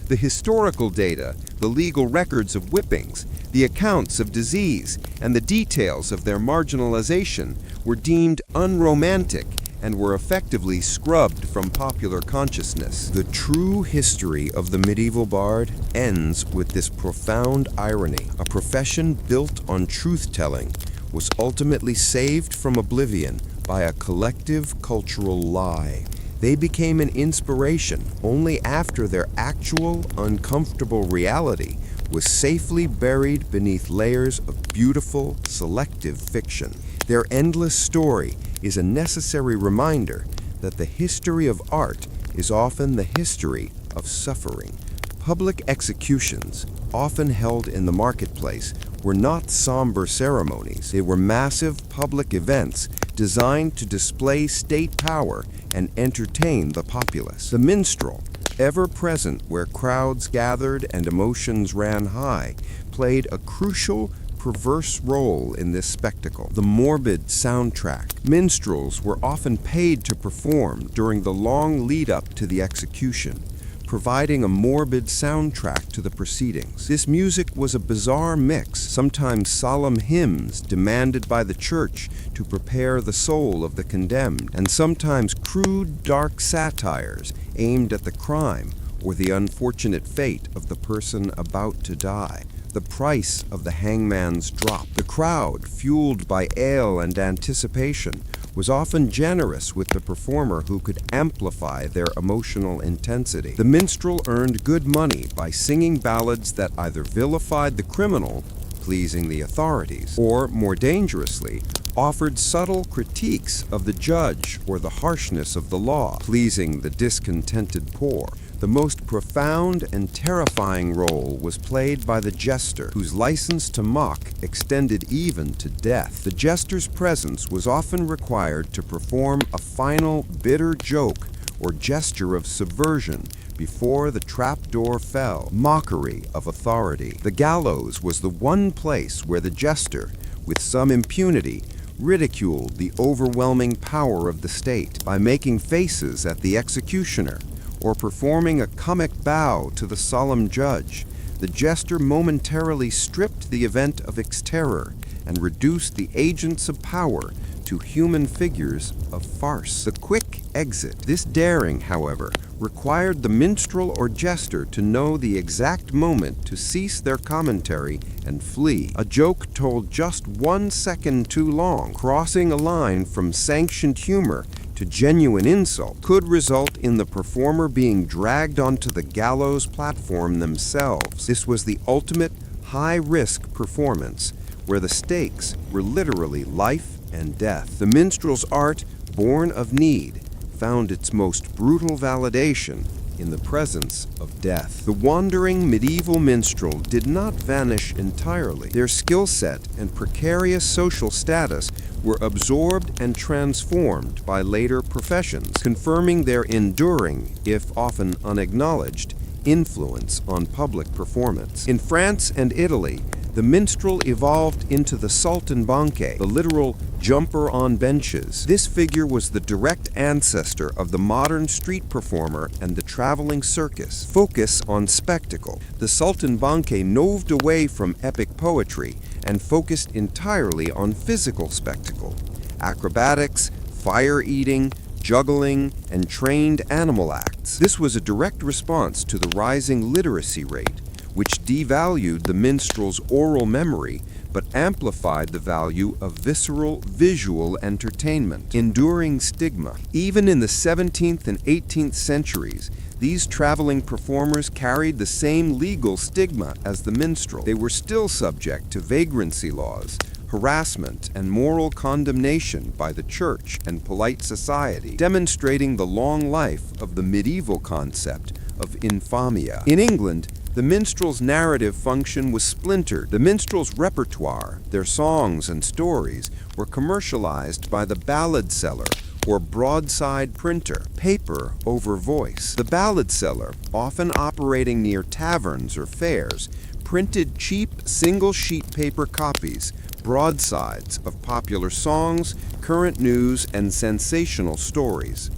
The historical data, the legal records of whippings, the accounts of disease, and the details of their marginalization were deemed unromantic and were effectively scrubbed from popular consciousness. The true history of the medieval bard ends with this profound irony. A profession built on truth-telling was ultimately saved from oblivion by a collective cultural lie. They became an inspiration only after their actual, uncomfortable reality was safely buried beneath layers of beautiful, selective fiction. Their endless story is a necessary reminder that the history of art is often the history of suffering. Public executions, often held in the marketplace, were not somber ceremonies. They were massive public events designed to display state power and entertain the populace. The minstrel, ever present where crowds gathered and emotions ran high, played a crucial, perverse role in this spectacle. The morbid soundtrack. Minstrels were often paid to perform during the long lead-up to the execution, providing a morbid soundtrack to the proceedings. This music was a bizarre mix, sometimes solemn hymns demanded by the church to prepare the soul of the condemned, and sometimes crude, dark satires aimed at the crime or the unfortunate fate of the person about to die. The price of the hangman's drop. The crowd, fueled by ale and anticipation, was often generous with the performer who could amplify their emotional intensity. The minstrel earned good money by singing ballads that either vilified the criminal, pleasing the authorities, or, more dangerously, offered subtle critiques of the judge or the harshness of the law, pleasing the discontented poor. The most profound and terrifying role was played by the jester, whose license to mock extended even to death. The jester's presence was often required to perform a final bitter joke or gesture of subversion before the trapdoor fell. Mockery of authority. The gallows was the one place where the jester, with some impunity, ridiculed the overwhelming power of the state by making faces at the executioner or performing a comic bow to the solemn judge. The jester momentarily stripped the event of its terror and reduced the agents of power to human figures of farce. The quick exit. This daring, however, required the minstrel or jester to know the exact moment to cease their commentary and flee. A joke told just 1 second too long, crossing a line from sanctioned humor to genuine insult, could result in the performer being dragged onto the gallows platform themselves. This was the ultimate high-risk performance, where the stakes were literally life and death. The minstrel's art born of need, found its most brutal validation in the presence of death. The wandering medieval minstrel did not vanish entirely. Their skill set and precarious social status were absorbed and transformed by later professions, confirming their enduring, if often unacknowledged, influence on public performance. In France and Italy, the minstrel evolved into the saltimbanque, the literal jumper on benches. This figure was the direct ancestor of the modern street performer and the traveling circus. Focus on spectacle. The saltimbanque moved away from epic poetry and focused entirely on physical spectacle. Acrobatics, fire-eating, juggling, and trained animal acts. This was a direct response to the rising literacy rate, which devalued the minstrel's oral memory but amplified the value of visceral, visual entertainment. Enduring stigma. Even in the 17th and 18th centuries, these traveling performers carried the same legal stigma as the minstrel. They were still subject to vagrancy laws, harassment, and moral condemnation by the church and polite society, demonstrating the long life of the medieval concept of infamia. In England, the minstrel's narrative function was splintered. The minstrel's repertoire, their songs and stories, were commercialized by the ballad seller or broadside printer, paper over voice. The ballad seller, often operating near taverns or fairs, printed cheap single-sheet paper copies, broadsides of popular songs, current news, and sensational stories.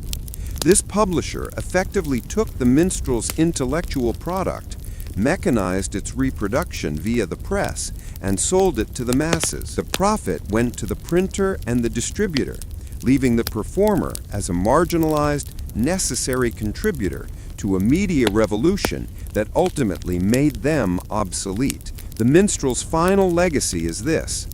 This publisher effectively took the minstrel's intellectual product, mechanized its reproduction via the press, and sold it to the masses. The profit went to the printer and the distributor, leaving the performer as a marginalized, necessary contributor to a media revolution that ultimately made them obsolete. The minstrel's final legacy is this: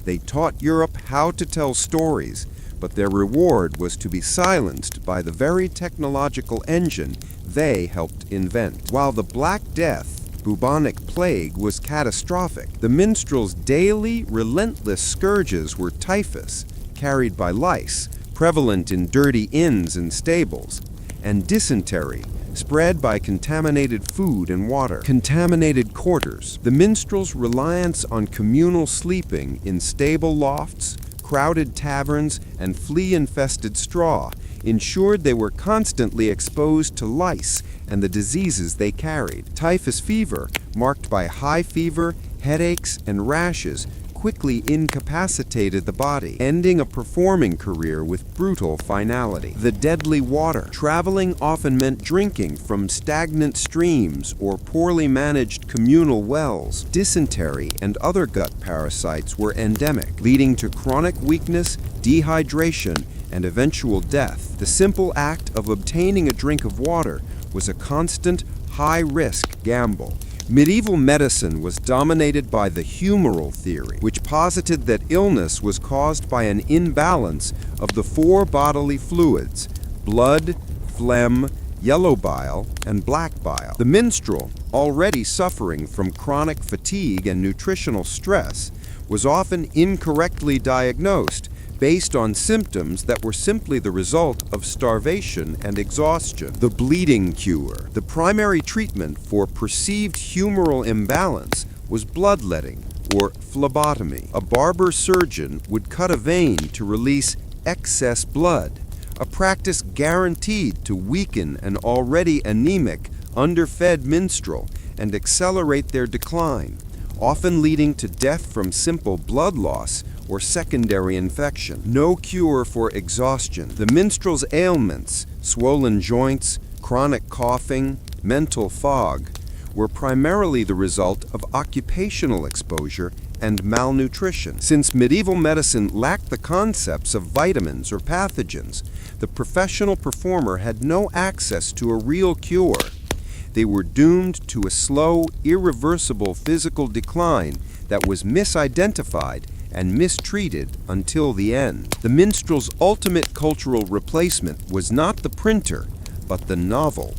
they taught Europe how to tell stories, but their reward was to be silenced by the very technological engine they helped invent. While the Black Death, bubonic plague, was catastrophic, the minstrel's daily, relentless scourges were typhus, carried by lice, prevalent in dirty inns and stables, and dysentery, spread by contaminated food and water. Contaminated quarters. The minstrel's reliance on communal sleeping in stable lofts, crowded taverns, and flea-infested straw ensured they were constantly exposed to lice and the diseases they carried. Typhus fever, marked by high fever, headaches, and rashes, quickly incapacitated the body, ending a performing career with brutal finality. The deadly water. Traveling often meant drinking from stagnant streams or poorly managed communal wells. Dysentery and other gut parasites were endemic, leading to chronic weakness, dehydration, and eventual death. The simple act of obtaining a drink of water was a constant, high-risk gamble. Medieval medicine was dominated by the humoral theory, which posited that illness was caused by an imbalance of the four bodily fluids: blood, phlegm, yellow bile, and black bile. The minstrel, already suffering from chronic fatigue and nutritional stress, was often incorrectly diagnosed based on symptoms that were simply the result of starvation and exhaustion. The bleeding cure. The primary treatment for perceived humoral imbalance was bloodletting, or phlebotomy. A barber surgeon would cut a vein to release excess blood, a practice guaranteed to weaken an already anemic, underfed minstrel and accelerate their decline, often leading to death from simple blood loss or secondary infection. No cure for exhaustion. The minstrel's ailments, swollen joints, chronic coughing, mental fog, were primarily the result of occupational exposure and malnutrition. Since medieval medicine lacked the concepts of vitamins or pathogens, the professional performer had no access to a real cure. They were doomed to a slow, irreversible physical decline that was misidentified and mistreated until the end. The minstrel's ultimate cultural replacement was not the printer, but the novel.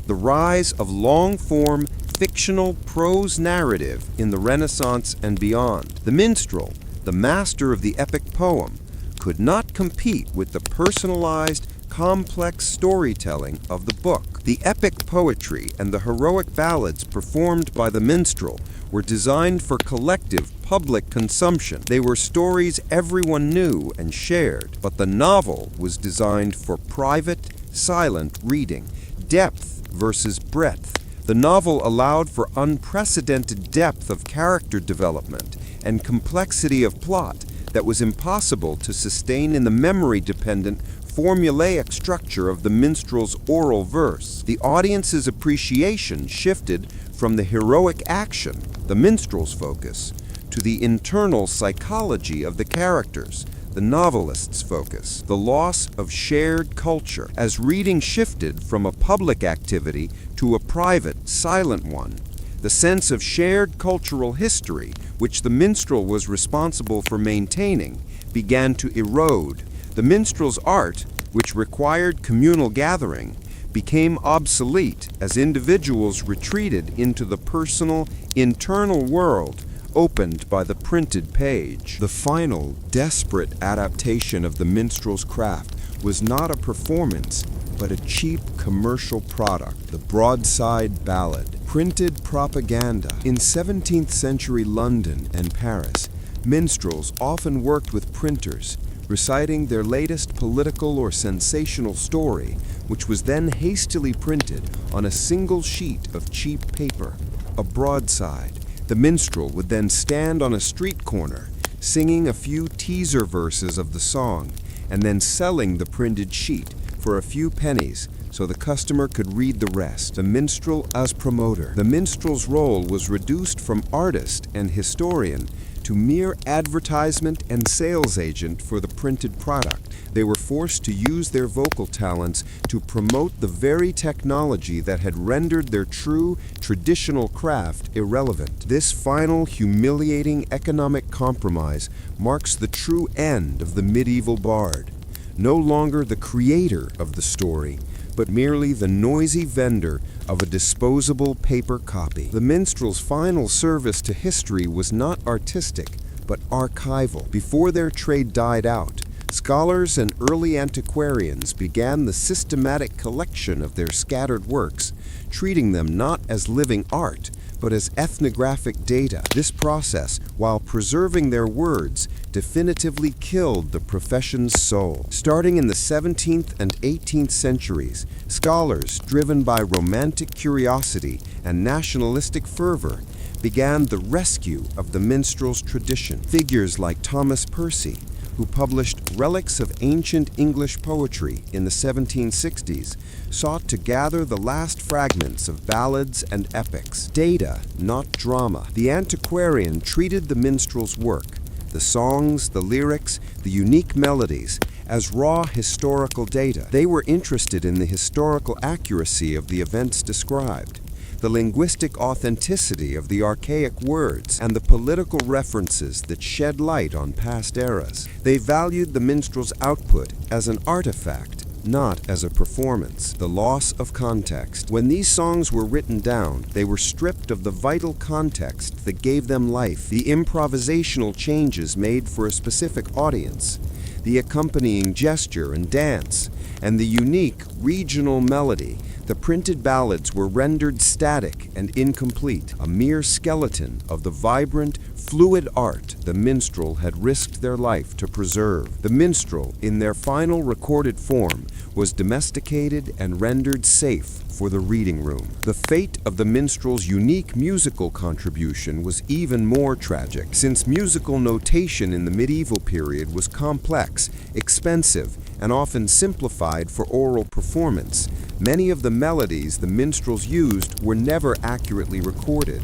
The rise of long-form, fictional prose narrative in the Renaissance and beyond. The minstrel, the master of the epic poem, could not compete with the personalized, complex storytelling of the book. The epic poetry and the heroic ballads performed by the minstrel were designed for collective public consumption. They were stories everyone knew and shared, but the novel was designed for private, silent reading, depth versus breadth. The novel allowed for unprecedented depth of character development and complexity of plot that was impossible to sustain in the memory-dependent, formulaic structure of the minstrel's oral verse. The audience's appreciation shifted from the heroic action, the minstrel's focus, to the internal psychology of the characters, the novelist's focus. The loss of shared culture as reading shifted from a public activity to a private, silent one. The sense of shared cultural history, which the minstrel was responsible for maintaining, began to erode. The minstrel's art, which required communal gathering, became obsolete as individuals retreated into the personal, internal world opened by the printed page. The final, desperate adaptation of the minstrel's craft was not a performance, but a cheap commercial product, the broadside ballad, printed propaganda. In 17th century London and Paris, minstrels often worked with printers, reciting their latest political or sensational story, which was then hastily printed on a single sheet of cheap paper, a broadside. The minstrel would then stand on a street corner, singing a few teaser verses of the song, and then selling the printed sheet for a few pennies so the customer could read the rest. The minstrel as promoter. The minstrel's role was reduced from artist and historian to mere advertisement and sales agent for the printed product. They were forced to use their vocal talents to promote the very technology that had rendered their true, traditional craft irrelevant. This final, humiliating economic compromise marks the true end of the medieval bard. No longer the creator of the story, but merely the noisy vendor of a disposable paper copy. The minstrel's final service to history was not artistic, but archival. Before their trade died out, scholars and early antiquarians began the systematic collection of their scattered works, treating them not as living art, but as ethnographic data. This process, while preserving their words, definitively killed the profession's soul. Starting in the 17th and 18th centuries, scholars, driven by romantic curiosity and nationalistic fervor, began the rescue of the minstrel's tradition. Figures like Thomas Percy, who published Relics of Ancient English Poetry in the 1760s, sought to gather the last fragments of ballads and epics. Data, not drama. The antiquarian treated the minstrel's work, the songs, the lyrics, the unique melodies, as raw historical data. They were interested in the historical accuracy of the events described, the linguistic authenticity of the archaic words, and the political references that shed light on past eras. They valued the minstrel's output as an artifact, not as a performance. The loss of context. When these songs were written down, they were stripped of the vital context that gave them life, the improvisational changes made for a specific audience, the accompanying gesture and dance, and the unique regional melody. The printed ballads were rendered static and incomplete, a mere skeleton of the vibrant, fluid art the minstrel had risked their life to preserve. The minstrel, in their final recorded form, was domesticated and rendered safe for the reading room. The fate of the minstrel's unique musical contribution was even more tragic, since musical notation in the medieval period was complex, expensive, and often simplified for oral performance. Many of the melodies the minstrels used were never accurately recorded.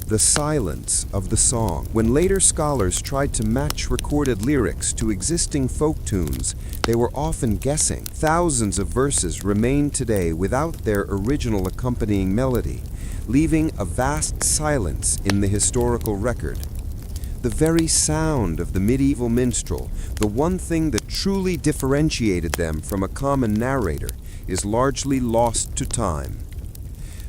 The silence of the song. When later scholars tried to match recorded lyrics to existing folk tunes, they were often guessing. Thousands of verses remain today without their original accompanying melody, leaving a vast silence in the historical record. The very sound of the medieval minstrel, the one thing that truly differentiated them from a common narrator, is largely lost to time.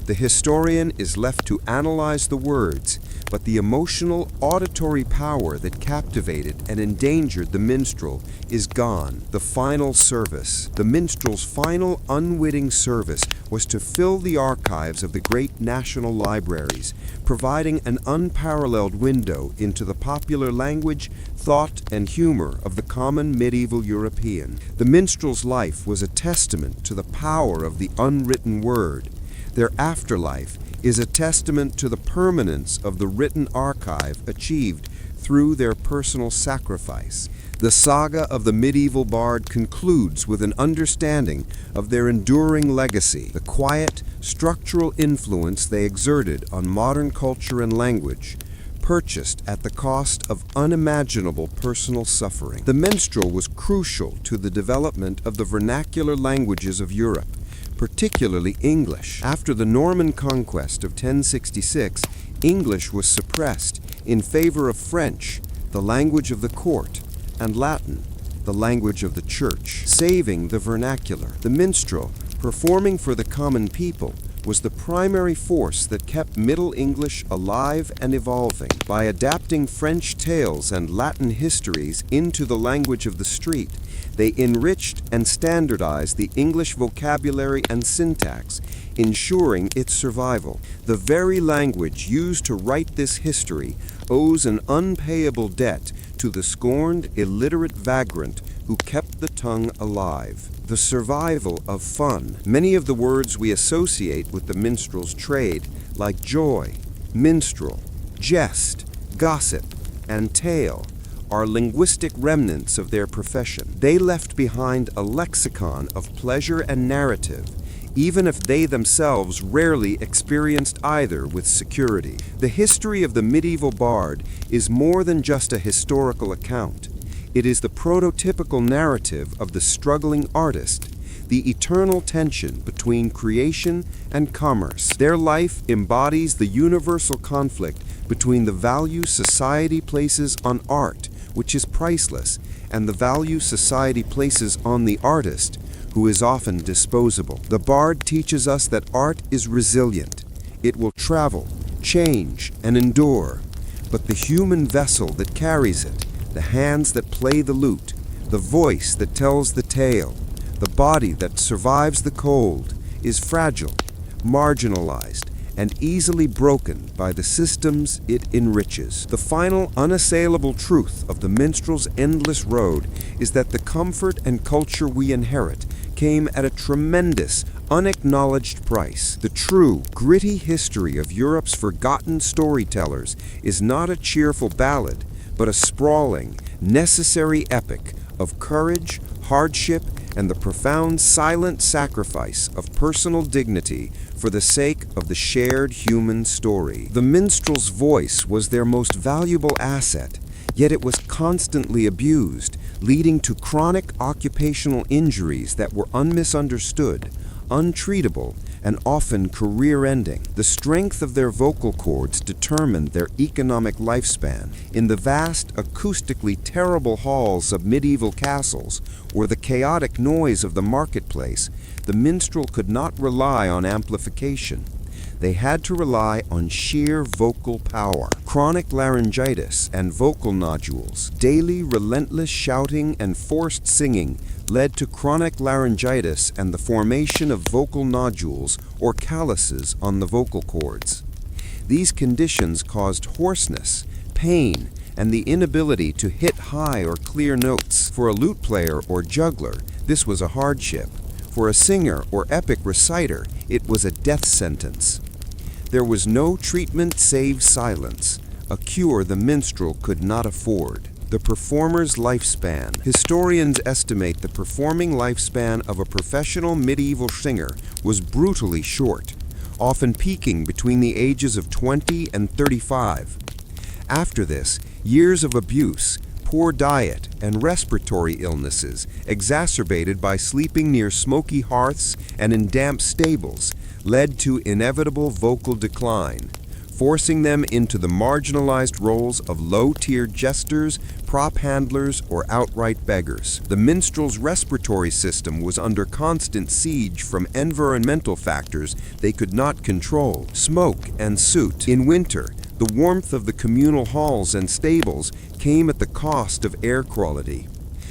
The historian is left to analyze the words, but the emotional auditory power that captivated and endangered the minstrel is gone. The final service. The minstrel's final unwitting service was to fill the archives of the great national libraries, providing an unparalleled window into the popular language, thought, and humor of the common medieval European. The minstrel's life was a testament to the power of the unwritten word. Their afterlife is a testament to the permanence of the written archive achieved through their personal sacrifice. The saga of the medieval bard concludes with an understanding of their enduring legacy, the quiet, structural influence they exerted on modern culture and language, purchased at the cost of unimaginable personal suffering. The minstrel was crucial to the development of the vernacular languages of Europe, particularly English. After the Norman conquest of 1066, English was suppressed in favor of French, the language of the court, and Latin, the language of the church, saving the vernacular. The minstrel, performing for the common people, was the primary force that kept Middle English alive and evolving. By adapting French tales and Latin histories into the language of the street, they enriched and standardized the English vocabulary and syntax, ensuring its survival. The very language used to write this history owes an unpayable debt to the scorned, illiterate vagrant who kept the tongue alive. The survival of fun. Many of the words we associate with the minstrel's trade, like joy, minstrel, jest, gossip, and tale, are linguistic remnants of their profession. They left behind a lexicon of pleasure and narrative, even if they themselves rarely experienced either with security. The history of the medieval bard is more than just a historical account. It is the prototypical narrative of the struggling artist, the eternal tension between creation and commerce. Their life embodies the universal conflict between the value society places on art, which is priceless, and the value society places on the artist, who is often disposable. The bard teaches us that art is resilient. It will travel, change, and endure. But the human vessel that carries it, the hands that play the lute, the voice that tells the tale, the body that survives the cold, is fragile, marginalized, and easily broken by the systems it enriches. The final unassailable truth of the minstrel's endless road is that the comfort and culture we inherit came at a tremendous, unacknowledged price. The true, gritty history of Europe's forgotten storytellers is not a cheerful ballad, but a sprawling, necessary epic of courage, hardship, and the profound silent sacrifice of personal dignity for the sake of the shared human story. The minstrel's voice was their most valuable asset, yet it was constantly abused, leading to chronic occupational injuries that were unmisunderstood, untreatable, and often career-ending. The strength of their vocal cords determined their economic lifespan. In the vast, acoustically terrible halls of medieval castles, or the chaotic noise of the marketplace, the minstrel could not rely on amplification. They had to rely on sheer vocal power. Chronic laryngitis and vocal nodules, daily relentless shouting and forced singing led to chronic laryngitis and the formation of vocal nodules or calluses on the vocal cords. These conditions caused hoarseness, pain, and the inability to hit high or clear notes. For a lute player or juggler, this was a hardship. For a singer or epic reciter, it was a death sentence. There was no treatment save silence, a cure the minstrel could not afford. The performer's lifespan. Historians estimate the performing lifespan of a professional medieval singer was brutally short, often peaking between the ages of 20 and 35. After this, years of abuse, poor diet, and respiratory illnesses, exacerbated by sleeping near smoky hearths and in damp stables, led to inevitable vocal decline, forcing them into the marginalized roles of low-tier jesters, prop handlers, or outright beggars. The minstrel's respiratory system was under constant siege from environmental factors they could not control: smoke and soot. In winter, the warmth of the communal halls and stables came at the cost of air quality.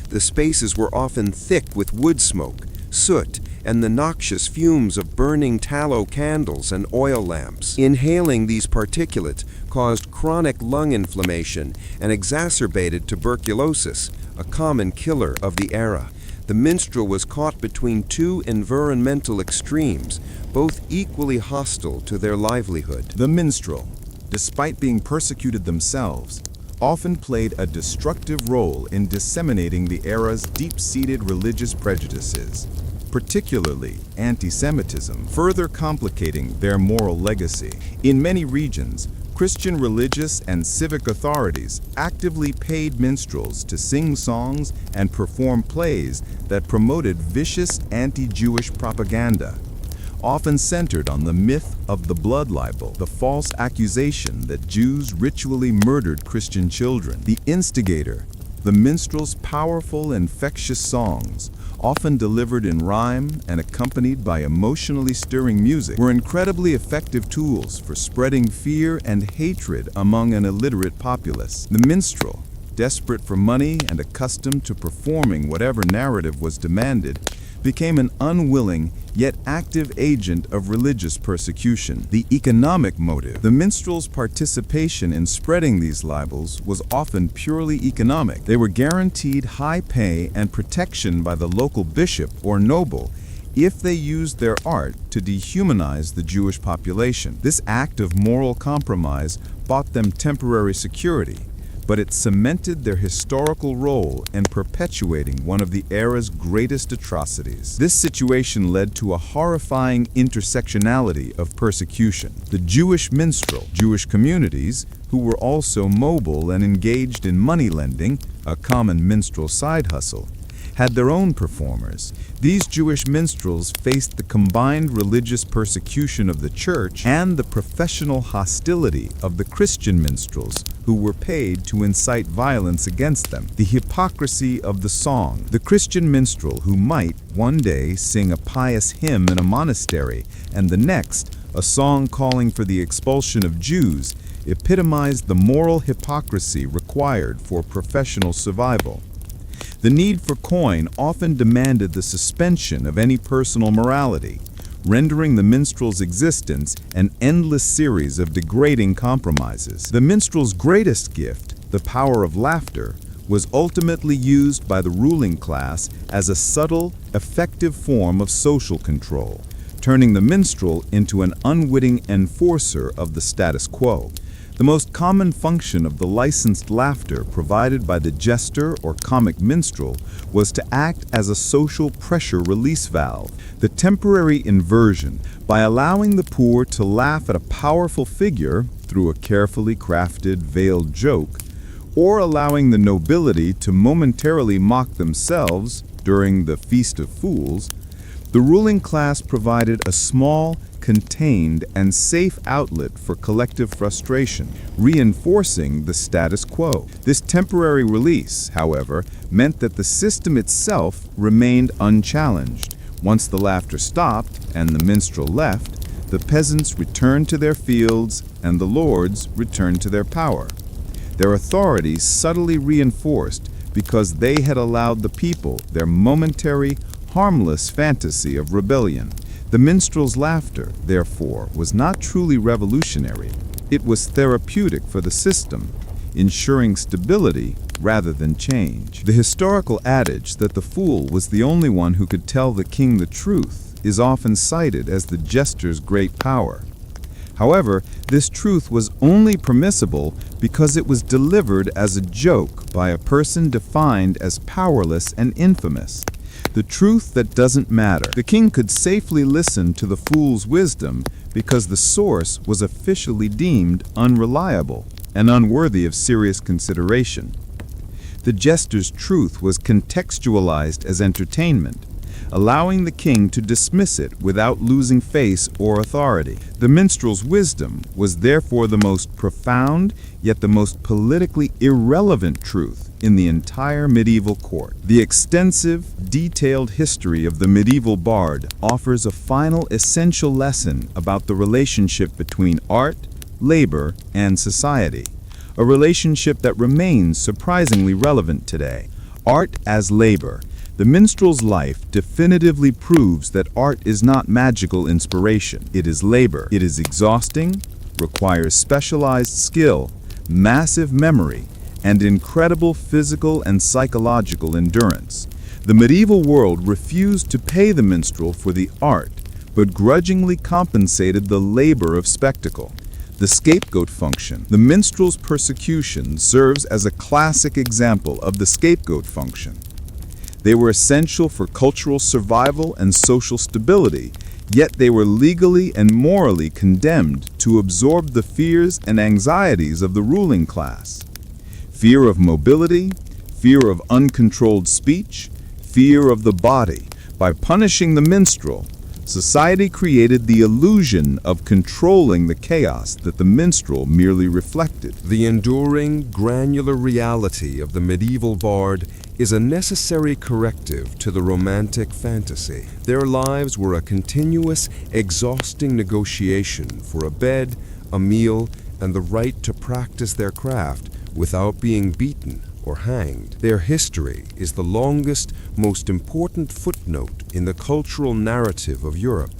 The spaces were often thick with wood smoke, soot, and the noxious fumes of burning tallow candles and oil lamps. Inhaling these particulates caused chronic lung inflammation and exacerbated tuberculosis, a common killer of the era. The minstrel was caught between two environmental extremes, both equally hostile to their livelihood. The minstrel, despite being persecuted themselves, often played a destructive role in disseminating the era's deep-seated religious prejudices, particularly anti-Semitism, further complicating their moral legacy. In many regions, Christian religious and civic authorities actively paid minstrels to sing songs and perform plays that promoted vicious anti-Jewish propaganda, often centered on the myth of the blood libel, the false accusation that Jews ritually murdered Christian children. The instigator, the minstrel's powerful, infectious songs, often delivered in rhyme and accompanied by emotionally stirring music, were incredibly effective tools for spreading fear and hatred among an illiterate populace. The minstrel, desperate for money and accustomed to performing whatever narrative was demanded, became an unwilling yet active agent of religious persecution. The economic motive. The minstrel's participation in spreading these libels was often purely economic. They were guaranteed high pay and protection by the local bishop or noble if they used their art to dehumanize the Jewish population. This act of moral compromise bought them temporary security, but it cemented their historical role in perpetuating one of the era's greatest atrocities. This situation led to a horrifying intersectionality of persecution. The Jewish minstrel, Jewish communities, who were also mobile and engaged in money lending, a common minstrel side hustle, had their own performers. These Jewish minstrels faced the combined religious persecution of the church and the professional hostility of the Christian minstrels, who were paid to incite violence against them. The hypocrisy of the song. The Christian minstrel who might one day sing a pious hymn in a monastery and the next a song calling for the expulsion of Jews epitomized the moral hypocrisy required for professional survival. The need for coin often demanded the suspension of any personal morality, rendering the minstrel's existence an endless series of degrading compromises. The minstrel's greatest gift, the power of laughter, was ultimately used by the ruling class as a subtle, effective form of social control, turning the minstrel into an unwitting enforcer of the status quo. The most common function of the licensed laughter provided by the jester or comic minstrel was to act as a social pressure release valve. The temporary inversion, by allowing the poor to laugh at a powerful figure through a carefully crafted, veiled joke, or allowing the nobility to momentarily mock themselves during the Feast of Fools, the ruling class provided a small, contained, and safe outlet for collective frustration, reinforcing the status quo. This temporary release, however, meant that the system itself remained unchallenged. Once the laughter stopped and the minstrel left, the peasants returned to their fields and the lords returned to their power. Their authorities subtly reinforced because they had allowed the people their momentary, harmless fantasy of rebellion. The minstrel's laughter, therefore, was not truly revolutionary. It was therapeutic for the system, ensuring stability rather than change. The historical adage that the fool was the only one who could tell the king the truth is often cited as the jester's great power. However, this truth was only permissible because it was delivered as a joke by a person defined as powerless and infamous. The truth that doesn't matter. The king could safely listen to the fool's wisdom because the source was officially deemed unreliable and unworthy of serious consideration. The jester's truth was contextualized as entertainment, allowing the king to dismiss it without losing face or authority. The minstrel's wisdom was therefore the most profound, yet the most politically irrelevant truth in the entire medieval court. The extensive, detailed history of the medieval bard offers a final essential lesson about the relationship between art, labor, and society, a relationship that remains surprisingly relevant today. Art as labor. The minstrel's life definitively proves that art is not magical inspiration. It is labor. It is exhausting, requires specialized skill, massive memory, and incredible physical and psychological endurance. The medieval world refused to pay the minstrel for the art, but grudgingly compensated the labor of spectacle. The scapegoat function. The minstrel's persecution serves as a classic example of the scapegoat function. They were essential for cultural survival and social stability, yet they were legally and morally condemned to absorb the fears and anxieties of the ruling class. Fear of mobility, fear of uncontrolled speech, fear of the body. By punishing the minstrel, society created the illusion of controlling the chaos that the minstrel merely reflected. The enduring, granular reality of the medieval bard is a necessary corrective to the romantic fantasy. Their lives were a continuous, exhausting negotiation for a bed, a meal, and the right to practice their craft without being beaten or hanged. Their history is the longest, most important footnote in the cultural narrative of Europe.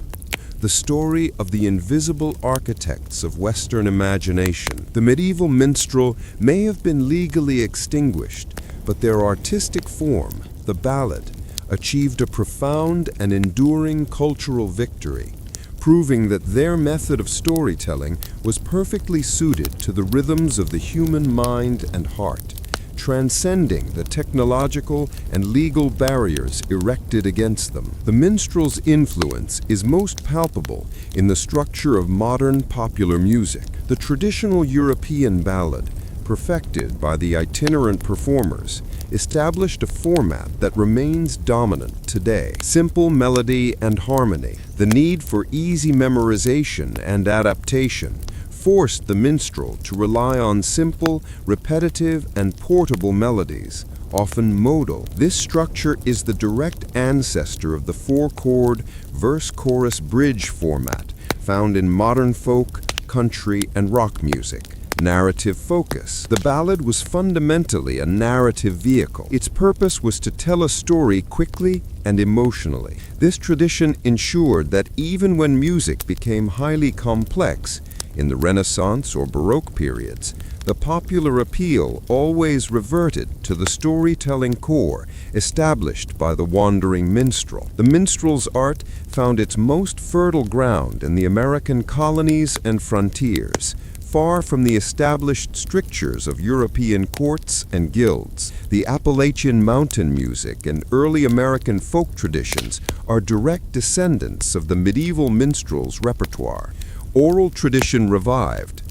The story of the invisible architects of Western imagination. The medieval minstrel may have been legally extinguished, but their artistic form, the ballad, achieved a profound and enduring cultural victory, proving that their method of storytelling was perfectly suited to the rhythms of the human mind and heart, transcending the technological and legal barriers erected against them. The minstrel's influence is most palpable in the structure of modern popular music. The traditional European ballad, perfected by the itinerant performers, established a format that remains dominant today. Simple melody and harmony, the need for easy memorization and adaptation, forced the minstrel to rely on simple, repetitive, and portable melodies, often modal. This structure is the direct ancestor of the four-chord, verse-chorus-bridge format found in modern folk, country, and rock music. Narrative focus. The ballad was fundamentally a narrative vehicle. Its purpose was to tell a story quickly and emotionally. This tradition ensured that even when music became highly complex, in the Renaissance or Baroque periods, the popular appeal always reverted to the storytelling core established by the wandering minstrel. The minstrel's art found its most fertile ground in the American colonies and frontiers, far from the established strictures of European courts and guilds. The Appalachian mountain music and early American folk traditions are direct descendants of the medieval minstrel's repertoire. Oral tradition revived.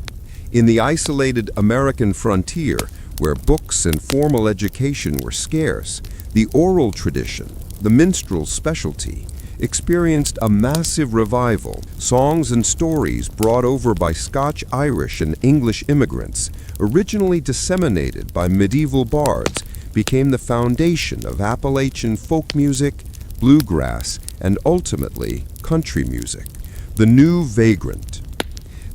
In the isolated American frontier, where books and formal education were scarce, the oral tradition, the minstrel's specialty, experienced a massive revival. Songs and stories brought over by Scotch, Irish, and English immigrants, originally disseminated by medieval bards, became the foundation of Appalachian folk music, bluegrass, and ultimately country music. The new vagrant.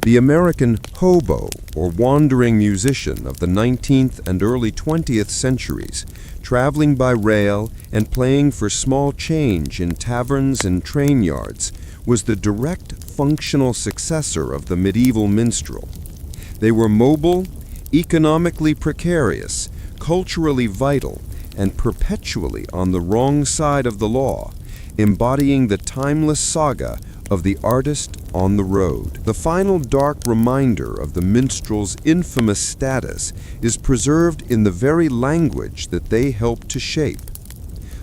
The American hobo, or wandering musician of the 19th and early 20th centuries, traveling by rail and playing for small change in taverns and train yards, was the direct functional successor of the medieval minstrel. They were mobile, economically precarious, culturally vital, and perpetually on the wrong side of the law, embodying the timeless saga of the artist on the road. The final dark reminder of the minstrel's infamous status is preserved in the very language that they helped to shape.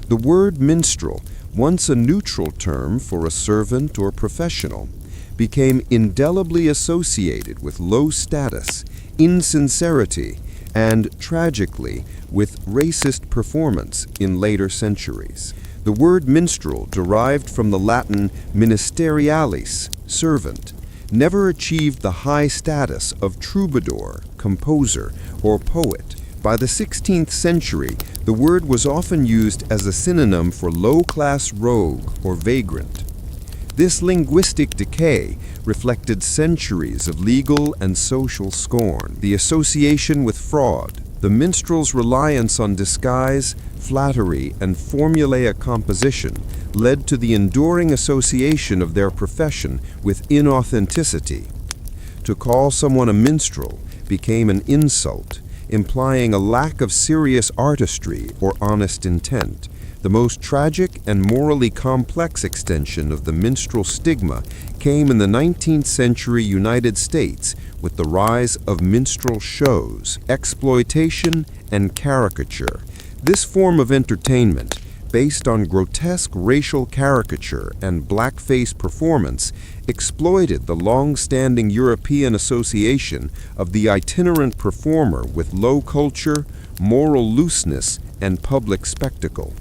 The word minstrel, once a neutral term for a servant or professional, became indelibly associated with low status, insincerity, and, tragically, with racist performance in later centuries. The word minstrel, derived from the Latin ministerialis, servant, never achieved the high status of troubadour, composer, or poet. By the 16th century, the word was often used as a synonym for low-class rogue or vagrant. This linguistic decay reflected centuries of legal and social scorn, the association with fraud, the minstrel's reliance on disguise, flattery, and formulaic composition led to the enduring association of their profession with inauthenticity. To call someone a minstrel became an insult, implying a lack of serious artistry or honest intent. The most tragic and morally complex extension of the minstrel stigma came in the 19th century United States with the rise of minstrel shows, exploitation, and caricature. This form of entertainment, based on grotesque racial caricature and blackface performance, exploited the long-standing European association of the itinerant performer with low culture, moral looseness, and public spectacle.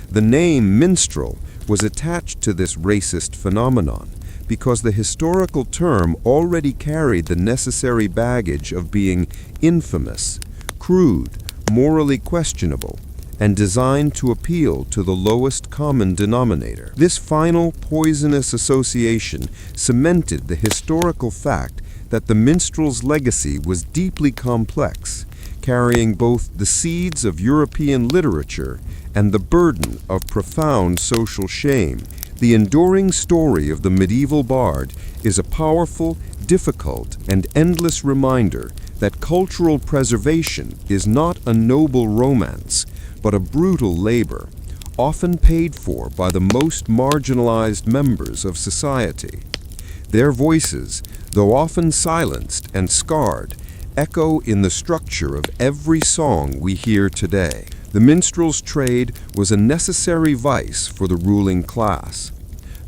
The name minstrel was attached to this racist phenomenon because the historical term already carried the necessary baggage of being infamous, crude, morally questionable, and designed to appeal to the lowest common denominator. This final poisonous association cemented the historical fact that the minstrel's legacy was deeply complex, carrying both the seeds of European literature and the burden of profound social shame. The enduring story of the medieval bard is a powerful, difficult, and endless reminder that cultural preservation is not a noble romance, but a brutal labor, often paid for by the most marginalized members of society. Their voices, though often silenced and scarred, echo in the structure of every song we hear today. The minstrel's trade was a necessary vice for the ruling class.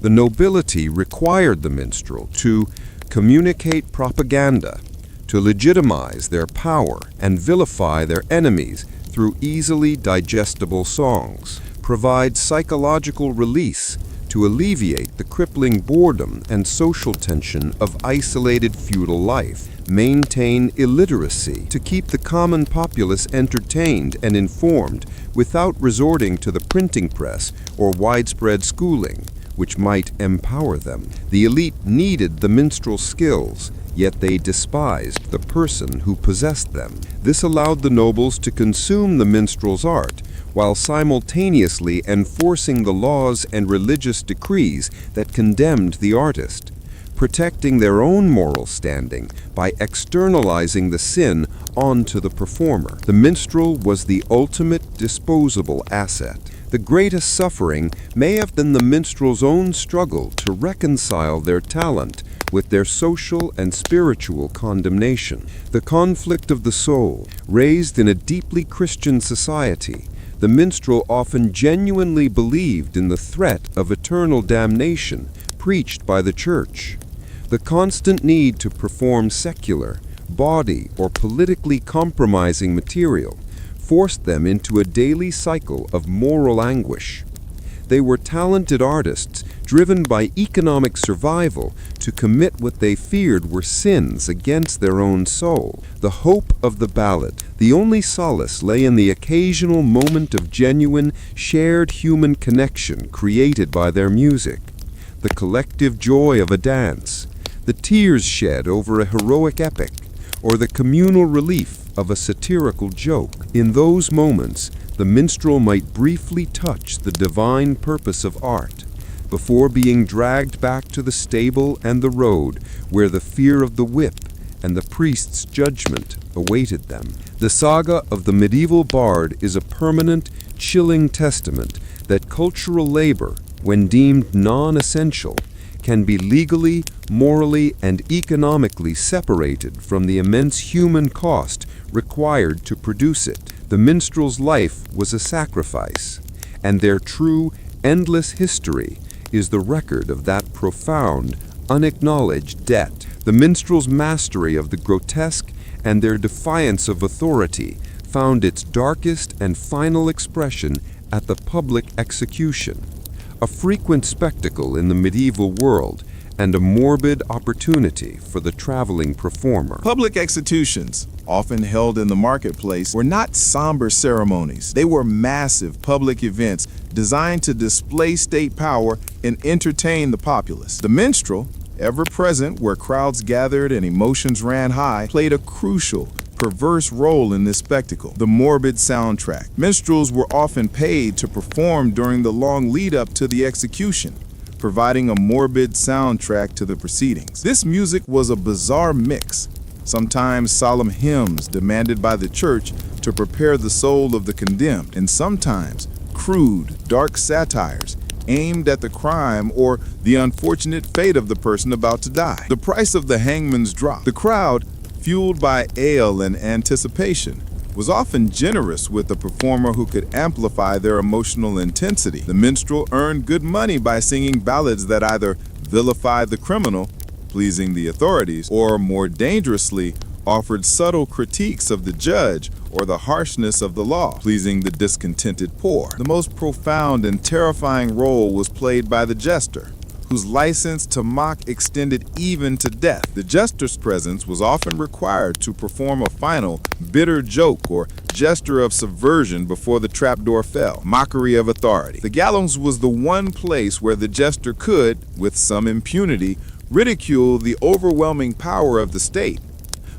The nobility required the minstrel to communicate propaganda, to legitimize their power and vilify their enemies through easily digestible songs, provide psychological release to alleviate the crippling boredom and social tension of isolated feudal life, maintain illiteracy to keep the common populace entertained and informed without resorting to the printing press or widespread schooling, which might empower them. The elite needed the minstrel's skills, yet they despised the person who possessed them. This allowed the nobles to consume the minstrel's art, while simultaneously enforcing the laws and religious decrees that condemned the artist, protecting their own moral standing by externalizing the sin onto the performer. The minstrel was the ultimate disposable asset. The greatest suffering may have been the minstrel's own struggle to reconcile their talent with their social and spiritual condemnation. The conflict of the soul, raised in a deeply Christian society, the minstrel often genuinely believed in the threat of eternal damnation preached by the church. The constant need to perform secular, bawdy, or politically compromising material forced them into a daily cycle of moral anguish. They were talented artists driven by economic survival to commit what they feared were sins against their own soul. The hope of the ballad, the only solace, lay in the occasional moment of genuine, shared human connection created by their music. The collective joy of a dance, the tears shed over a heroic epic, or the communal relief of a satirical joke. In those moments, the minstrel might briefly touch the divine purpose of art, before being dragged back to the stable and the road where the fear of the whip and the priest's judgment awaited them. The saga of the medieval bard is a permanent, chilling testament that cultural labor, when deemed non-essential, can be legally, morally, and economically separated from the immense human cost required to produce it. The minstrel's life was a sacrifice, and their true, endless history is the record of that profound, unacknowledged debt. The minstrel's mastery of the grotesque and their defiance of authority found its darkest and final expression at the public execution, a frequent spectacle in the medieval world and a morbid opportunity for the traveling performer. Public executions, often held in the marketplace, were not somber ceremonies. They were massive public events designed to display state power and entertain the populace. The minstrel, ever present where crowds gathered and emotions ran high, played a crucial, perverse role in this spectacle. The morbid soundtrack. Minstrels were often paid to perform during the long lead up to the execution, providing a morbid soundtrack to the proceedings. This music was a bizarre mix, sometimes solemn hymns demanded by the church to prepare the soul of the condemned, and sometimes crude, dark satires aimed at the crime or the unfortunate fate of the person about to die. The price of the hangman's drop. The crowd, fueled by ale and anticipation, was often generous with the performer who could amplify their emotional intensity. The minstrel earned good money by singing ballads that either vilified the criminal, pleasing the authorities, or more dangerously, offered subtle critiques of the judge or the harshness of the law, pleasing the discontented poor. The most profound and terrifying role was played by the jester, whose license to mock extended even to death. The jester's presence was often required to perform a final, bitter joke or gesture of subversion before the trapdoor fell. Mockery of authority. The gallows was the one place where the jester could, with some impunity, ridicule the overwhelming power of the state.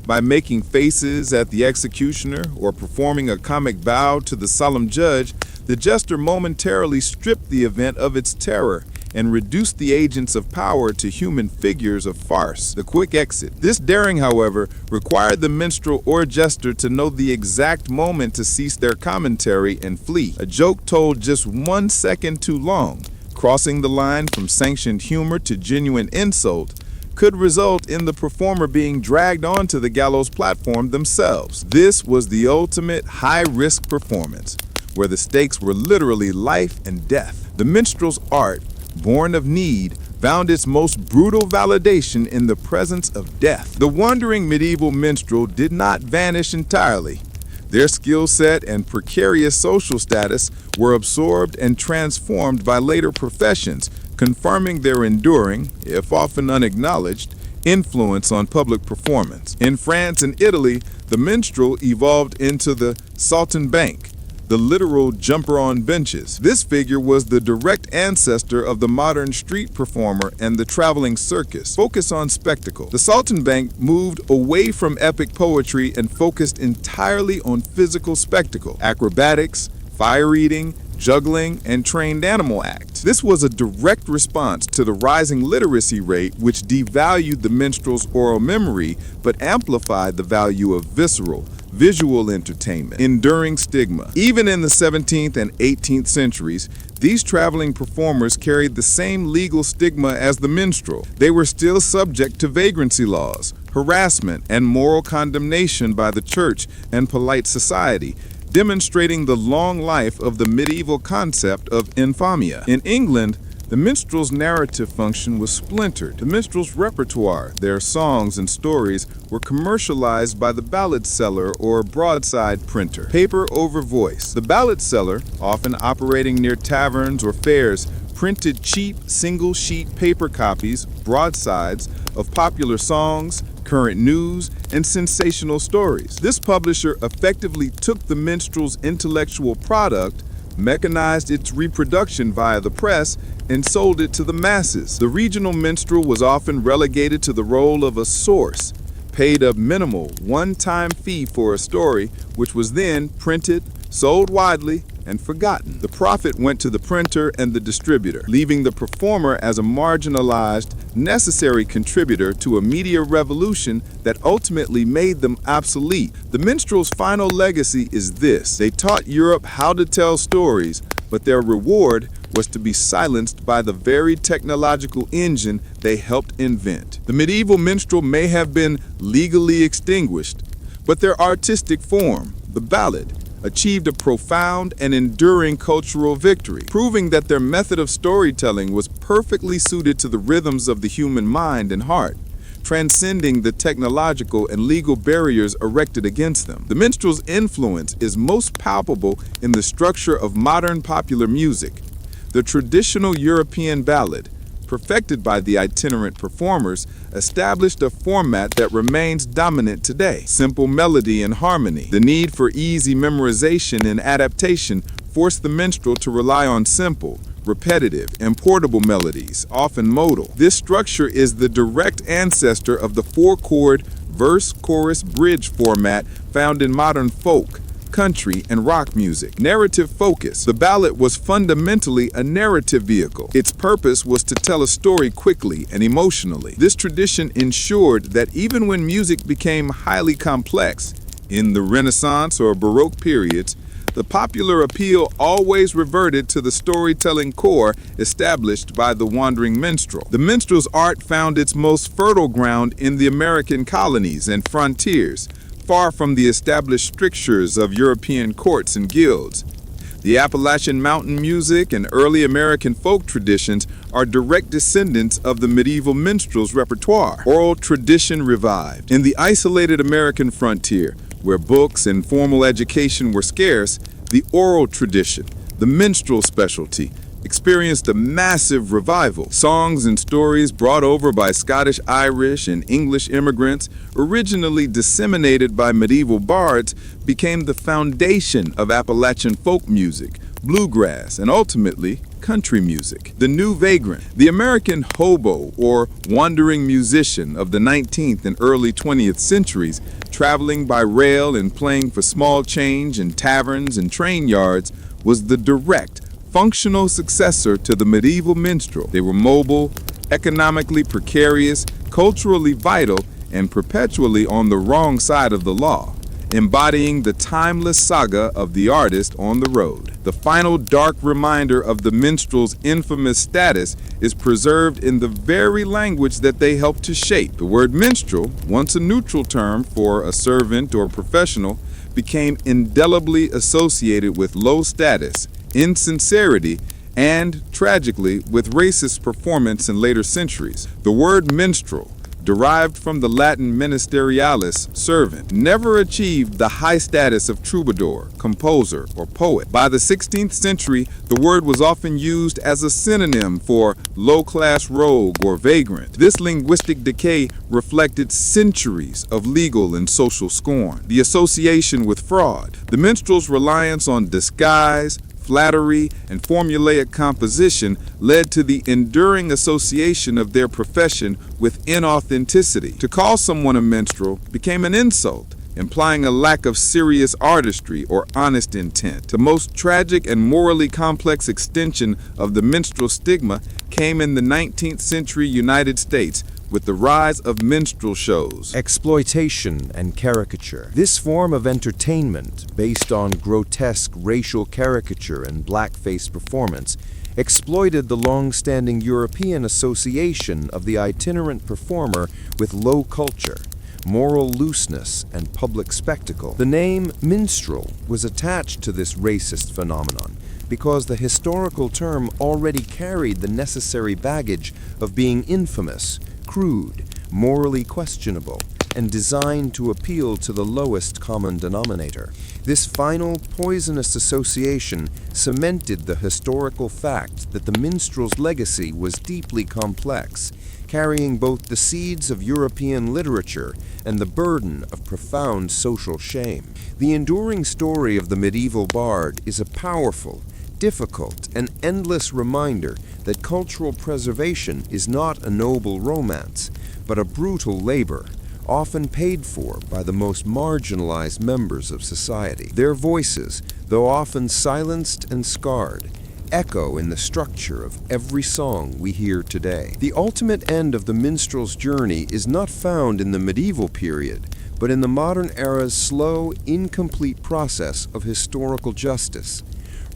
By making faces at the executioner or performing a comic bow to the solemn judge, the jester momentarily stripped the event of its terror and reduced the agents of power to human figures of farce. The quick exit. This daring, however, required the minstrel or jester to know the exact moment to cease their commentary and flee. A joke told just 1 second too long, crossing the line from sanctioned humor to genuine insult, could result in the performer being dragged onto the gallows platform themselves. This was the ultimate high-risk performance, where the stakes were literally life and death. The minstrel's art, born of need, found its most brutal validation in the presence of death. The wandering medieval minstrel did not vanish entirely. Their skill set and precarious social status were absorbed and transformed by later professions, confirming their enduring, if often unacknowledged, influence on public performance. In France and Italy, the minstrel evolved into the saltimbanque, the literal jumper on benches. This figure was the direct ancestor of the modern street performer and the traveling circus. Focus on spectacle. The saltimbanque moved away from epic poetry and focused entirely on physical spectacle, acrobatics, fire eating, juggling, and trained animal acts. This was a direct response to the rising literacy rate, which devalued the minstrel's oral memory but amplified the value of visceral, visual entertainment. Enduring stigma. Even in the 17th and 18th centuries, these traveling performers carried the same legal stigma as the minstrel. They were still subject to vagrancy laws, harassment, and moral condemnation by the church and polite society, demonstrating the long life of the medieval concept of infamia. In England, the minstrel's narrative function was splintered. The minstrel's repertoire, their songs and stories, were commercialized by the ballad seller or broadside printer. Paper over voice. The ballad seller, often operating near taverns or fairs, printed cheap single-sheet paper copies, broadsides, of popular songs, current news, and sensational stories. This publisher effectively took the minstrel's intellectual product, mechanized its reproduction via the press, and sold it to the masses. The regional minstrel was often relegated to the role of a source, paid a minimal one-time fee for a story, which was then printed, sold widely, and forgotten. The profit went to the printer and the distributor, leaving the performer as a marginalized, necessary contributor to a media revolution that ultimately made them obsolete. The minstrel's final legacy is this: they taught Europe how to tell stories, but their reward was to be silenced by the very technological engine they helped invent. The medieval minstrel may have been legally extinguished, but their artistic form, the ballad, achieved a profound and enduring cultural victory, proving that their method of storytelling was perfectly suited to the rhythms of the human mind and heart, transcending the technological and legal barriers erected against them. The minstrel's influence is most palpable in the structure of modern popular music. The traditional European ballad, perfected by the itinerant performers, established a format that remains dominant today. Simple melody and harmony. The need for easy memorization and adaptation forced the minstrel to rely on simple, repetitive, and portable melodies, often modal. This structure is the direct ancestor of the four-chord verse-chorus-bridge format found in modern folk, country, and rock music. Narrative focus. The ballad was fundamentally a narrative vehicle. Its purpose was to tell a story quickly and emotionally. This tradition ensured that even when music became highly complex, in the Renaissance or Baroque periods, the popular appeal always reverted to the storytelling core established by the wandering minstrel. The minstrel's art found its most fertile ground in the American colonies and frontiers, far from the established strictures of European courts and guilds. The Appalachian mountain music and early American folk traditions are direct descendants of the medieval minstrel's repertoire. Oral tradition revived. In the isolated American frontier, where books and formal education were scarce, the oral tradition, the minstrel specialty, experienced a massive revival. Songs and stories brought over by Scottish, Irish, and English immigrants, originally disseminated by medieval bards, became the foundation of Appalachian folk music, bluegrass, and ultimately country music. The new vagrant, the American hobo or wandering musician of the 19th and early 20th centuries, traveling by rail and playing for small change in taverns and train yards, was the direct, functional successor to the medieval minstrel. They were mobile, economically precarious, culturally vital, and perpetually on the wrong side of the law, embodying the timeless saga of the artist on the road. The final dark reminder of the minstrel's infamous status is preserved in the very language that they helped to shape. The word minstrel, once a neutral term for a servant or professional, became indelibly associated with low status, insincerity, and, tragically, with racist performance in later centuries. The word minstrel, derived from the Latin ministerialis, servant, never achieved the high status of troubadour, composer, or poet. By the 16th century, the word was often used as a synonym for low-class rogue or vagrant. This linguistic decay reflected centuries of legal and social scorn. The association with fraud. The minstrel's reliance on disguise, flattery, and formulaic composition led to the enduring association of their profession with inauthenticity. To call someone a minstrel became an insult, implying a lack of serious artistry or honest intent. The most tragic and morally complex extension of the minstrel stigma came in the 19th century United States with the rise of minstrel shows. Exploitation and caricature. This form of entertainment, based on grotesque racial caricature and blackface performance, exploited the long-standing European association of the itinerant performer with low culture, moral looseness, and public spectacle. The name minstrel was attached to this racist phenomenon because the historical term already carried the necessary baggage of being infamous, crude, morally questionable, and designed to appeal to the lowest common denominator. This final poisonous association cemented the historical fact that the minstrel's legacy was deeply complex, carrying both the seeds of European literature and the burden of profound social shame. The enduring story of the medieval bard is a powerful, difficult, and endless reminder that cultural preservation is not a noble romance, but a brutal labor, often paid for by the most marginalized members of society. Their voices, though often silenced and scarred, echo in the structure of every song we hear today. The ultimate end of the minstrel's journey is not found in the medieval period, but in the modern era's slow, incomplete process of historical justice,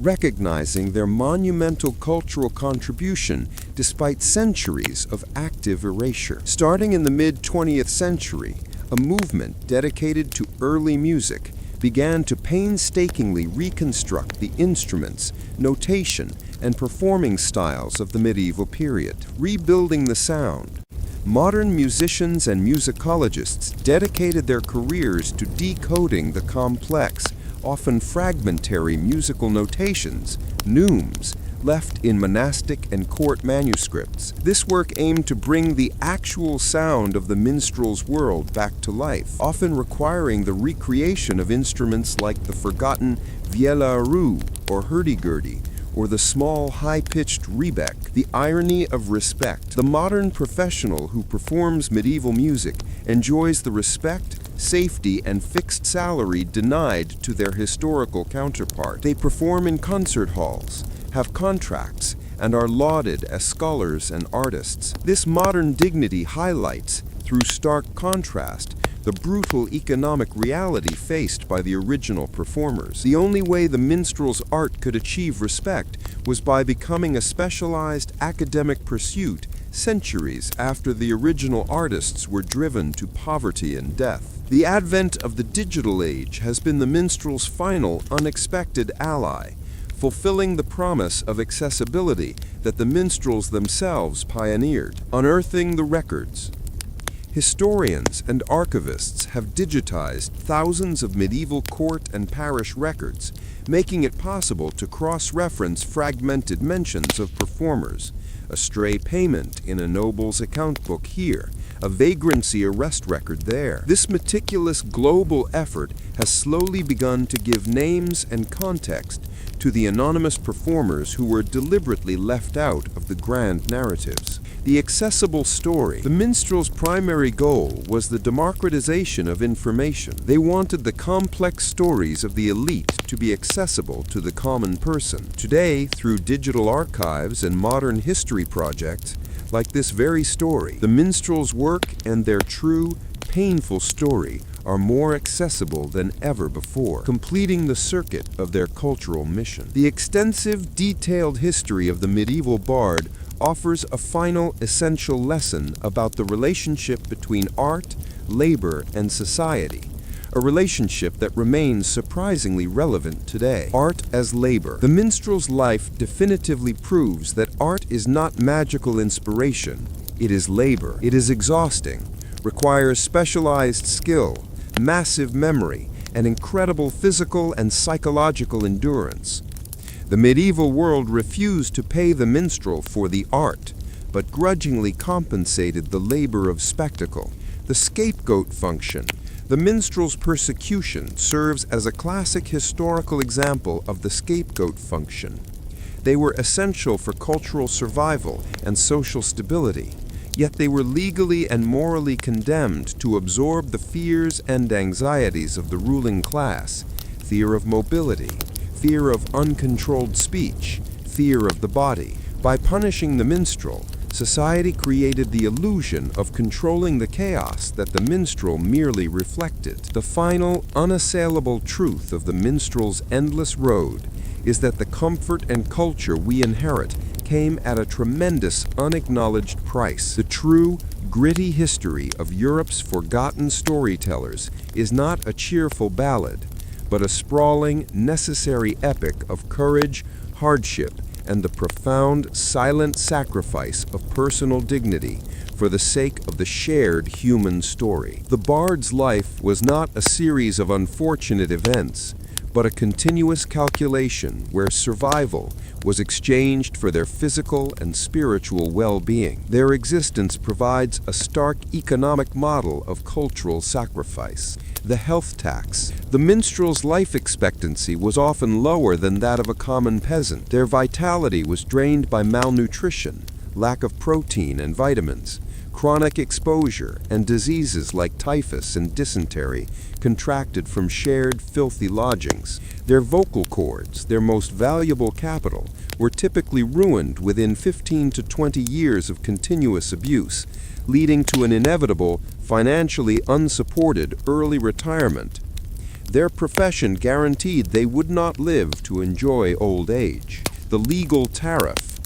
recognizing their monumental cultural contribution despite centuries of active erasure. Starting in the mid-20th century, a movement dedicated to early music began to painstakingly reconstruct the instruments, notation, and performing styles of the medieval period, rebuilding the sound. Modern musicians and musicologists dedicated their careers to decoding the complex, often fragmentary musical notations, neumes, left in monastic and court manuscripts. This work aimed to bring the actual sound of the minstrel's world back to life, often requiring the recreation of instruments like the forgotten viella roux or hurdy-gurdy, or the small, high-pitched rebec. The irony of respect. The modern professional who performs medieval music enjoys the respect, safety, and fixed salary denied to their historical counterpart. They perform in concert halls, have contracts, and are lauded as scholars and artists. This modern dignity highlights, through stark contrast, the brutal economic reality faced by the original performers. The only way the minstrel's art could achieve respect was by becoming a specialized academic pursuit centuries after the original artists were driven to poverty and death. The advent of the digital age has been the minstrel's final, unexpected ally, fulfilling the promise of accessibility that the minstrels themselves pioneered. Unearthing the records. Historians and archivists have digitized thousands of medieval court and parish records, making it possible to cross-reference fragmented mentions of performers. A stray payment in a noble's account book here, a vagrancy arrest record there. This meticulous global effort has slowly begun to give names and context to the anonymous performers who were deliberately left out of the grand narratives. The accessible story. The minstrel's primary goal was the democratization of information. They wanted the complex stories of the elite to be accessible to the common person. Today, through digital archives and modern history projects, like this very story, the minstrel's work and their true, painful story are more accessible than ever before, completing the circuit of their cultural mission. The extensive, detailed history of the medieval bard offers a final, essential lesson about the relationship between art, labor, and society, a relationship that remains surprisingly relevant today. Art as labor. The minstrel's life definitively proves that art is not magical inspiration, it is labor. It is exhausting, requires specialized skill, massive memory, and incredible physical and psychological endurance. The medieval world refused to pay the minstrel for the art, but grudgingly compensated the labor of spectacle. The scapegoat function. The minstrel's persecution serves as a classic historical example of the scapegoat function. They were essential for cultural survival and social stability, yet they were legally and morally condemned to absorb the fears and anxieties of the ruling class: fear of mobility, fear of uncontrolled speech, fear of the body. By punishing the minstrel, society created the illusion of controlling the chaos that the minstrel merely reflected. The final, unassailable truth of the minstrel's endless road is that the comfort and culture we inherit came at a tremendous, unacknowledged price. The true, gritty history of Europe's forgotten storytellers is not a cheerful ballad, but a sprawling, necessary epic of courage, hardship, and the profound, silent sacrifice of personal dignity for the sake of the shared human story. The bard's life was not a series of unfortunate events, but a continuous calculation where survival was exchanged for their physical and spiritual well-being. Their existence provides a stark economic model of cultural sacrifice. The health tax. The minstrel's life expectancy was often lower than that of a common peasant. Their vitality was drained by malnutrition, lack of protein and vitamins, chronic exposure, and diseases like typhus and dysentery contracted from shared filthy lodgings. Their vocal cords, their most valuable capital, were typically ruined within 15 to 20 years of continuous abuse, leading to an inevitable, financially unsupported early retirement. Their profession guaranteed they would not live to enjoy old age. The legal tariff.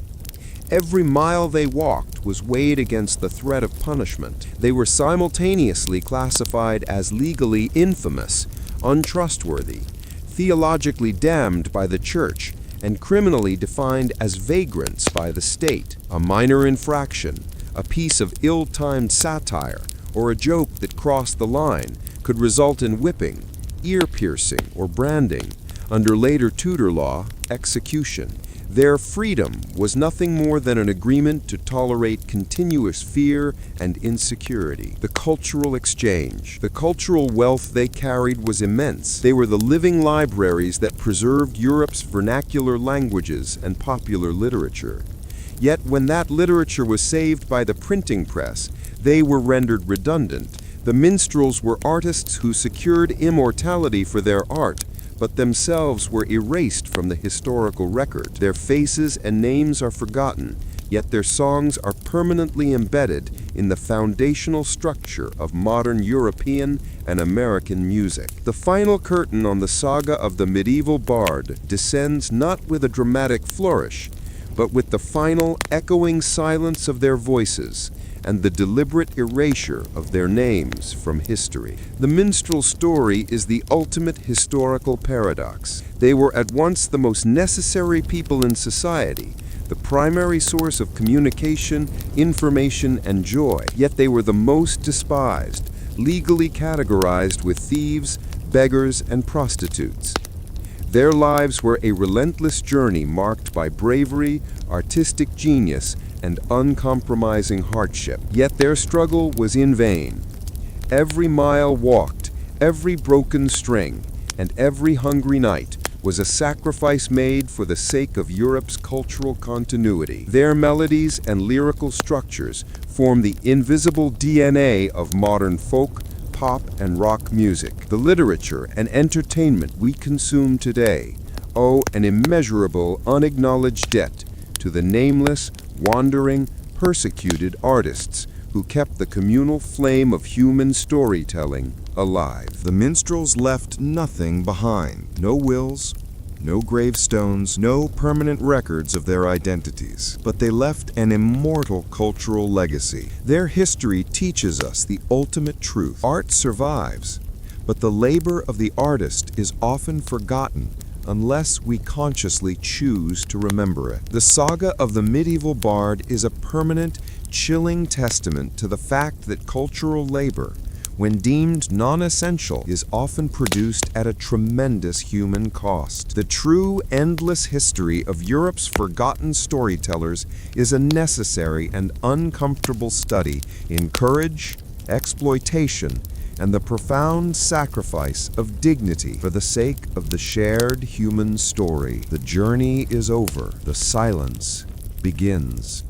Every mile they walked was weighed against the threat of punishment. They were simultaneously classified as legally infamous, untrustworthy, theologically damned by the church, and criminally defined as vagrants by the state. A minor infraction, A piece of ill-timed satire or a joke that crossed the line could result in whipping, ear-piercing, or branding. Under later Tudor law, execution. Their freedom was nothing more than an agreement to tolerate continuous fear and insecurity. The cultural exchange. The cultural wealth they carried was immense. They were the living libraries that preserved Europe's vernacular languages and popular literature. Yet when that literature was saved by the printing press, they were rendered redundant. The minstrels were artists who secured immortality for their art, but themselves were erased from the historical record. Their faces and names are forgotten, yet their songs are permanently embedded in the foundational structure of modern European and American music. The final curtain on the saga of the medieval bard descends not with a dramatic flourish, but with the final echoing silence of their voices and the deliberate erasure of their names from history. The minstrel story is the ultimate historical paradox. They were at once the most necessary people in society, the primary source of communication, information, and joy, yet they were the most despised, legally categorized with thieves, beggars, and prostitutes. Their lives were a relentless journey marked by bravery, artistic genius, and uncompromising hardship. Yet their struggle was in vain. Every mile walked, every broken string, and every hungry night was a sacrifice made for the sake of Europe's cultural continuity. Their melodies and lyrical structures form the invisible DNA of modern folk, pop, and rock music. The literature and entertainment we consume today owe an immeasurable, unacknowledged debt to the nameless, wandering, persecuted artists who kept the communal flame of human storytelling alive. The minstrels left nothing behind. No wills, no gravestones, no permanent records of their identities. But they left an immortal cultural legacy. Their history teaches us the ultimate truth. Art survives, but the labor of the artist is often forgotten unless we consciously choose to remember it. The saga of the medieval bard is a permanent, chilling testament to the fact that cultural labor, when deemed non-essential, is often produced at a tremendous human cost. The true, endless history of Europe's forgotten storytellers is a necessary and uncomfortable study in courage, exploitation, and the profound sacrifice of dignity for the sake of the shared human story. The journey is over. The silence begins.